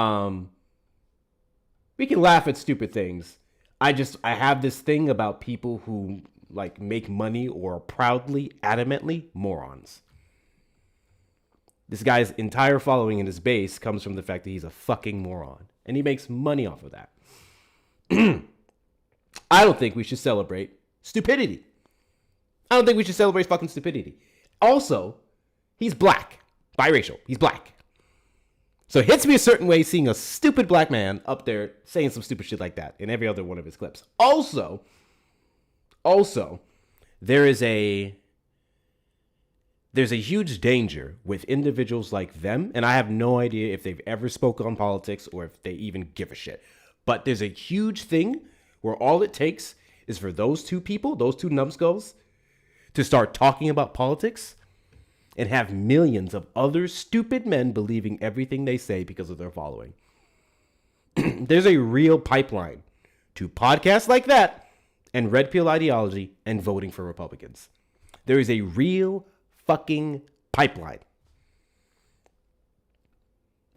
Speaker 1: can laugh at stupid things. I have this thing about people who like make money or are proudly, adamantly morons. This guy's entire following in his base comes from the fact that he's a fucking moron. And he makes money off of that. I don't think we should celebrate stupidity. I don't think we should celebrate fucking stupidity. Also, he's black. Biracial. He's black. So it hits me a certain way seeing a stupid black man up there saying some stupid shit like that in every other one of his clips. Also, there's a huge danger with individuals like them, and I have no idea if they've ever spoken on politics or if they even give a shit. But there's a huge thing where all it takes is for those two people, those two numbskulls, to start talking about politics and have millions of other stupid men believing everything they say because of their following. There's a real pipeline to podcasts like that and red pill ideology and voting for Republicans. There is a real fucking pipeline.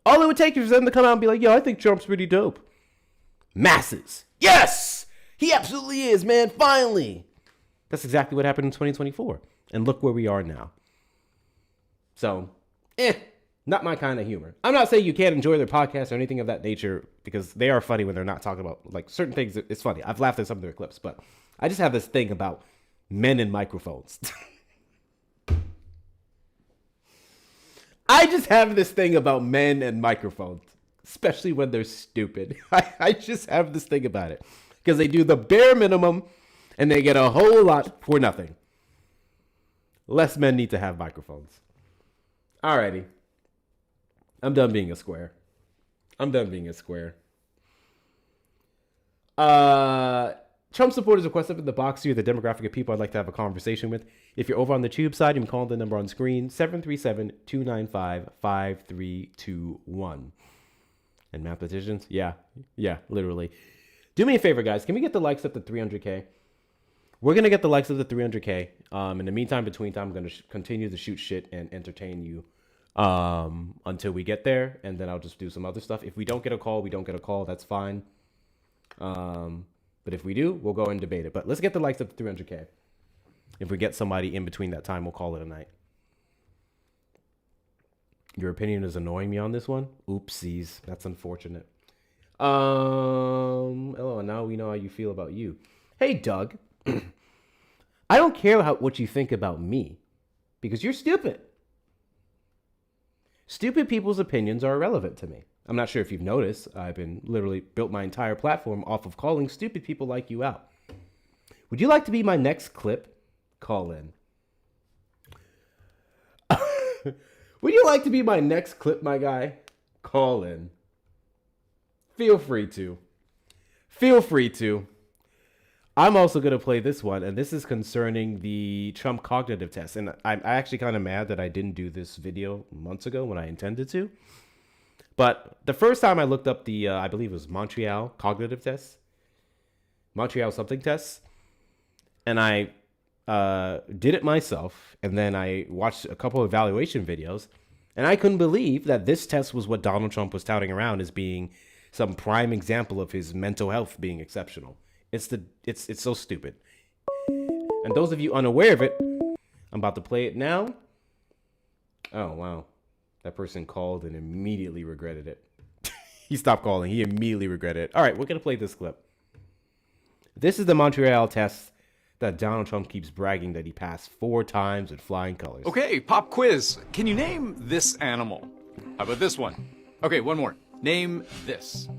Speaker 1: All it would take is for them to come out and be like, yo, I think Trump's pretty dope. Masses. Yes! He absolutely is, man. Finally. That's exactly what happened in 2024. And look where we are now. So, not my kind of humor. I'm not saying you can't enjoy their podcast or anything of that nature because they are funny when they're not talking about like certain things. It's funny. I've laughed at some of their clips, but I just have this thing about men and microphones. I just have this thing about men and microphones, especially when they're stupid. I just have this thing about it because they do the bare minimum and they get a whole lot for nothing. Less men need to have microphones. Alrighty. I'm done being a square. Trump supporters request up in the box here the demographic of people I'd like to have a conversation with. If you're over on the tube side, you can call the number on screen, 737-295-5321. And mathematicians? Yeah, literally. Do me a favor, guys. Can we get the likes up to 300K? We're going to get the likes of the 300K. In the meantime, between time, I'm going to continue to shoot shit and entertain you until we get there. And then I'll just do some other stuff. If we don't get a call, we don't get a call. That's fine. But if we do, we'll go and debate it. But let's get the likes up to 300K. If we get somebody in between that time, we'll call it a night. Your opinion is annoying me on this one? Oopsies. That's unfortunate. Oh, now we know how you feel about you. Hey, Doug. I don't care what you think about me because you're stupid. Stupid people's opinions are irrelevant to me. I'm not sure if you've noticed. I've been literally built my entire platform off of calling stupid people like you out. Would you like to be my next clip? Call in. Would you like to be my next clip, my guy? Call in. Feel free to. I'm also going to play this one, and this is concerning the Trump cognitive test. And I'm actually kind of mad that I didn't do this video months ago when I intended to. But the first time I looked up the, I believe it was Montreal cognitive test, Montreal something test, and I did it myself, and then I watched a couple of evaluation videos, and I couldn't believe that this test was what Donald Trump was touting around as being some prime example of his mental health being exceptional. It's so stupid. And those of you unaware of it, I'm about to play it now. Oh, wow. That person called and immediately regretted it. He stopped calling. He immediately regretted it. All right, we're going to play this clip. This is the Montreal test that Donald Trump keeps bragging that he passed 4 times with flying colors.
Speaker 5: Okay, pop quiz. Can you name this animal? How about this one? Okay, one more. Name this.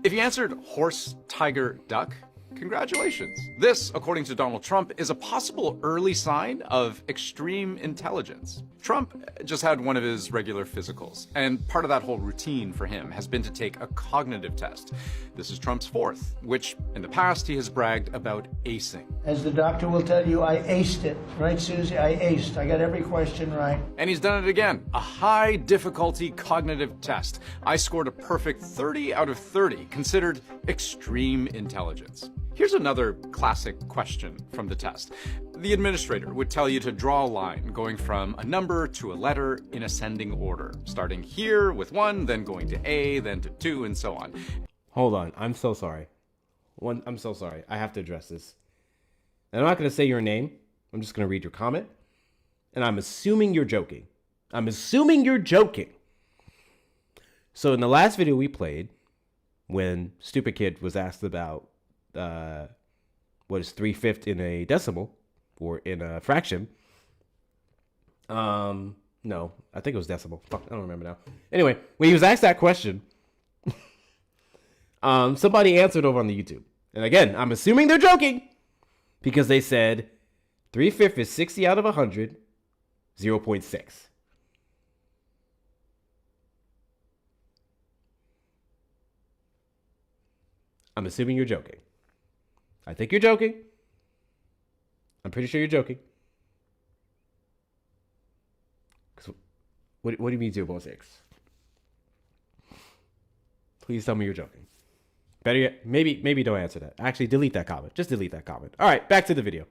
Speaker 5: If you answered horse, tiger, duck, congratulations. This, according to Donald Trump, is a possible early sign of extreme intelligence. Trump just had one of his regular physicals, and part of that whole routine for him has been to take a cognitive test. This is Trump's 4th, which in the past he has bragged about acing.
Speaker 6: As the doctor will tell you, I aced it. Right, Susie? I aced. I got every question right.
Speaker 5: And he's done it again. A high difficulty cognitive test. I scored a perfect 30 out of 30, considered extreme intelligence. Here's another classic question from the test. The administrator would tell you to draw a line going from a number to a letter in ascending order, starting here with 1, then going to A, then to 2, and so on.
Speaker 1: Hold on. I'm so sorry. I'm so sorry. I have to address this. And I'm not going to say your name. I'm just going to read your comment. And I'm assuming you're joking. So in the last video we played, when Stupid Kid was asked about what is 3/5 in a decimal, or in a fraction. No, I think it was decimal. Fuck, I don't remember now. Anyway, when he was asked that question, somebody answered over on the YouTube. And again, I'm assuming they're joking because they said 3/5 is 60 out of 100, 0.6. I'm assuming you're joking. I think you're joking. I'm pretty sure you're joking. What do you mean 0.6? Please tell me you're joking. Better yet, maybe don't answer that. Actually, delete that comment. Just delete that comment. All right, back to the video.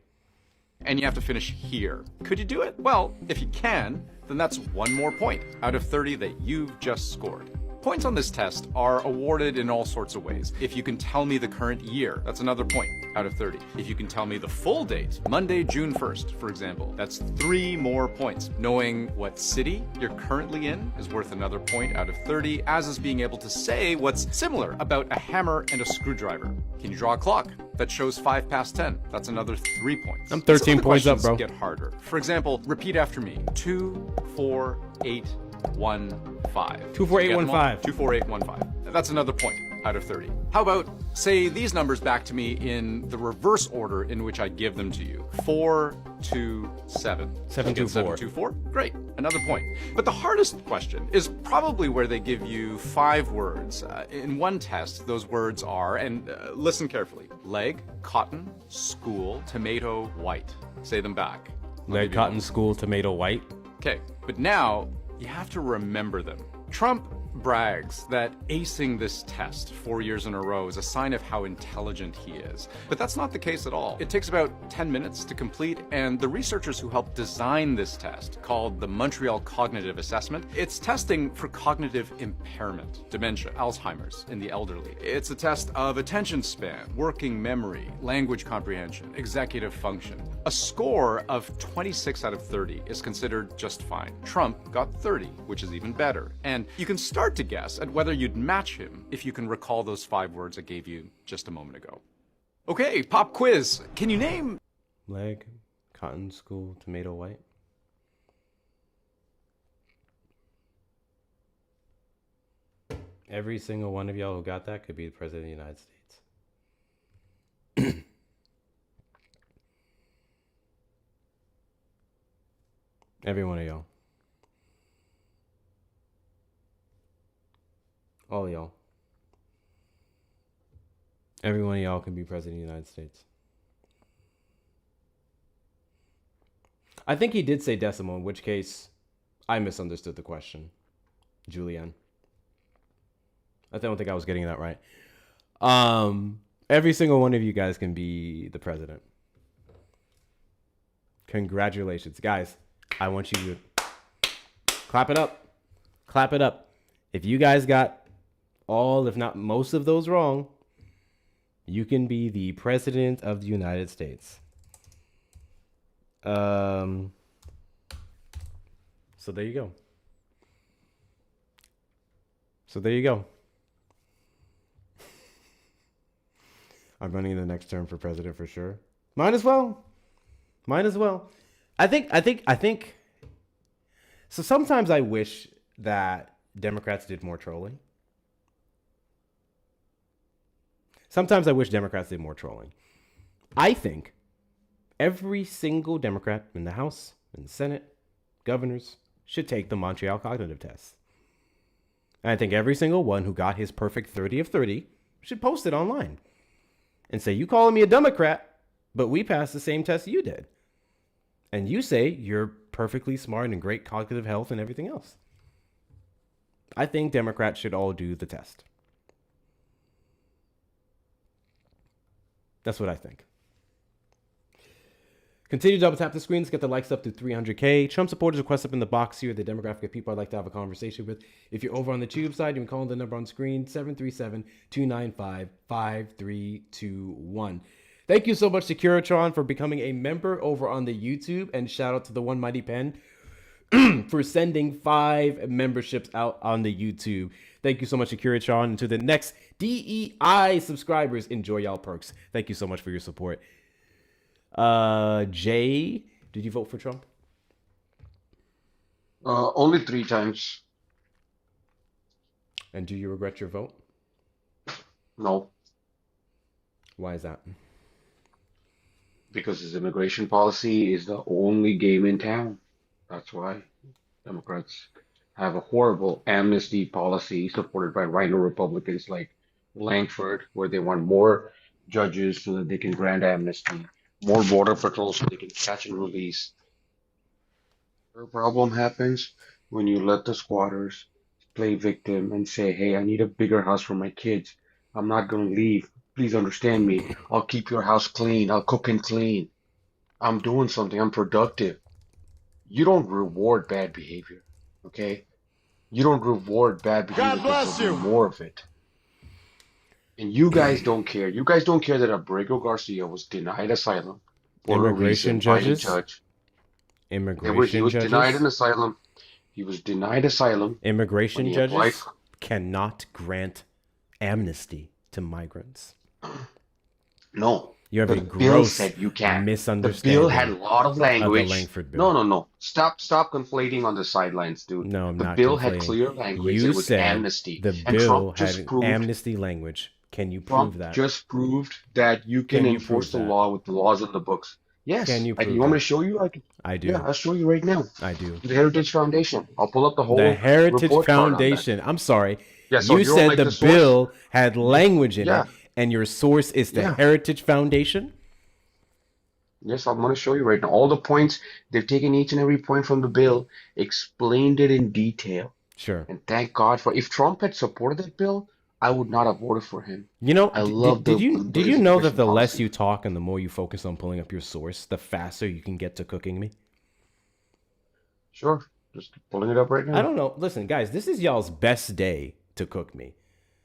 Speaker 5: And you have to finish here. Could you do it? Well, if you can, then that's 1 more point out of 30 that you've just scored. Points on this test are awarded in all sorts of ways. If you can tell me the current year, that's another point out of 30. If you can tell me the full date, Monday, June 1st, for example, that's 3 more points. Knowing what city you're currently in is worth another point out of 30, as is being able to say what's similar about a hammer and a screwdriver. Can you draw a clock that shows 5 past 10? That's another 3 points.
Speaker 1: I'm 13 points up, bro.
Speaker 5: Get harder. For example, repeat after me. 2, 4, 8, 1, 5.
Speaker 1: 24815.
Speaker 5: 24815. That's another point out of 30. How about say these numbers back to me in the reverse order in which I give them to you. 4, 2, 7.
Speaker 1: 724.
Speaker 5: 724. Great. Another point. But the hardest question is probably where they give you 5 words. In one test, those words are, and listen carefully: leg, cotton, school, tomato, white. Say them back.
Speaker 1: Leg, cotton, school, tomato, white.
Speaker 5: Okay, but now you have to remember them. Trump brags that acing this test 4 years in a row is a sign of how intelligent he is. But that's not the case at all. It takes about 10 minutes to complete, and the researchers who helped design this test, called the Montreal Cognitive Assessment, it's testing for cognitive impairment, dementia, Alzheimer's in the elderly. It's a test of attention span, working memory, language comprehension, executive function. A score of 26 out of 30 is considered just fine. Trump got 30, which is even better. And you can start to guess at whether you'd match him if you can recall those 5 words I gave you just a moment ago. Okay, pop quiz. Can you name...
Speaker 1: Leg, cotton, school, tomato, white. Every single one of y'all who got that could be the president of the United States. Every one of y'all. All of y'all. Every one of y'all can be president of the United States. I think he did say decimal, in which case I misunderstood the question. Julianne. I don't think I was getting that right. Every single one of you guys can be the president. Congratulations. Guys, I want you to clap it up. Clap it up. If you guys got all, if not most of those wrong, you can be the president of the United States. So there you go. So there you go. I'm running the next term for president for sure. Might as well. Might as well. I think. So sometimes I wish that Democrats did more trolling. Sometimes I wish Democrats did more trolling. I think every single Democrat in the House, in the Senate, governors, should take the Montreal Cognitive Test. And I think every single one who got his perfect 30 of 30 should post it online and say, you calling me a Democrat, but we passed the same test you did. And you say you're perfectly smart and great cognitive health and everything else. I think Democrats should all do the test. That's what I think. Continue to double tap the screens, get the likes up to 300K. Trump supporters request up in the box here the demographic of people I'd like to have a conversation with. If you're over on the tube side, you can call the number on screen, 737-295-5321. Thank you so much to Curatron for becoming a member over on the YouTube, and shout out to the One Mighty Pen for sending 5 memberships out on the YouTube. Thank you so much to Curatron, and to the next DEI subscribers, enjoy y'all perks. Thank you so much for your support. Jay, did you vote for Trump?
Speaker 7: Only 3 times.
Speaker 1: And do you regret your vote?
Speaker 7: No,
Speaker 1: Why is that?
Speaker 7: because his immigration policy is the only game in town. That's why Democrats have a horrible amnesty policy supported by rhino Republicans like Langford, where they want more judges so that they can grant amnesty, more border patrol so they can catch and release. The problem happens when you let the squatters play victim and say, hey, I need a bigger house for my kids. I'm not going to leave. Please understand me. I'll keep your house clean. I'll cook and clean. I'm doing something. I'm productive. You don't reward bad behavior, okay? You don't reward bad behavior.
Speaker 9: God bless you.
Speaker 7: More of it. And you guys don't care. You guys don't care that Abrego Garcia was denied asylum for
Speaker 1: Immigration
Speaker 7: a reason by a
Speaker 1: judges?
Speaker 7: judge.
Speaker 1: Immigration
Speaker 7: He was
Speaker 1: judges?
Speaker 7: denied an asylum. He was denied asylum.
Speaker 1: Immigration
Speaker 7: when he applied
Speaker 1: judges cannot grant amnesty to migrants.
Speaker 7: No.
Speaker 1: You have
Speaker 7: the
Speaker 1: a
Speaker 7: bill
Speaker 1: gross
Speaker 7: said you can. The
Speaker 1: misunderstanding
Speaker 7: bill had a lot of language.
Speaker 1: the Langford bill.
Speaker 7: No. Stop conflating on the sidelines, dude.
Speaker 1: No, I'm
Speaker 7: the
Speaker 1: not
Speaker 7: bill had
Speaker 1: conflating.
Speaker 7: clear language.
Speaker 1: You
Speaker 7: It was
Speaker 1: said
Speaker 7: amnesty.
Speaker 1: the
Speaker 7: And
Speaker 1: bill
Speaker 7: Trump
Speaker 1: had
Speaker 7: just proved
Speaker 1: amnesty language. Can you prove
Speaker 7: Trump
Speaker 1: that?
Speaker 7: just proved that you can
Speaker 1: Can you
Speaker 7: enforce the
Speaker 1: prove that?
Speaker 7: law with the laws in the books. Yes.
Speaker 1: Can you prove
Speaker 7: you want me
Speaker 1: that?
Speaker 7: to show you?
Speaker 1: I do.
Speaker 7: Yeah, I'll show you right now.
Speaker 1: I do.
Speaker 7: The Heritage Foundation. I'll pull up the whole
Speaker 1: The Heritage
Speaker 7: report card on that.
Speaker 1: Foundation. I'm sorry.
Speaker 7: Yeah, so
Speaker 1: you
Speaker 7: don't
Speaker 1: said
Speaker 7: like
Speaker 1: the
Speaker 7: the source?
Speaker 1: bill had language in
Speaker 7: Yeah.
Speaker 1: it, and your source is the
Speaker 7: Yeah.
Speaker 1: Heritage Foundation?
Speaker 7: Yes, I'm going to show you right now. All the points, they've taken each and every point from the bill, explained it in detail.
Speaker 1: Sure.
Speaker 7: And thank God for if Trump had supported that bill, I would not have voted for him.
Speaker 1: You know,
Speaker 7: I love
Speaker 1: did
Speaker 7: the
Speaker 1: you know that
Speaker 7: immigration
Speaker 1: the less
Speaker 7: policy.
Speaker 1: you talk and the more you focus on pulling up your source, the faster you can get to cooking me?
Speaker 7: Sure. Just pulling it up right now.
Speaker 1: I don't know. Listen, guys, this is y'all's best day to cook me.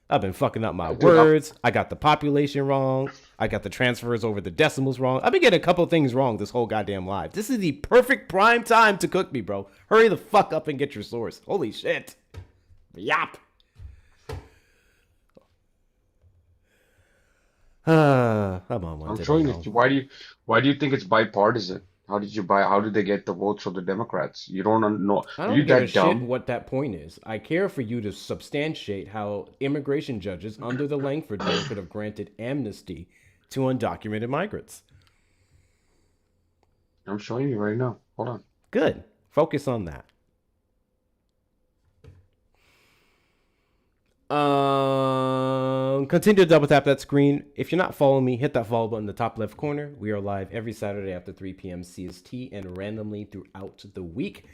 Speaker 1: I've been fucking up my
Speaker 7: Dude,
Speaker 1: words. I got the population wrong. I got the transfers over the decimals wrong. I've been getting a couple things wrong this whole goddamn live. This is the perfect prime time to cook me, bro. Hurry the fuck up and get your source. Holy shit. Yap. I'm on one
Speaker 7: I'm
Speaker 1: today,
Speaker 7: showing
Speaker 1: though.
Speaker 7: you. Why do you think it's bipartisan? How did they get the votes for the Democrats? You don't know.
Speaker 1: I
Speaker 7: Are
Speaker 1: don't
Speaker 7: you
Speaker 1: give a
Speaker 7: that
Speaker 1: shit
Speaker 7: dumb?
Speaker 1: what that point is. I care for you to substantiate how immigration judges under the Langford bill could have granted amnesty to undocumented migrants.
Speaker 7: I'm showing you right now. Hold on.
Speaker 1: Good. Focus on that. Continue to double tap that screen. If you're not following me, hit that follow button in the top left corner. We are live every Saturday after 3 p.m. CST and randomly throughout the week.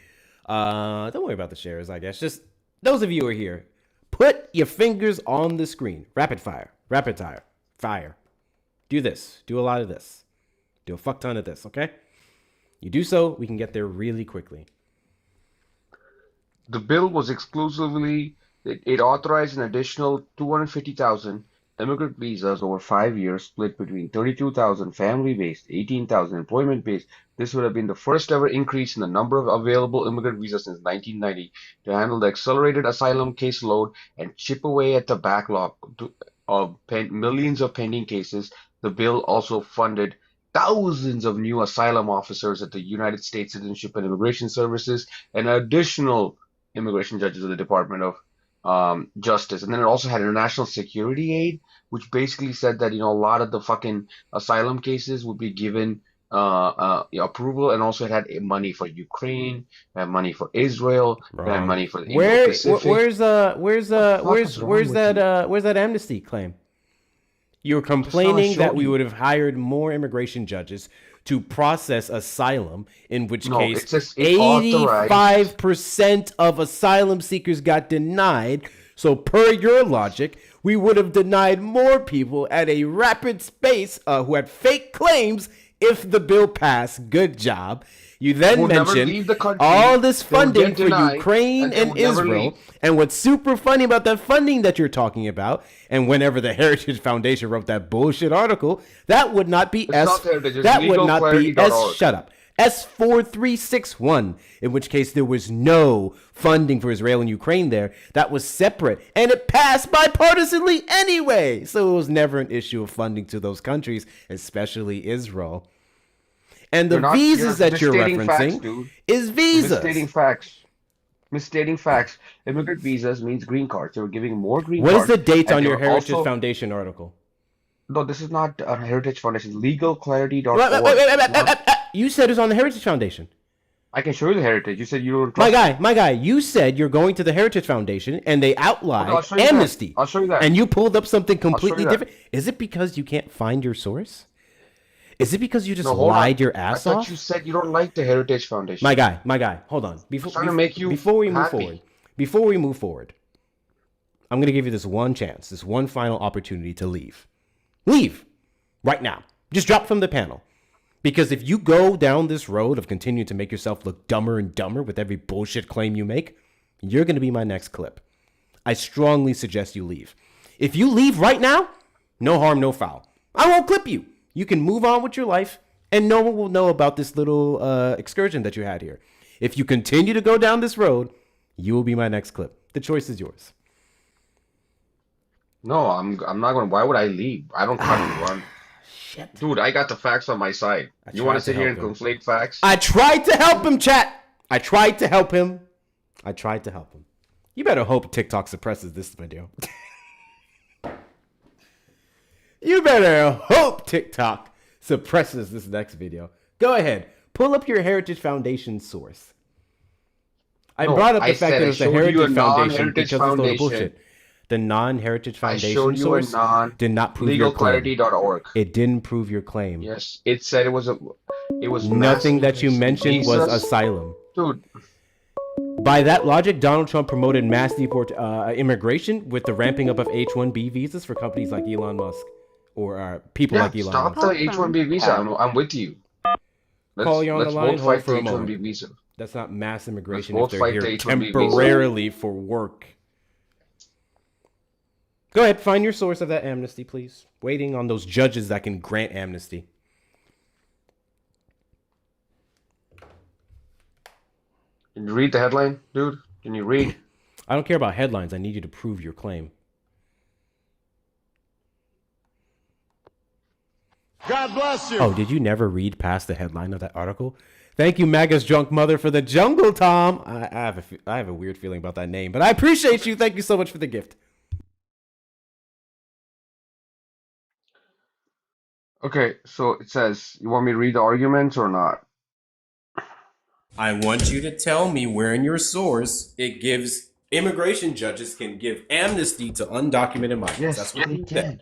Speaker 1: Don't worry about the shares, I guess. Just those of you who are here, put your fingers on the screen. Rapid fire. Rapid fire. Do this. Do a lot of this. Do a fuck ton of this, okay? You do so, we can get there really quickly.
Speaker 7: The bill was exclusively, it authorized an additional 250,000 immigrant visas over 5 years, split between 32,000 family-based, 18,000 employment-based. This would have been the first ever increase in the number of available immigrant visas since 1990 to handle the accelerated asylum caseload and chip away at the backlog of millions of pending cases. The bill also funded thousands of new asylum officers at the United States Citizenship and Immigration Services and additional immigration judges of the Department of Justice. And then it also had international security aid, which basically said that, a lot of the fucking asylum cases would be given approval, and also it had money for Ukraine, it had money for Israel, it had money for the Indo-Pacific.
Speaker 1: Where's that amnesty claim? You're complaining that we would have hired more immigration judges to process asylum, in which case
Speaker 7: it authorized
Speaker 1: 85% of asylum seekers got denied. So per your logic, we would have denied more people at a rapid pace who had fake claims if the bill passed. Good job. You then
Speaker 7: Will never
Speaker 1: mentioned
Speaker 7: leave the country.
Speaker 1: all this
Speaker 7: They will
Speaker 1: funding
Speaker 7: get
Speaker 1: for
Speaker 7: denied,
Speaker 1: Ukraine
Speaker 7: they
Speaker 1: and
Speaker 7: will never
Speaker 1: Israel.
Speaker 7: leave.
Speaker 1: And what's super funny about that funding that you're talking about, and whenever the Heritage Foundation wrote that bullshit article, that would not be
Speaker 7: It's not Heritage, it's
Speaker 1: that would not be
Speaker 7: legalclarity.org.
Speaker 1: shut up. S4361, in which case there was no funding for Israel and Ukraine there. That was separate, and it passed bipartisanly anyway. So it was never an issue of funding to those countries, especially Israel. And the visas that you're
Speaker 7: misstating
Speaker 1: referencing
Speaker 7: facts, dude.
Speaker 1: is visas.
Speaker 7: Misstating facts. Misstating facts. Immigrant visas means green cards. They were giving more green
Speaker 1: What
Speaker 7: cards.
Speaker 1: is the date
Speaker 7: and
Speaker 1: on
Speaker 7: they
Speaker 1: your
Speaker 7: were
Speaker 1: Heritage
Speaker 7: also-
Speaker 1: Foundation article?
Speaker 7: No, this is not a Heritage Foundation. Legalclarity.org.
Speaker 1: Wait. You said it's on the Heritage Foundation.
Speaker 7: I can show you the Heritage. You said you don't
Speaker 1: My
Speaker 7: trust
Speaker 1: guy, you said you're going to the Heritage Foundation and they outlined
Speaker 7: I'll show you
Speaker 1: amnesty.
Speaker 7: that. I'll show you that.
Speaker 1: And you pulled up something
Speaker 7: show you
Speaker 1: completely
Speaker 7: that.
Speaker 1: different. Is it because you can't find your source? Is it because you just
Speaker 7: No, hold on.
Speaker 1: lied your ass
Speaker 7: I thought
Speaker 1: off?
Speaker 7: you said you don't like the Heritage Foundation.
Speaker 1: My guy, hold on.
Speaker 7: trying to make you
Speaker 1: before we move
Speaker 7: happy.
Speaker 1: forward, I'm going to give you this one chance, this one final opportunity to leave. Leave right now. Just drop from the panel. Because if you go down this road of continuing to make yourself look dumber and dumber with every bullshit claim you make, you're going to be my next clip. I strongly suggest you leave. If you leave right now, no harm, no foul. I won't clip you. You can move on with your life, and no one will know about this little excursion that you had here. If you continue to go down this road, you will be my next clip. The choice is yours.
Speaker 7: No, I'm not going to. Why would I leave? I don't kind of run.
Speaker 1: Shit.
Speaker 7: Dude, I got the facts on my side. You want to sit here and conflate facts?
Speaker 1: I tried to help him, chat. I tried to help him. You better hope TikTok suppresses this video. You better hope TikTok suppresses this next video. Go ahead. Pull up your Heritage Foundation source. I brought up the fact that it was the Heritage Foundation because it's a little bullshit. The non-Heritage Foundation source did not prove your claim.
Speaker 7: Legalclarity.org.
Speaker 1: It didn't prove your claim.
Speaker 7: Yes, it said it was
Speaker 1: nothing that you mentioned was asylum.
Speaker 7: Dude.
Speaker 1: By that logic, Donald Trump promoted mass immigration with the ramping up of H-1B visas for companies like Elon Musk or people like Elon
Speaker 7: Stop
Speaker 1: Musk.
Speaker 7: the H-1B visa. I'm with you.
Speaker 1: Call you on the line. Hold for a
Speaker 7: H-1B
Speaker 1: moment.
Speaker 7: visa.
Speaker 1: That's not mass immigration
Speaker 7: Let's
Speaker 1: if
Speaker 7: both
Speaker 1: they're
Speaker 7: fight
Speaker 1: here
Speaker 7: the H-1B visa.
Speaker 1: temporarily for work. Go ahead, find your source of that amnesty, please. Waiting on those judges that can grant amnesty.
Speaker 7: Can you read the headline, dude? Can you read?
Speaker 1: I don't care about headlines. I need you to prove your claim.
Speaker 9: God bless you.
Speaker 1: Oh, did you never read past the headline of that article? Thank you, Maga's drunk mother, for the jungle, Tom. I have a weird feeling about that name, but I appreciate you. Thank you so much for the gift.
Speaker 7: Okay, so it says, you want me to read the arguments or not?
Speaker 1: I want you to tell me where in your source it gives immigration judges can give amnesty to undocumented migrants.
Speaker 7: Yes,
Speaker 1: That's what
Speaker 7: they
Speaker 1: it said.
Speaker 7: can.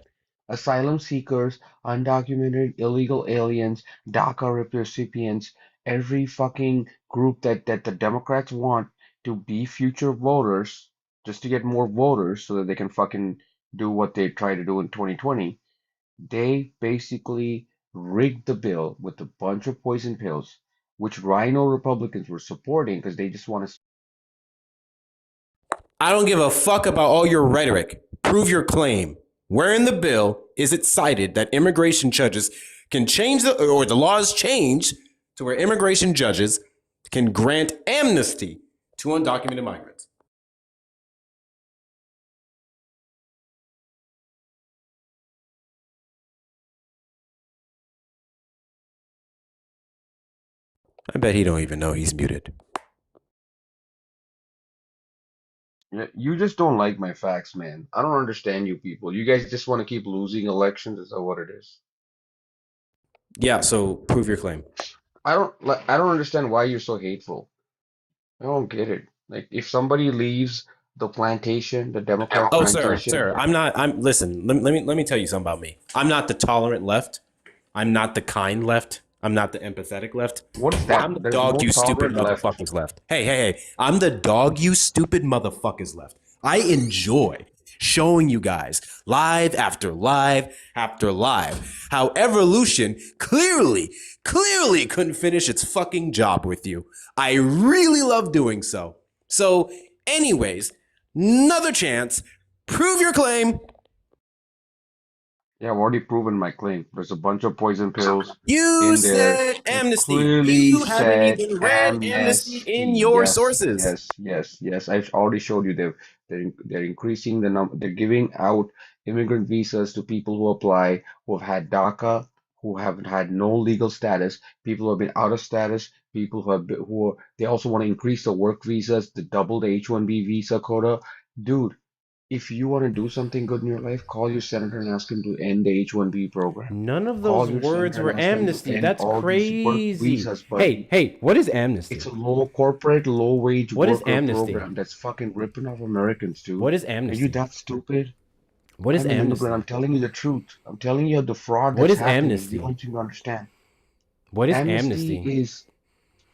Speaker 7: Asylum seekers, undocumented illegal aliens, DACA recipients, every fucking group that the Democrats want to be future voters, just to get more voters so that they can fucking do what they tried to do in 2020. They basically rigged the bill with a bunch of poison pills, which Rhino Republicans were supporting because they just want to.
Speaker 1: I don't give a fuck about all your rhetoric. Prove your claim. Where in the bill is it cited that immigration judges can change or the laws change to where immigration judges can grant amnesty to undocumented migrants? I bet he don't even know he's muted.
Speaker 7: You just don't like my facts, man. I don't understand you people. You guys just want to keep losing elections. Is that what it is?
Speaker 1: Yeah, so prove your claim.
Speaker 7: I don't understand why you're so hateful. I don't get it. Like if somebody leaves the plantation, the Democrat
Speaker 1: Oh,
Speaker 7: plantation.
Speaker 1: sir, listen, let me tell you something about me. I'm not the tolerant left. I'm not the kind left. I'm not the empathetic left.
Speaker 7: What's that?
Speaker 1: I'm the
Speaker 7: There's
Speaker 1: dog
Speaker 7: no
Speaker 1: you stupid
Speaker 7: tolerant
Speaker 1: motherfuckers left. Hey. I'm the dog you stupid motherfuckers left. I enjoy showing you guys live after live after live how evolution clearly couldn't finish its fucking job with you. I really love doing so. So, anyways, another chance. Prove your claim.
Speaker 7: Yeah, I've already proven my claim. There's a bunch of poison pills
Speaker 1: You
Speaker 7: in there.
Speaker 1: said amnesty.
Speaker 7: Clearly
Speaker 1: You haven't
Speaker 7: said
Speaker 1: even read amnesty in your sources.
Speaker 7: Yes. I've already showed you they're increasing the number. They're giving out immigrant visas to people who apply, who have had DACA, who have had no legal status, people who have been out of status, people who have been, they also want to increase the work visas, the double the H-1B visa quota. Dude, if you want to do something good in your life, call your senator and ask him to end the H-1B program.
Speaker 1: None of
Speaker 7: Call
Speaker 1: those
Speaker 7: your
Speaker 1: words
Speaker 7: senator
Speaker 1: were
Speaker 7: and ask them to
Speaker 1: amnesty.
Speaker 7: end
Speaker 1: That's
Speaker 7: all these work
Speaker 1: crazy.
Speaker 7: visas, buddy.
Speaker 1: Hey, what is amnesty?
Speaker 7: It's a low wage
Speaker 1: What is
Speaker 7: worker
Speaker 1: amnesty?
Speaker 7: program that's fucking ripping off Americans, dude.
Speaker 1: What is
Speaker 7: Are you
Speaker 1: amnesty?
Speaker 7: that stupid?
Speaker 1: What is
Speaker 7: I'm an
Speaker 1: amnesty?
Speaker 7: immigrant. I'm telling you the truth. I'm telling you the fraud
Speaker 1: What
Speaker 7: that's
Speaker 1: is
Speaker 7: happening.
Speaker 1: amnesty?
Speaker 7: You don't even understand.
Speaker 1: What is
Speaker 7: Amnesty
Speaker 1: amnesty?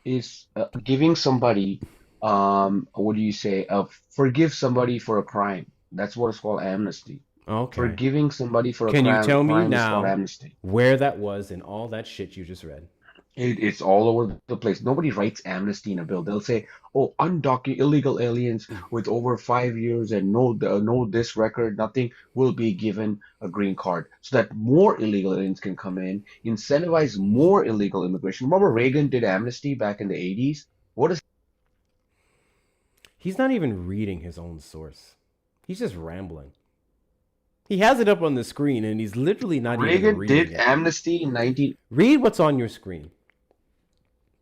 Speaker 7: is giving somebody, what do you say? Forgive somebody for a crime. That's what it's called, amnesty.
Speaker 1: Okay.
Speaker 7: Forgiving somebody for a
Speaker 1: Can you
Speaker 7: crime,
Speaker 1: tell me
Speaker 7: crime is called
Speaker 1: now
Speaker 7: amnesty.
Speaker 1: where that was in all that shit you just read?
Speaker 7: It's all over the place. Nobody writes amnesty in a bill. They'll say, "Oh, undocumented illegal aliens with over 5 years and no this record, nothing will be given a green card, so that more illegal aliens can come in, incentivize more illegal immigration." Remember Reagan did amnesty back in the 80s? What is?
Speaker 1: He's not even reading his own source. He's just rambling. He has it up on the screen, and he's literally not even
Speaker 7: Reagan
Speaker 1: reading
Speaker 7: did
Speaker 1: it.
Speaker 7: amnesty in 19.
Speaker 1: Read what's on your screen.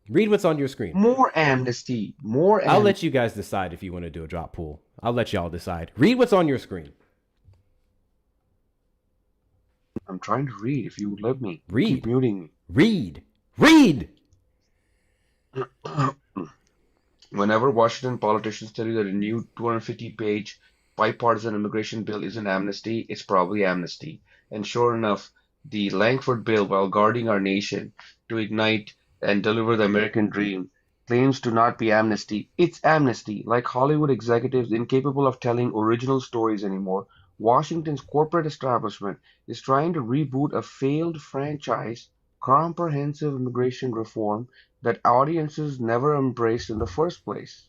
Speaker 1: Read what's on your screen.
Speaker 7: More amnesty. More
Speaker 1: I'll let you guys decide if you want to do a drop pool. I'll let y'all decide. Read what's on your screen.
Speaker 7: I'm trying to read. If you would let me.
Speaker 1: Read.
Speaker 7: Keep muting me.
Speaker 1: Read. Read!
Speaker 7: Whenever Washington politicians tell you that a new 250-page bipartisan immigration bill is an amnesty, it's probably amnesty. And sure enough, the Langford bill, while guarding our nation to ignite and deliver the American dream, claims to not be amnesty. It's amnesty. Like Hollywood executives incapable of telling original stories anymore, Washington's corporate establishment is trying to reboot a failed franchise, comprehensive immigration reform that audiences never embraced in the first place.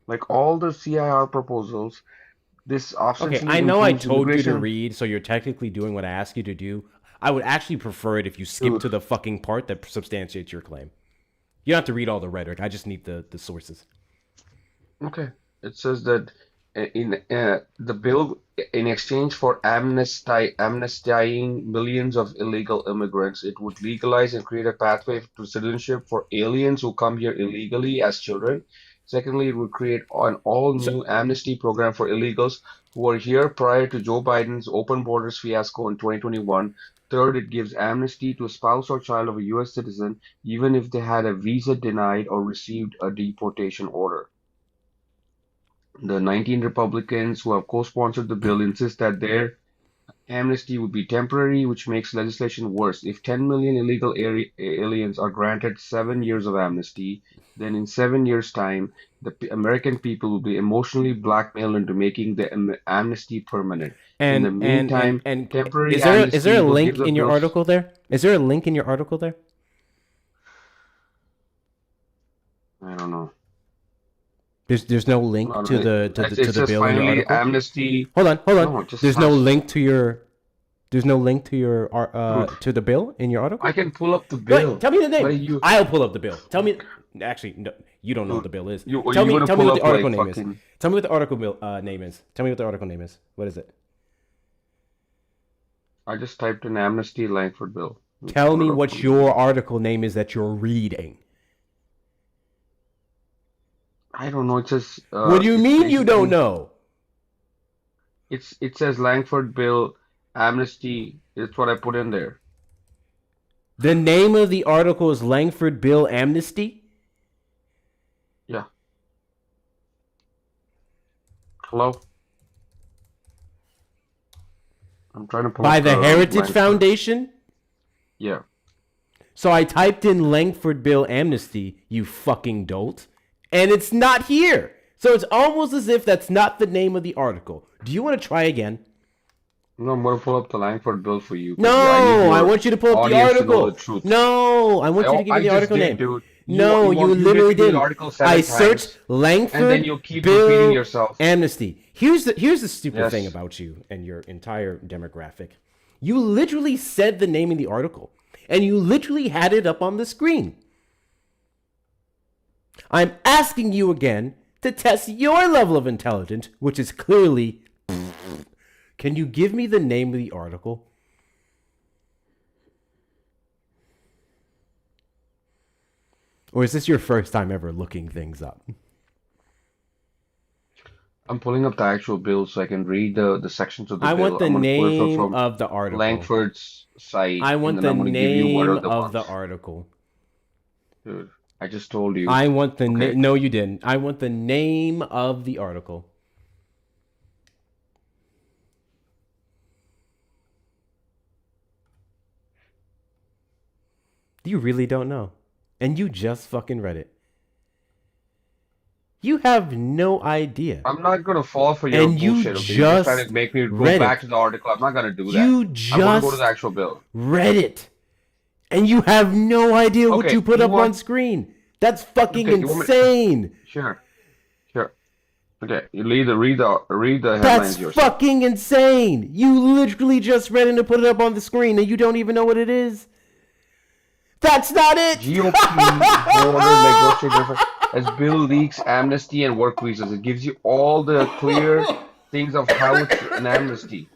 Speaker 7: Like all the CIR proposals, this
Speaker 1: Okay,
Speaker 7: ostensibly
Speaker 1: I know I
Speaker 7: improves
Speaker 1: told you to
Speaker 7: immigration.
Speaker 1: read, so you're technically doing what I asked you to do. I would actually prefer it if you skip to the fucking part that substantiates your claim. You don't have to read all the rhetoric. I just need the sources.
Speaker 7: Okay. It says that in the bill, in exchange for amnestying millions of illegal immigrants, it would legalize and create a pathway to citizenship for aliens who come here illegally as children. Secondly, it would create an all-new amnesty program for illegals who were here prior to Joe Biden's open borders fiasco in 2021. Third, it gives amnesty to a spouse or child of a U.S. citizen, even if they had a visa denied or received a deportation order. The 19 Republicans who have co-sponsored the bill insist that their amnesty would be temporary, which makes legislation worse. If 10 million illegal aliens are granted 7 years of amnesty, then in 7 years' time, the American people will be emotionally blackmailed into making the amnesty permanent. In the meantime, temporary
Speaker 1: is there
Speaker 7: amnesty
Speaker 1: a
Speaker 7: will
Speaker 1: link
Speaker 7: give the
Speaker 1: in your
Speaker 7: bills-
Speaker 1: article there? Is there a link in your article there?
Speaker 7: I don't know.
Speaker 1: There's no link
Speaker 7: No,
Speaker 1: to
Speaker 7: it-
Speaker 1: the
Speaker 7: it
Speaker 1: bill in
Speaker 7: says
Speaker 1: your
Speaker 7: finally
Speaker 1: article.
Speaker 7: amnesty.
Speaker 1: Hold on.
Speaker 7: No, it just
Speaker 1: There's no
Speaker 7: has-
Speaker 1: link to your. There's no link to your to the bill in your article.
Speaker 7: I can pull up the
Speaker 1: Go ahead,
Speaker 7: bill.
Speaker 1: tell me the name.
Speaker 7: But you-
Speaker 1: I'll pull up the bill. Tell me. Actually, no, you don't know what the bill is.
Speaker 7: You-
Speaker 1: tell
Speaker 7: you
Speaker 1: me.
Speaker 7: wanna
Speaker 1: Tell me
Speaker 7: pull
Speaker 1: what the
Speaker 7: up,
Speaker 1: article
Speaker 7: like,
Speaker 1: name is.
Speaker 7: fucking-
Speaker 1: Tell me what the article name is. Tell me what the article name is. What is it?
Speaker 7: I just typed in amnesty Langford bill.
Speaker 1: Tell me what your article name is that you're reading.
Speaker 7: I don't know. It says.
Speaker 1: What do you
Speaker 7: it's
Speaker 1: mean you don't
Speaker 7: basically-
Speaker 1: know?
Speaker 7: It says Langford bill amnesty. It's what I put in there.
Speaker 1: The name of the article is Langford Bill Amnesty.
Speaker 7: Yeah. Hello. I'm trying to pull
Speaker 1: By
Speaker 7: up
Speaker 1: the Heritage
Speaker 7: Langford.
Speaker 1: Foundation.
Speaker 7: Yeah.
Speaker 1: So I typed in Langford Bill Amnesty, you fucking dolt, and it's not here. So it's almost as if that's not the name of the article. Do you want to try again?
Speaker 7: No, I'm gonna pull up the Langford bill for you. 'cause
Speaker 1: No,
Speaker 7: need
Speaker 1: I
Speaker 7: your
Speaker 1: want you to pull up the
Speaker 7: audience to know
Speaker 1: article.
Speaker 7: the truth.
Speaker 1: No, I want you to give me the
Speaker 7: just
Speaker 1: article
Speaker 7: did,
Speaker 1: name.
Speaker 7: dude.
Speaker 1: No, you literally
Speaker 7: read the
Speaker 1: didn't.
Speaker 7: article 7
Speaker 1: I
Speaker 7: times,
Speaker 1: searched Langford
Speaker 7: and then you keep
Speaker 1: Bill
Speaker 7: repeating yourself.
Speaker 1: Amnesty. Here's the stupid
Speaker 7: Yes.
Speaker 1: thing about you and your entire demographic. You literally said the name in the article, and you literally had it up on the screen. I'm asking you again to test your level of intelligence, which is clearly. Can you give me the name of the article? Or is this your first time ever looking things up?
Speaker 7: I'm pulling up the actual bill so I can read the sections of the
Speaker 1: I
Speaker 7: bill.
Speaker 1: want the
Speaker 7: I'm going to pull it
Speaker 1: name
Speaker 7: from
Speaker 1: of the article.
Speaker 7: Langford's site,
Speaker 1: I
Speaker 7: and
Speaker 1: want
Speaker 7: then
Speaker 1: the
Speaker 7: I'm going to give you what
Speaker 1: name
Speaker 7: are the
Speaker 1: of the
Speaker 7: ones.
Speaker 1: article.
Speaker 7: Dude, I just told you.
Speaker 1: I want the
Speaker 7: Okay.
Speaker 1: No, you didn't. I want the name of the article. You really don't know. And you just fucking read it. You have no idea.
Speaker 7: I'm not going to fall for your
Speaker 1: And you
Speaker 7: bullshit, okay? You're just trying
Speaker 1: just
Speaker 7: to make me go
Speaker 1: read
Speaker 7: back
Speaker 1: it.
Speaker 7: to the article. I'm not going to do that.
Speaker 1: You
Speaker 7: I'm going to go to
Speaker 1: just
Speaker 7: the actual bill.
Speaker 1: read it. And you have no idea what
Speaker 7: Okay,
Speaker 1: you put
Speaker 7: you
Speaker 1: up
Speaker 7: want-
Speaker 1: on screen. That's fucking
Speaker 7: Okay, you want me-
Speaker 1: insane.
Speaker 7: Sure. Okay, you read the headlines
Speaker 1: That's
Speaker 7: yourself.
Speaker 1: fucking insane. You literally just read it and put it up on the screen and you don't even know what it is. That's not it.
Speaker 7: GOP border negotiator as bill leaks amnesty and work visas. It gives you all the clear things of how it's an amnesty.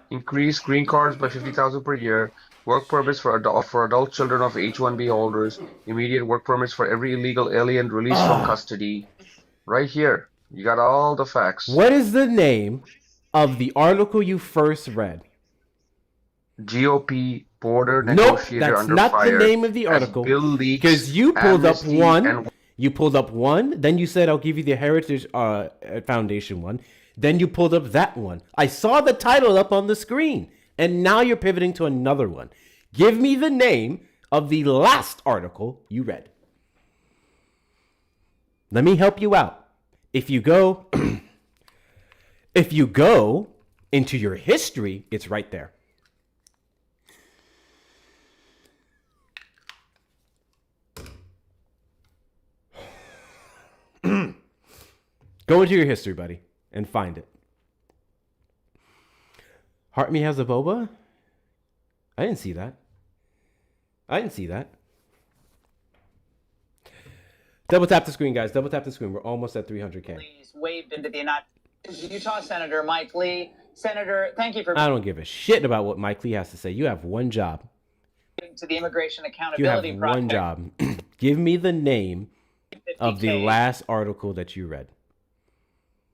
Speaker 7: Increase green cards by 50,000 per year. Work permits for adult children of H-1B holders. Immediate work permits for every illegal alien released from custody. Right here. You got all the facts.
Speaker 1: What is the name of the article you first read?
Speaker 7: GOP border
Speaker 1: Nope,
Speaker 7: negotiator
Speaker 1: that's
Speaker 7: under
Speaker 1: not
Speaker 7: fire
Speaker 1: the name of the
Speaker 7: as
Speaker 1: article.
Speaker 7: bill leaks
Speaker 1: Because you pulled up
Speaker 7: amnesty
Speaker 1: one.
Speaker 7: and-
Speaker 1: You pulled up one. Then you said, I'll give you the Heritage Foundation one. Then you pulled up that one. I saw the title up on the screen. And now you're pivoting to another one. Give me the name of the last article you read. Let me help you out. If you go into your history, it's right there. Go into your history, buddy, and find it. Heart Me has a boba? I didn't see that. Double tap the screen, guys. Double tap the screen. We're almost at 300K.
Speaker 10: Waved into the United Utah Senator Mike Lee. Senator, thank you for
Speaker 1: I don't give a shit about what Mike Lee has to say. You have one job.
Speaker 10: to the Immigration
Speaker 1: You have
Speaker 10: Accountability Project.
Speaker 1: one job. Give me the name of the
Speaker 10: 50K
Speaker 1: last article that you read.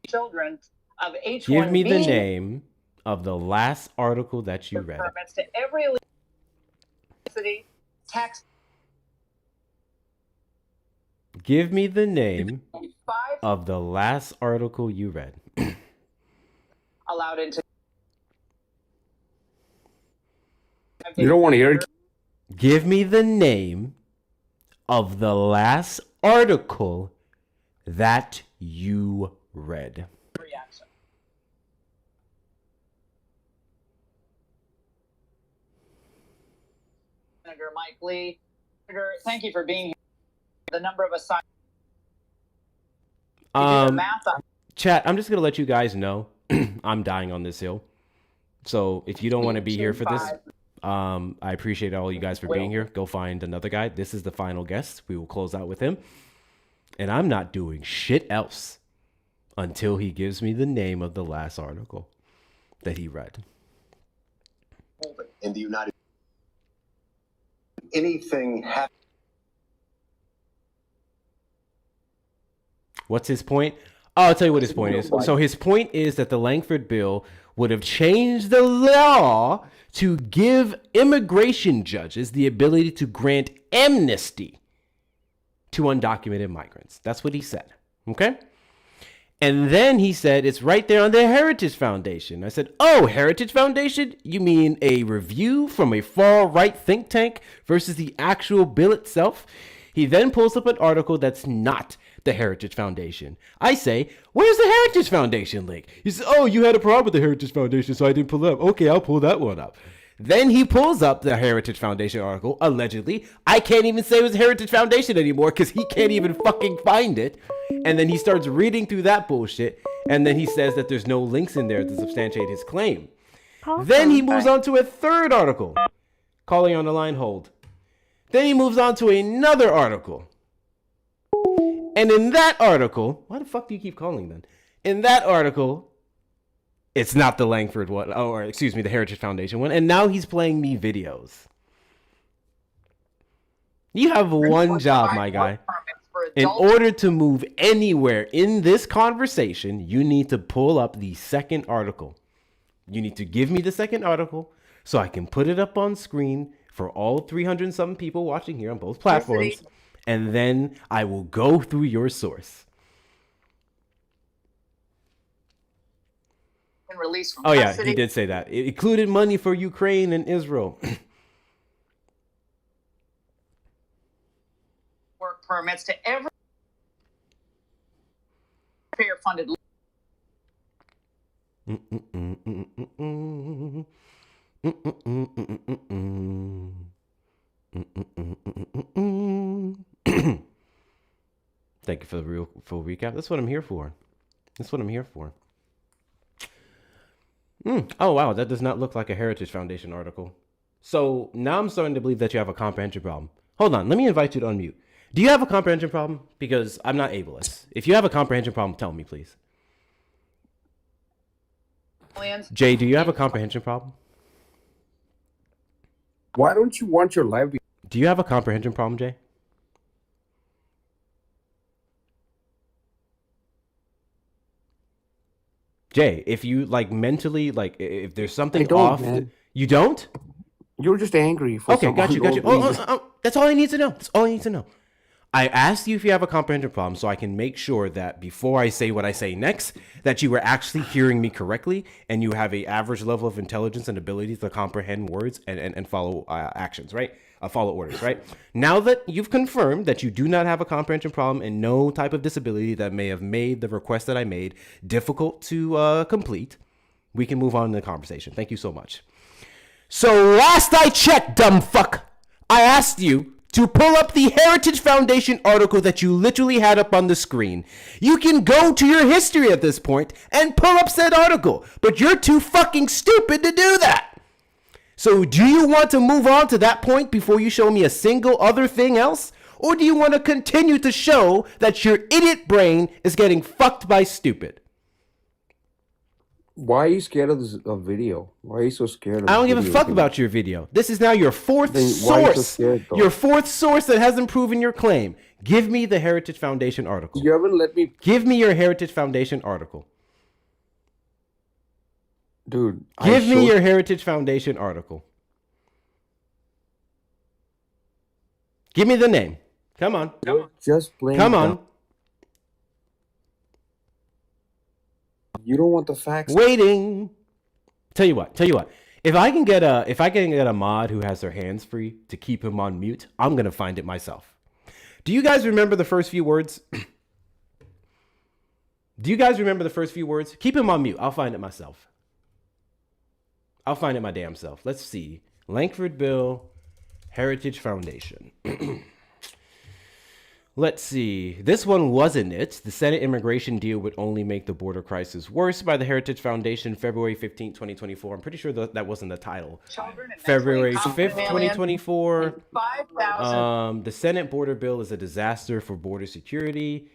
Speaker 10: Children of H-1B
Speaker 1: Give me the name of the last article that you read.
Speaker 10: permits to every city tax
Speaker 1: Give me the name of the last article you read.
Speaker 10: allowed into.
Speaker 7: You don't want to hear it?
Speaker 1: Give me the name of the last article that you read.
Speaker 10: Senator Mike Lee. Senator, thank you for being here. The number of asylum. Math on
Speaker 1: Chat, I'm just going to let you guys know I'm dying on this hill. So if you don't want to be here for this, I appreciate all you guys for being here. Go find another guy. This is the final guest. We will close out with him. And I'm not doing shit else until he gives me the name of the last article that he read.
Speaker 8: In the United anything happen.
Speaker 1: What's his point? Oh, I'll tell you what his point is. So his point is that the Langford bill would have changed the law to give immigration judges the ability to grant amnesty to undocumented migrants. That's what he said. Okay? And then he said, it's right there on the Heritage Foundation. I said, oh, Heritage Foundation? You mean a review from a far-right think tank versus the actual bill itself? He then pulls up an article that's not the Heritage Foundation. I say, where's the Heritage Foundation link? He says, oh, you had a problem with the Heritage Foundation, so I didn't pull it up. Okay, I'll pull that one up. Then he pulls up the Heritage Foundation article, allegedly. I can't even say it was Heritage Foundation anymore because he can't even fucking find it. And then he starts reading through that bullshit. And then he says that there's no links in there to substantiate his claim. Then he moves on to a third article. Calling on the line, hold. Then he moves on to another article. And in that article, why the fuck do you keep calling then? In that article, It's not the Langford one. Oh, or excuse me, the Heritage Foundation one. And now he's playing me videos. You have one job, my guy. In order to move anywhere in this conversation, you need to pull up the second article. You need to give me the second article so I can put it up on screen for all 300 and something people watching here on both platforms. And then I will go through your source.
Speaker 10: Release from
Speaker 1: oh, yeah,
Speaker 10: custody.
Speaker 1: he did say that. It included money for Ukraine and Israel.
Speaker 10: Work permits to every taxpayer-funded.
Speaker 1: Thank you for the real full recap. That's what I'm here for. That's what I'm here for. Oh, wow. That does not look like a Heritage Foundation article. So now I'm starting to believe that you have a comprehension problem. Hold on. Let me invite you to unmute. Do you have a comprehension problem? Because I'm not ableist. If you have a comprehension problem, tell me, please. Jay, do you have a comprehension problem?
Speaker 8: Why don't you want your life?
Speaker 1: Do you have a comprehension problem, Jay? Jay, if you like mentally, like if there's something off,
Speaker 8: man.
Speaker 1: You don't?
Speaker 8: You're just angry. For
Speaker 1: Okay, got you. That's all I need to know. That's all I need to know. I asked you if you have a comprehension problem so I can make sure that before I say what I say next, that you were actually hearing me correctly and you have a average level of intelligence and ability to comprehend words and follow actions, right? Follow orders, right? Now that you've confirmed that you do not have a comprehension problem and no type of disability that may have made the request that I made difficult to complete, we can move on to the conversation. Thank you so much. So last I checked, dumb fuck, I asked you to pull up the Heritage Foundation article that you literally had up on the screen. You can go to your history at this point and pull up said article, but you're too fucking stupid to do that. So do you want to move on to that point before you show me a single other thing else? Or do you want to continue to show that your idiot brain is getting fucked by stupid?
Speaker 8: Why are you scared of this video? Why are you so scared of
Speaker 1: I don't give a
Speaker 8: video
Speaker 1: fuck
Speaker 8: game?
Speaker 1: about your video. This is now your fourth
Speaker 8: Then why are you so
Speaker 1: source.
Speaker 8: scared, though?
Speaker 1: Your fourth source that hasn't proven your claim. Give me the Heritage Foundation article.
Speaker 8: You haven't let me.
Speaker 1: Give me your Heritage Foundation article.
Speaker 8: Dude,
Speaker 1: Give me your Heritage Foundation article. Give me the name. Come on.
Speaker 8: Just playing.
Speaker 1: Come on.
Speaker 8: You don't want the facts.
Speaker 1: Waiting. Tell you what. If I can get a mod who has their hands free to keep him on mute, I'm gonna find it myself. Do you guys remember the first few words? Do you guys remember the first few words? Keep him on mute. I'll find it myself. I'll find it my damn self. Let's see. Langford Bill, Heritage Foundation. Let's see. This one wasn't it. The Senate immigration deal would only make the border crisis worse by the Heritage Foundation, February 15, 2024. I'm pretty sure that wasn't the title. February 5th, 2024. The Senate border bill is a disaster for border security.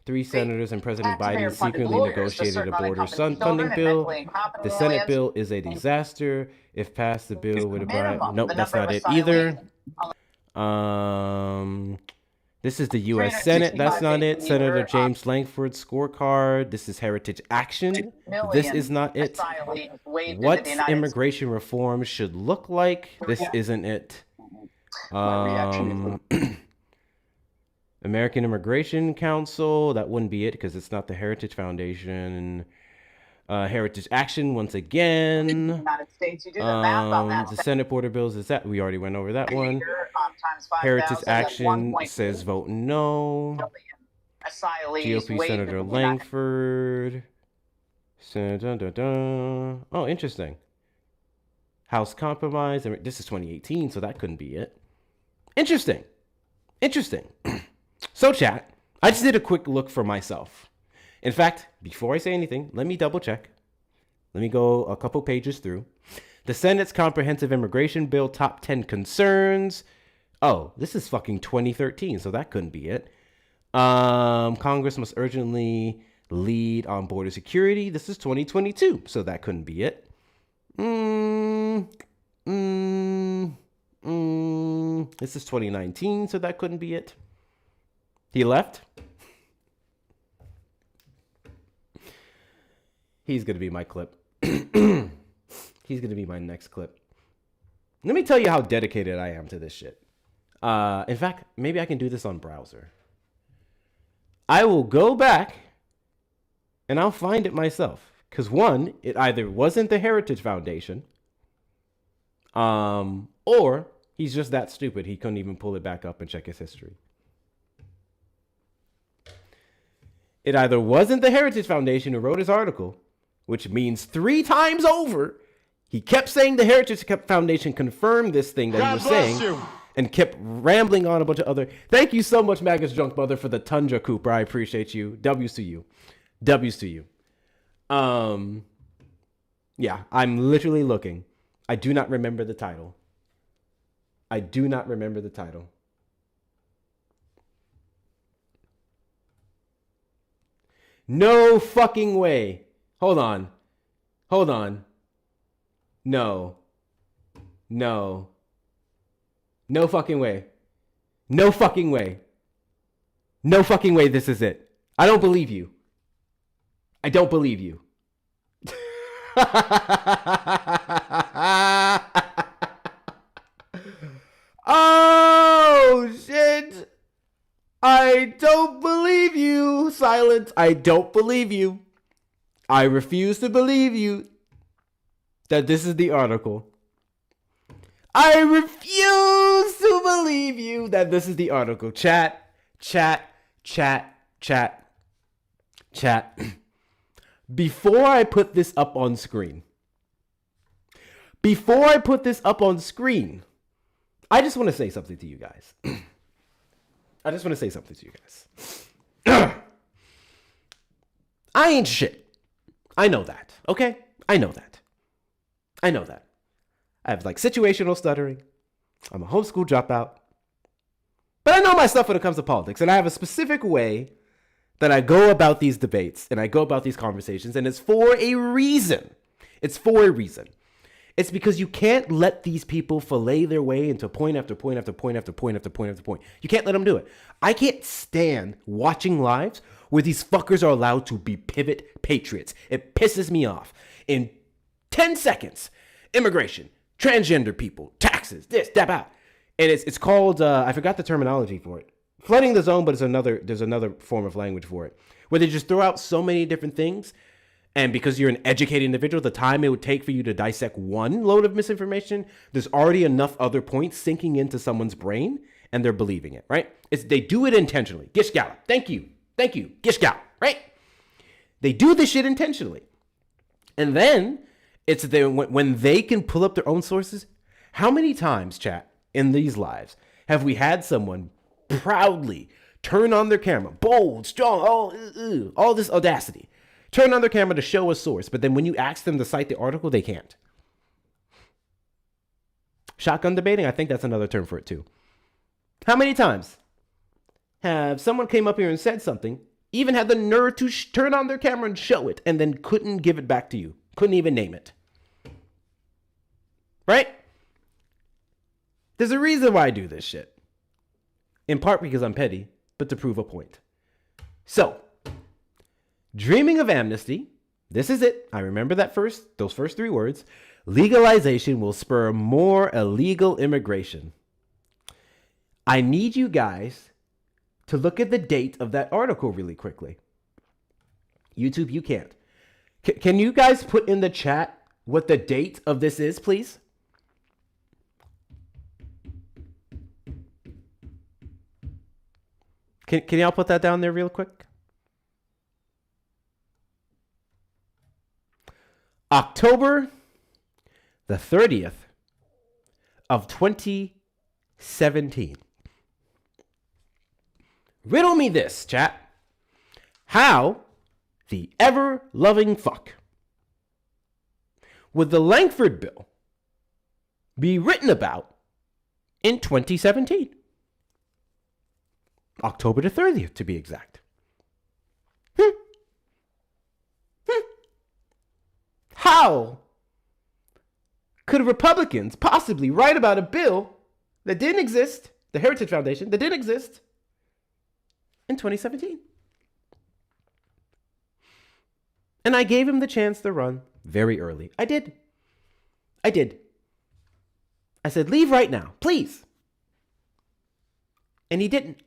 Speaker 1: 3 senators and President Biden secretly negotiated a border funding bill. The Senate bill is a disaster. If passed, the bill would have... Nope, that's not it either. This is the U.S. Senate. That's not it. Senator James Langford scorecard. This is Heritage Action. This is not it. What immigration reform should look like. This isn't it. American Immigration Council. That wouldn't be it because it's not the Heritage Foundation. Heritage Action once again.
Speaker 10: United States, you do the math on that.
Speaker 1: The Senate border bills is that we already went over that one. Heritage Action says vote no. GOP Senator Langford. Oh, interesting. House Compromise. This is 2018, so that couldn't be it. Interesting. So, chat, I just did a quick look for myself. In fact, before I say anything, let me double check. Let me go a couple pages through. The Senate's comprehensive immigration bill, top 10 concerns. Oh, this is fucking 2013, so that couldn't be it. Congress must urgently lead on border security. This is 2022, so that couldn't be it. This is 2019, so that couldn't be it. He left. He's going to be my clip. He's going to be my next clip. Let me tell you how dedicated I am to this shit. In fact, maybe I can do this on browser. I will go back and I'll find it myself. Because one, it either wasn't the Heritage Foundation, or he's just that stupid he couldn't even pull it back up and check his history. It either wasn't the Heritage Foundation who wrote his article, which means 3 times over, he kept saying the Heritage Foundation confirmed this thing that he was saying, and kept rambling on a bunch of other. Thank you so much, Magus Junk Mother, for the Tundra Cooper. I appreciate you. W's to you. W's to you. Yeah, I'm literally looking. I do not remember the title. I do not remember the title. No fucking way. Hold on. Hold on. No. No. No fucking way. No fucking way. No fucking way this is it. I don't believe you. I don't believe you. Oh, shit. I don't believe you. Silence. I don't believe you. I refuse to believe you that this is the article. I refuse to believe you that this is the article. Chat. Before I put this up on screen, I just want to say something to you guys. I ain't shit. I know that. Okay? I know that. I have like situational stuttering. I'm a homeschool dropout. But I know my stuff when it comes to politics. And I have a specific way that I go about these debates and I go about these conversations. And it's for a reason. It's because you can't let these people fillet their way into point after point after point after point after point after point. You can't let them do it. I can't stand watching lives where these fuckers are allowed to be pivot patriots. It pisses me off. In 10 seconds, immigration, transgender people, taxes, this, that, out. And it's called, I forgot the terminology for it. Flooding the zone, but there's another form of language for it. Where they just throw out so many different things. And because you're an educated individual, the time it would take for you to dissect one load of misinformation, there's already enough other points sinking into someone's brain, and they're believing it, right? They do it intentionally. Gish Gallop. Thank you. Gish Gallop, right? They do this shit intentionally. And then it's when they can pull up their own sources. How many times, chat, in these lives have we had someone proudly turn on their camera, bold, strong, all this audacity, turn on their camera to show a source, but then when you ask them to cite the article, they can't? Shotgun debating, I think that's another term for it too. How many times have someone came up here and said something, even had the nerve to turn on their camera and show it, and then couldn't give it back to you, couldn't even name it? Right? There's a reason why I do this shit. In part because I'm petty, but to prove a point. So, dreaming of amnesty, this is it. I remember those first 3 words. Legalization will spur more illegal immigration. I need you guys to look at the date of that article really quickly. YouTube, you can't. Can you guys put in the chat what the date of this is, please? Can y'all put that down there real quick? October the 30th of 2017. Riddle me this, chat. How the ever-loving fuck would the Langford bill be written about in 2017? October the 30th, to be exact. How could Republicans possibly write about a bill that didn't exist, the Heritage Foundation, that didn't exist in 2017? And I gave him the chance to run very early. I did. I said, leave right now, please. And he didn't.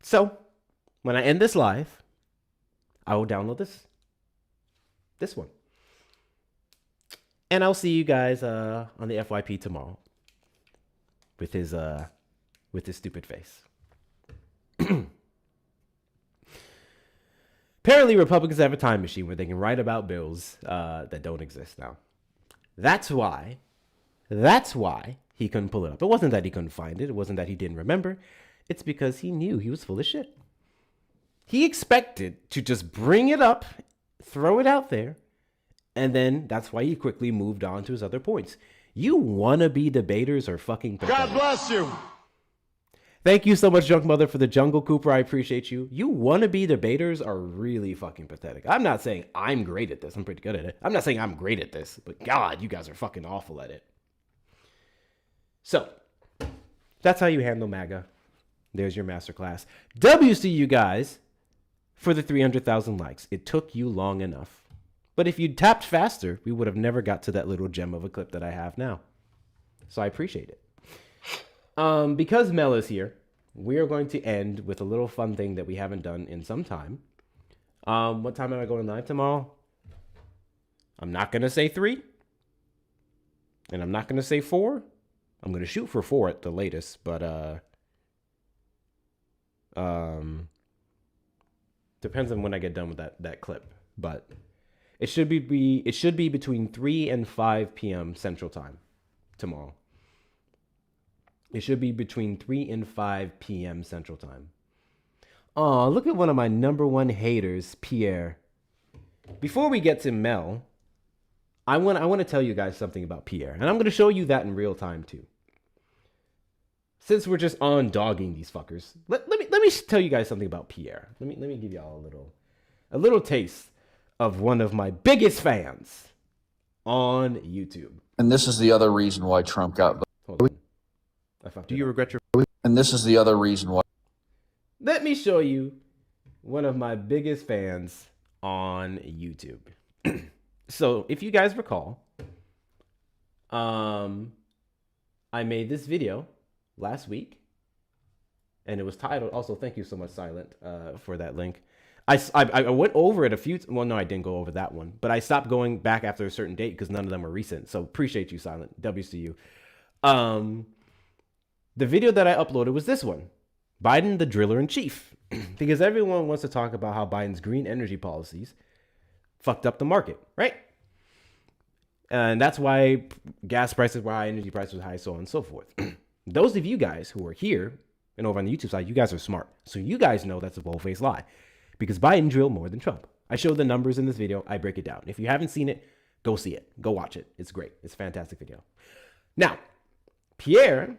Speaker 1: So, when I end this live, I will download this one. And I'll see you guys on the FYP tomorrow with his stupid face. Apparently, Republicans have a time machine where they can write about bills that don't exist now. That's why he couldn't pull it up. It wasn't that he couldn't find it. It wasn't that he didn't remember. It's because he knew he was full of shit. He expected to just bring it up, throw it out there, and then that's why he quickly moved on to his other points. You wannabe debaters are fucking pathetic.
Speaker 9: God bless you.
Speaker 1: Thank you so much, Junk Mother, for the Jungle Cooper. I appreciate you. You wannabe debaters are really fucking pathetic. I'm not saying I'm great at this. I'm pretty good at it. I'm not saying I'm great at this, but God, you guys are fucking awful at it. So, that's how you handle MAGA. There's your masterclass. W's to you guys for the 300,000 likes. It took you long enough. But if you'd tapped faster, we would have never got to that little gem of a clip that I have now. So I appreciate it. Because Mel is here, we are going to end with a little fun thing that we haven't done in some time. What time am I going live tomorrow? I'm not going to say 3. And I'm not going to say 4. I'm going to shoot for 4 at the latest, but depends on when I get done with that clip. But it should be between 3 and 5 p.m. Central Time tomorrow. It should be between 3 and 5 p.m. Central Time. Oh, look at one of my number one haters, Pierre. Before we get to Mel, I want to tell you guys something about Pierre, and I'm going to show you that in real time too. Since we're just on dogging these fuckers, let me tell you guys something about Pierre. Let me give y'all a little taste of one of my biggest fans on YouTube.
Speaker 11: And this is the other reason why Trump got voted.
Speaker 1: Do you regret your?
Speaker 11: And this is the other reason why.
Speaker 1: Let me show you one of my biggest fans on YouTube. So, if you guys recall, I made this video last week, and it was titled. Also, thank you so much, Silent, for that link. I went over it a few. Well, no, I didn't go over that one, but I stopped going back after a certain date because none of them were recent. So, appreciate you, Silent. W's to you. The video that I uploaded was this one, Biden, the driller in chief, because everyone wants to talk about how Biden's green energy policies fucked up the market, right? And that's why gas prices were high, energy prices were high, so on and so forth. Those of you guys who are here and over on the YouTube side, you guys are smart. So you guys know that's a bold-faced lie because Biden drilled more than Trump. I showed the numbers in this video. I break it down. If you haven't seen it, go see it. Go watch it. It's great. It's a fantastic video. Now, Pierre,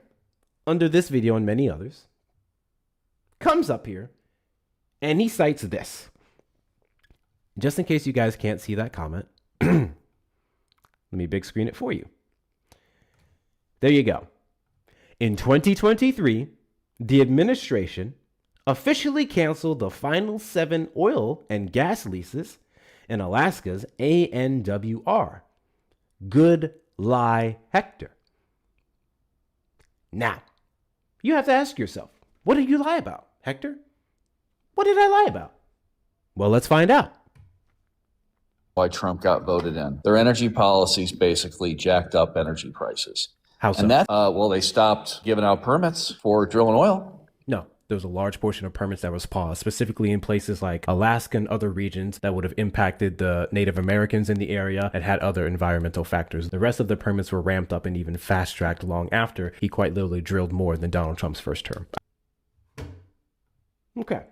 Speaker 1: under this video and many others, comes up here and he cites this. Just in case you guys can't see that comment, let me big screen it for you. There you go. In 2023, the administration officially canceled the final 7 oil and gas leases in Alaska's ANWR. Good lie, Hector. Now, you have to ask yourself, what did you lie about, Hector? What did I lie about? Well, let's find out.
Speaker 11: Why Trump got voted in. Their energy policies basically jacked up energy prices.
Speaker 1: How so?
Speaker 11: And that, they stopped giving out permits for drilling oil.
Speaker 1: No, there was a large portion of permits that was paused, specifically in places like Alaska and other regions that would have impacted the Native Americans in the area and had other environmental factors. The rest of the permits were ramped up and even fast-tracked long after he quite literally drilled more than Donald Trump's first term. Okay.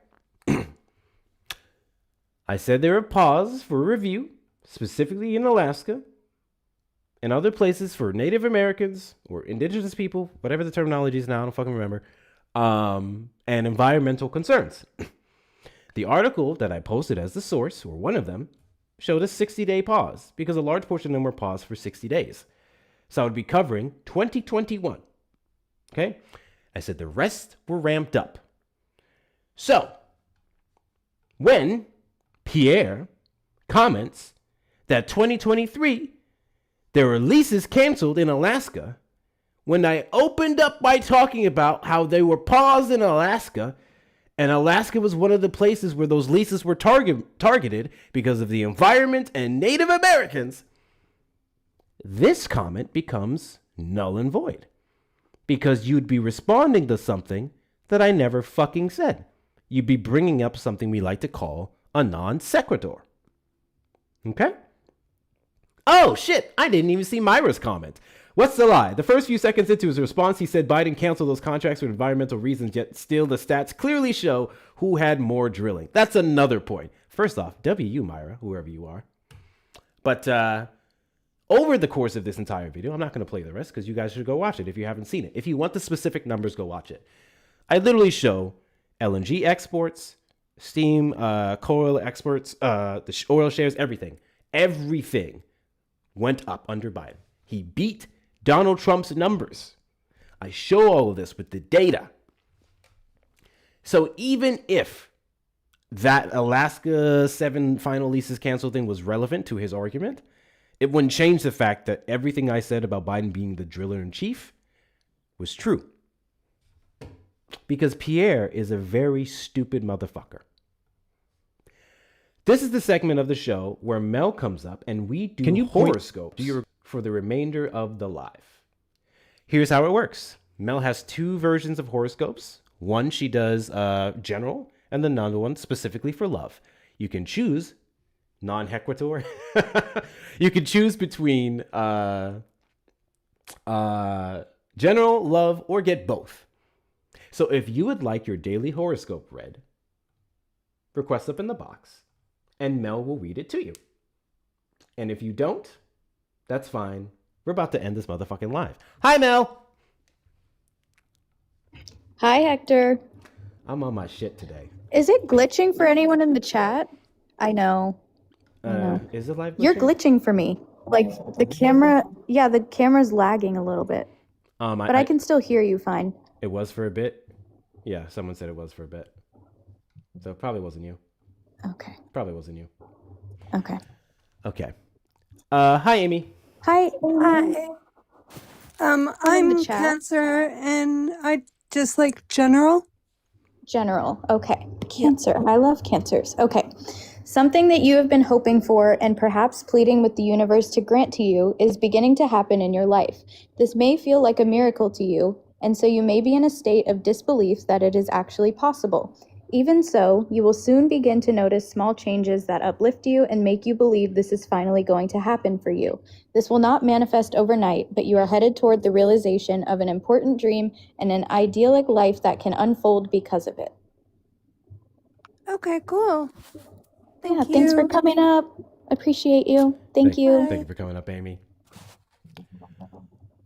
Speaker 1: I said there were paused for review, specifically in Alaska and other places for Native Americans or indigenous people, whatever the terminology is now, I don't fucking remember, and environmental concerns. The article that I posted as the source, or one of them, showed a 60-day pause because a large portion of them were paused for 60 days. So I would be covering 2021. Okay? I said the rest were ramped up. So when Pierre comments that 2023, there were leases canceled in Alaska, when I opened up by talking about how they were paused in Alaska, and Alaska was one of the places where those leases were targeted because of the environment and Native Americans, this comment becomes null and void because you'd be responding to something that I never fucking said. You'd be bringing up something we like to call a non sequitur. Okay? Oh, shit. I didn't even see Myra's comment. What's the lie? The first few seconds into his response, he said Biden canceled those contracts for environmental reasons, yet still the stats clearly show who had more drilling. That's another point. First off, W, Myra, whoever you are. But over the course of this entire video, I'm not going to play the rest because you guys should go watch it if you haven't seen it. If you want the specific numbers, go watch it. I literally show LNG exports, steam, coal exports, the oil shares, everything. Everything went up under Biden. He beat Donald Trump's numbers. I show all of this with the data. So even if that Alaska 7 final leases canceled thing was relevant to his argument, it wouldn't change the fact that everything I said about Biden being the driller in chief was true. Because Pierre is a very stupid motherfucker. This is the segment of the show where Mel comes up and we do horoscopes for the remainder of the live. Here's how it works. Mel has 2 versions of horoscopes. One she does general, and another one specifically for love. You can choose non-hequitor. You can choose between general, love, or get both. So if you would like your daily horoscope read, request up in the box, and Mel will read it to you. And if you don't, that's fine. We're about to end this motherfucking live. Hi, Mel.
Speaker 13: Hi, Hector.
Speaker 1: I'm on my shit today.
Speaker 13: Is it glitching for anyone in the chat? I know.
Speaker 1: Is it live glitching?
Speaker 13: You're glitching for me. Like the camera, the camera's lagging a little bit. But I can still hear you fine.
Speaker 1: It was for a bit? Yeah, someone said it was for a bit. So it probably wasn't you.
Speaker 13: Okay.
Speaker 1: Probably wasn't you.
Speaker 13: Okay.
Speaker 1: Okay. Hi, Amy.
Speaker 13: Hi.
Speaker 15: Hi. I'm Cancer, and I just like general.
Speaker 13: General. Okay. Cancer. I love cancers. Okay. Something that you have been hoping for and perhaps pleading with the universe to grant to you is beginning to happen in your life. This may feel like a miracle to you, and so you may be in a state of disbelief that it is actually possible. Even so, you will soon begin to notice small changes that uplift you and make you believe this is finally going to happen for you. This will not manifest overnight, but you are headed toward the realization of an important dream and an idyllic life that can unfold because of it.
Speaker 15: Okay, cool. Thank you.
Speaker 13: Thanks for coming up. Appreciate you. Thank you.
Speaker 1: Thank you for coming up, Amy.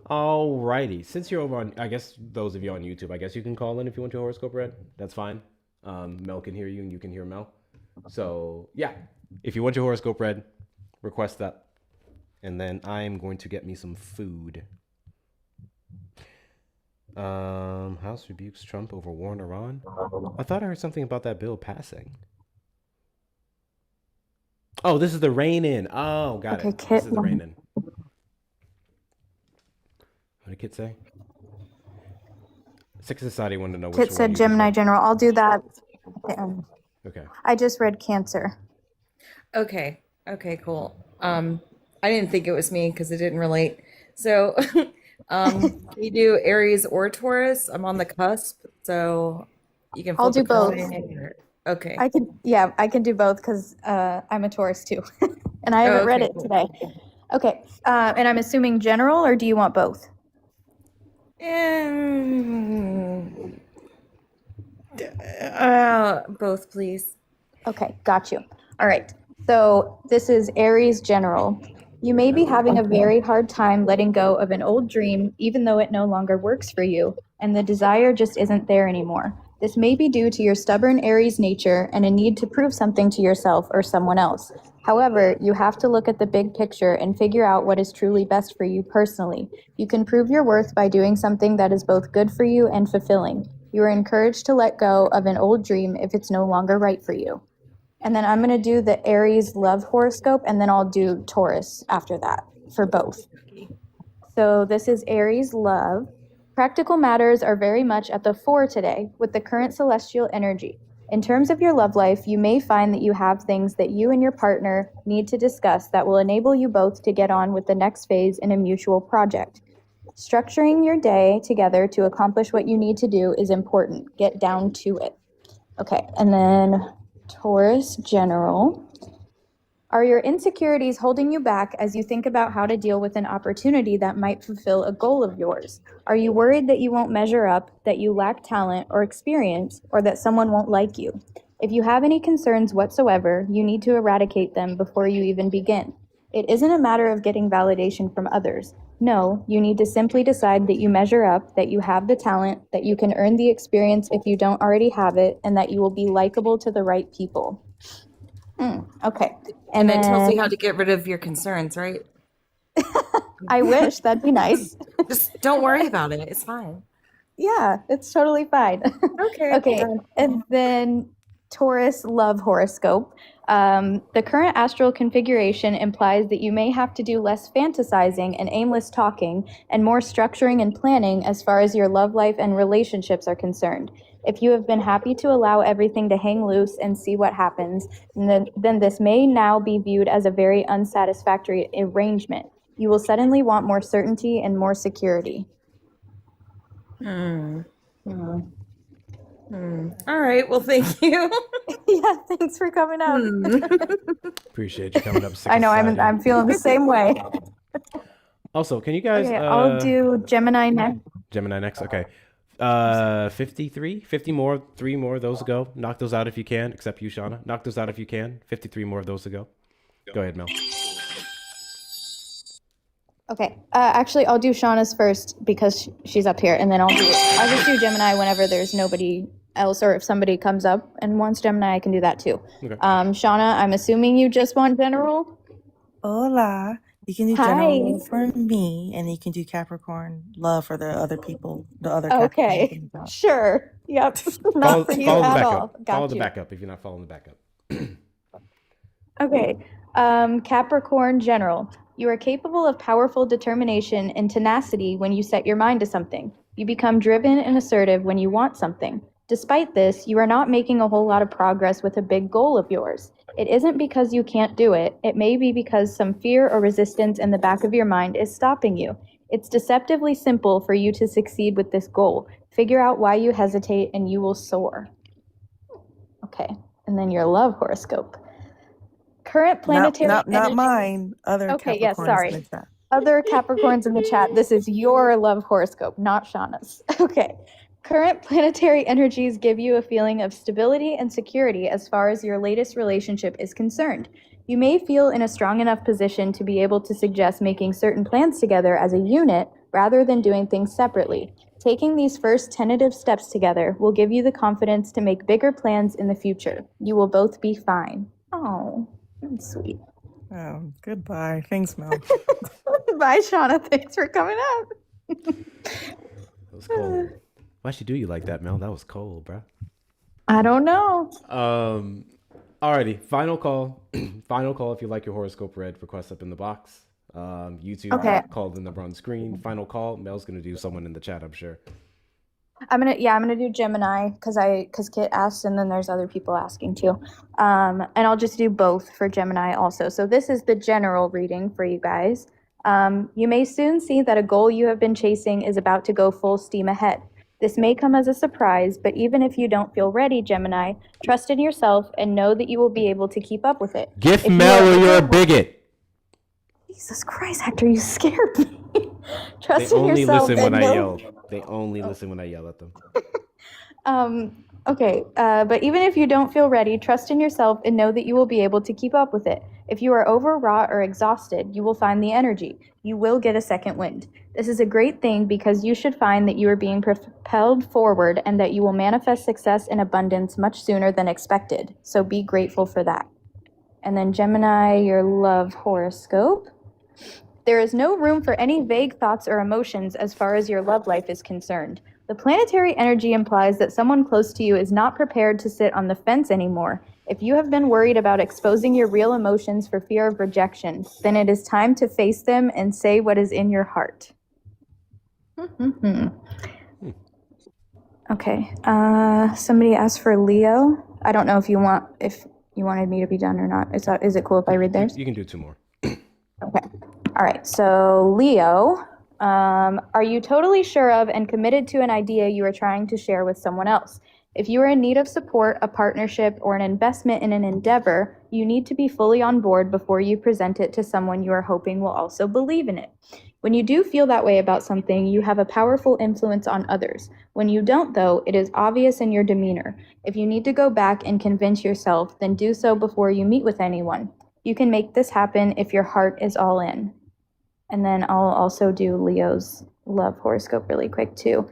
Speaker 1: Alrighty. Since you're over on, I guess those of you on YouTube, I guess you can call in if you want your horoscope read. That's fine. Mel can hear you and you can hear Mel. So yeah, if you want your horoscope read, request that. And then I'm going to get me some food. House rebukes Trump over war in Iran. I thought I heard something about that bill passing. Oh, this is the rain in. Oh, got it. This is the rain in. What did Kit say? Sick Society wanted to know which
Speaker 13: Kit said Gemini General. I'll do that.
Speaker 1: Okay.
Speaker 13: I just read Cancer.
Speaker 23: Okay, cool. I didn't think it was me because it didn't relate. So can you do Aries or Taurus? I'm on the cusp, so you can
Speaker 13: I'll do
Speaker 23: flip a
Speaker 13: both.
Speaker 23: coin. Okay.
Speaker 13: I can do both because I'm a Taurus too. And I haven't read it today. Okay. And I'm assuming general, or do you want both?
Speaker 23: Both, please.
Speaker 13: Okay, got you. All right. So this is Aries general. You may be having a very hard time letting go of an old dream, even though it no longer works for you, and the desire just isn't there anymore. This may be due to your stubborn Aries nature and a need to prove something to yourself or someone else. However, you have to look at the big picture and figure out what is truly best for you personally. You can prove your worth by doing something that is both good for you and fulfilling. You are encouraged to let go of an old dream if it's no longer right for you. And then I'm going to do the Aries love horoscope, and then I'll do Taurus after that for both. So this is Aries love. Practical matters are very much at the fore today with the current celestial energy. In terms of your love life, you may find that you have things that you and your partner need to discuss that will enable you both to get on with the next phase in a mutual project. Structuring your day together to accomplish what you need to do is important. Get down to it. Okay, and then Taurus general. Are your insecurities holding you back as you think about how to deal with an opportunity that might fulfill a goal of yours? Are you worried that you won't measure up, that you lack talent or experience, or that someone won't like you? If you have any concerns whatsoever, you need to eradicate them before you even begin. It isn't a matter of getting validation from others. No, you need to simply decide that you measure up, that you have the talent, that you can earn the experience if you don't already have it, and that you will be likable to the right people. Okay.
Speaker 23: And it tells you
Speaker 13: then-
Speaker 23: how to get rid of your concerns, right?
Speaker 13: I wish, that'd be nice.
Speaker 23: Just don't worry about it. It's fine.
Speaker 13: Yeah, it's totally fine.
Speaker 23: Okay.
Speaker 13: Okay, and then Taurus love horoscope. The current astral configuration implies that you may have to do less fantasizing and aimless talking and more structuring and planning as far as your love life and relationships are concerned. If you have been happy to allow everything to hang loose and see what happens, then this may now be viewed as a very unsatisfactory arrangement. You will suddenly want more certainty and more security.
Speaker 23: All right. Well, thank you.
Speaker 13: Yeah, thanks for coming out.
Speaker 1: Appreciate you coming up.
Speaker 13: I know, I'm feeling the same way.
Speaker 1: Also, can you guys?
Speaker 13: Okay, I'll do Gemini next.
Speaker 1: Gemini next. Okay. 53, 50 more, 3 more of those to go. Knock those out if you can, except you, Shauna. Knock those out if you can. 53 more of those to go. Go ahead, Mel.
Speaker 13: Okay, actually, I'll do Shauna's first because she's up here, and then I'll just do Gemini whenever there's nobody else, or if somebody comes up and wants Gemini, I can do that too.
Speaker 1: Okay.
Speaker 13: Shauna, I'm assuming you just want general?
Speaker 14: Hola. You can do
Speaker 13: Hi.
Speaker 14: general for me, and you can do Capricorn love for the other people, the other
Speaker 13: Okay,
Speaker 14: Capricorn.
Speaker 13: sure. Yep,
Speaker 1: Follow
Speaker 13: not for
Speaker 1: the
Speaker 13: you at
Speaker 1: backup.
Speaker 13: all. Got
Speaker 1: Follow the
Speaker 13: you.
Speaker 1: backup if you're not following the backup.
Speaker 13: Okay, Capricorn general. You are capable of powerful determination and tenacity when you set your mind to something. You become driven and assertive when you want something. Despite this, you are not making a whole lot of progress with a big goal of yours. It isn't because you can't do it. It may be because some fear or resistance in the back of your mind is stopping you. It's deceptively simple for you to succeed with this goal. Figure out why you hesitate and you will soar. Okay, and then your love horoscope. Current planetary
Speaker 14: Not
Speaker 13: energy-
Speaker 14: mine. Other
Speaker 13: Okay,
Speaker 14: Capricorns
Speaker 13: yes, sorry.
Speaker 14: in the chat.
Speaker 13: Other Capricorns in the chat, this is your love horoscope, not Shauna's. Okay. Current planetary energies give you a feeling of stability and security as far as your latest relationship is concerned. You may feel in a strong enough position to be able to suggest making certain plans together as a unit rather than doing things separately. Taking these first tentative steps together will give you the confidence to make bigger plans in the future. You will both be fine. Oh, that's sweet.
Speaker 14: Oh, goodbye. Thanks, Mel.
Speaker 13: Bye, Shauna. Thanks for coming out.
Speaker 1: That was cold. Why'd she do you like that, Mel? That was cold, bro.
Speaker 13: I don't know.
Speaker 1: Alrighty, final call. Final call if you like your horoscope read. Request up in the box. YouTube
Speaker 13: Okay.
Speaker 1: called the number on screen. Final call. Mel's gonna do someone in the chat, I'm sure.
Speaker 13: I'm gonna do Gemini because Kit asked, and then there's other people asking too. And I'll just do both for Gemini also. So this is the general reading for you guys. You may soon see that a goal you have been chasing is about to go full steam ahead. This may come as a surprise, but even if you don't feel ready, Gemini, trust in yourself and know that you will be able to keep up with it.
Speaker 1: Gift
Speaker 13: If you
Speaker 1: Mel
Speaker 13: are
Speaker 1: or you're a bigot.
Speaker 13: Jesus Christ, Hector, you scared me.
Speaker 1: They
Speaker 13: Trust in
Speaker 1: only
Speaker 13: yourself.
Speaker 1: listen when
Speaker 13: and
Speaker 1: I
Speaker 13: know-
Speaker 1: yell. They only listen when I yell at them.
Speaker 13: Okay, but even if you don't feel ready, trust in yourself and know that you will be able to keep up with it. If you are overwrought or exhausted, you will find the energy. You will get a second wind. This is a great thing because you should find that you are being propelled forward and that you will manifest success and abundance much sooner than expected. So be grateful for that. And then Gemini, your love horoscope. There is no room for any vague thoughts or emotions as far as your love life is concerned. The planetary energy implies that someone close to you is not prepared to sit on the fence anymore. If you have been worried about exposing your real emotions for fear of rejection, then it is time to face them and say what is in your heart. Okay. Somebody asked for Leo. I don't know if you wanted me to be done or not. Is it cool if I read theirs?
Speaker 1: You can do 2 more.
Speaker 13: Okay. All right. So Leo, are you totally sure of and committed to an idea you are trying to share with someone else? If you are in need of support, a partnership, or an investment in an endeavor, you need to be fully on board before you present it to someone you are hoping will also believe in it. When you do feel that way about something, you have a powerful influence on others. When you don't, though, it is obvious in your demeanor. If you need to go back and convince yourself, then do so before you meet with anyone. You can make this happen if your heart is all in. And then I'll also do Leo's love horoscope really quick too.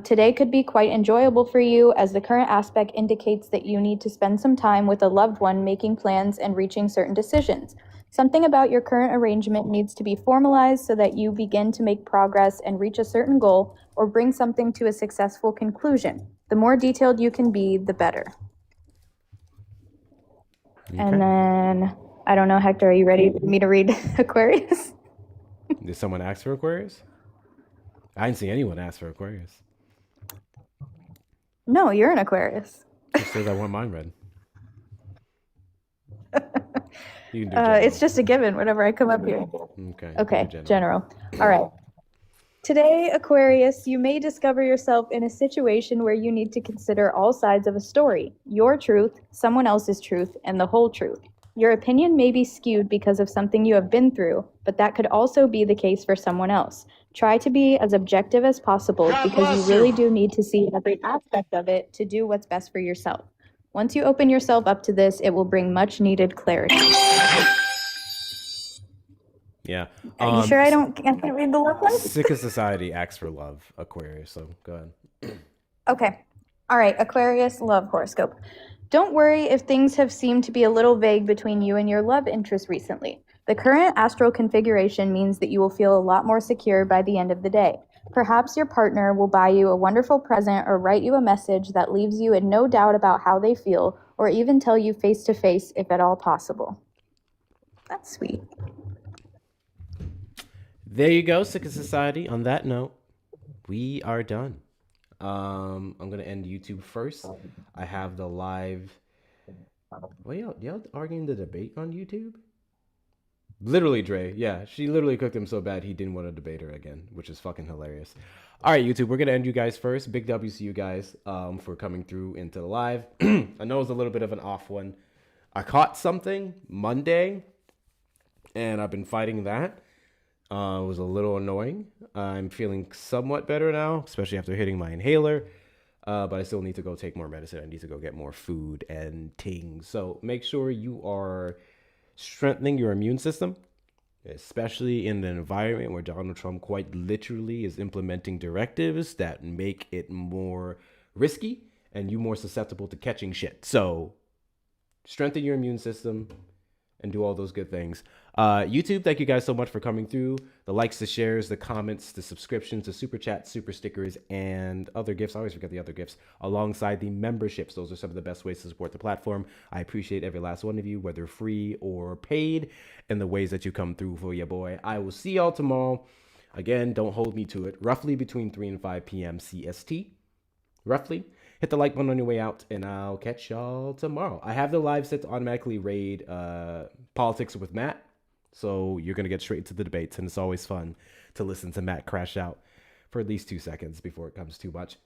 Speaker 13: Today could be quite enjoyable for you, as the current aspect indicates that you need to spend some time with a loved one making plans and reaching certain decisions. Something about your current arrangement needs to be formalized so that you begin to make progress and reach a certain goal or bring something to a successful conclusion. The more detailed you can be, the better. Okay. And then, I don't know, Hector, are you ready for me to read Aquarius?
Speaker 1: Did someone ask for Aquarius? I didn't see anyone ask for Aquarius.
Speaker 13: No, you're an Aquarius.
Speaker 1: It says I want mine read. You can do general.
Speaker 13: It's just a given whenever I come up here. Okay, general. All right. Today, Aquarius, you may discover yourself in a situation where you need to consider all sides of a story: your truth, someone else's truth, and the whole truth. Your opinion may be skewed because of something you have been through, but that could also be the case for someone else. Try to be as objective as possible because you really do need to see every aspect of it to do what's best for yourself. Once you open yourself up to this, it will bring much needed clarity.
Speaker 1: Yeah.
Speaker 13: Are you sure I can't read the love one?
Speaker 1: Sick of Society asks for love, Aquarius, so go ahead.
Speaker 13: Okay. All right, Aquarius love horoscope. Don't worry if things have seemed to be a little vague between you and your love interest recently. The current astral configuration means that you will feel a lot more secure by the end of the day. Perhaps your partner will buy you a wonderful present or write you a message that leaves you in no doubt about how they feel, or even tell you face to face if at all possible. That's sweet.
Speaker 1: There you go, Sick of Society. On that note, we are done. I'm gonna end YouTube first. I have the live. Wait, y'all arguing the debate on YouTube? Literally, Dre. Yeah, she literally cooked him so bad he didn't want to debate her again, which is fucking hilarious. All right, YouTube, we're gonna end you guys first. Big W to you guys for coming through into the live. I know it was a little bit of an off one. I caught something Monday, and I've been fighting that. It was a little annoying. I'm feeling somewhat better now, especially after hitting my inhaler. But I still need to go take more medicine. I need to go get more food and things. So make sure you are strengthening your immune system, especially in an environment where Donald Trump quite literally is implementing directives that make it more risky and you more susceptible to catching shit. So strengthen your immune system and do all those good things. YouTube, thank you guys so much for coming through. The likes, the shares, the comments, the subscriptions, the super chats, super stickers, and other gifts. I always forget the other gifts, alongside the memberships. Those are some of the best ways to support the platform. I appreciate every last one of you, whether free or paid, and the ways that you come through for your boy. I will see y'all tomorrow. Again, don't hold me to it. Roughly between 3 and 5 p.m. CST. Roughly. Hit the like button on your way out, and I'll catch y'all tomorrow. I have the live set to automatically raid Politics with Matt, so you're going to get straight into the debates, and it's always fun to listen to Matt crash out for at least 2 seconds before it comes too much.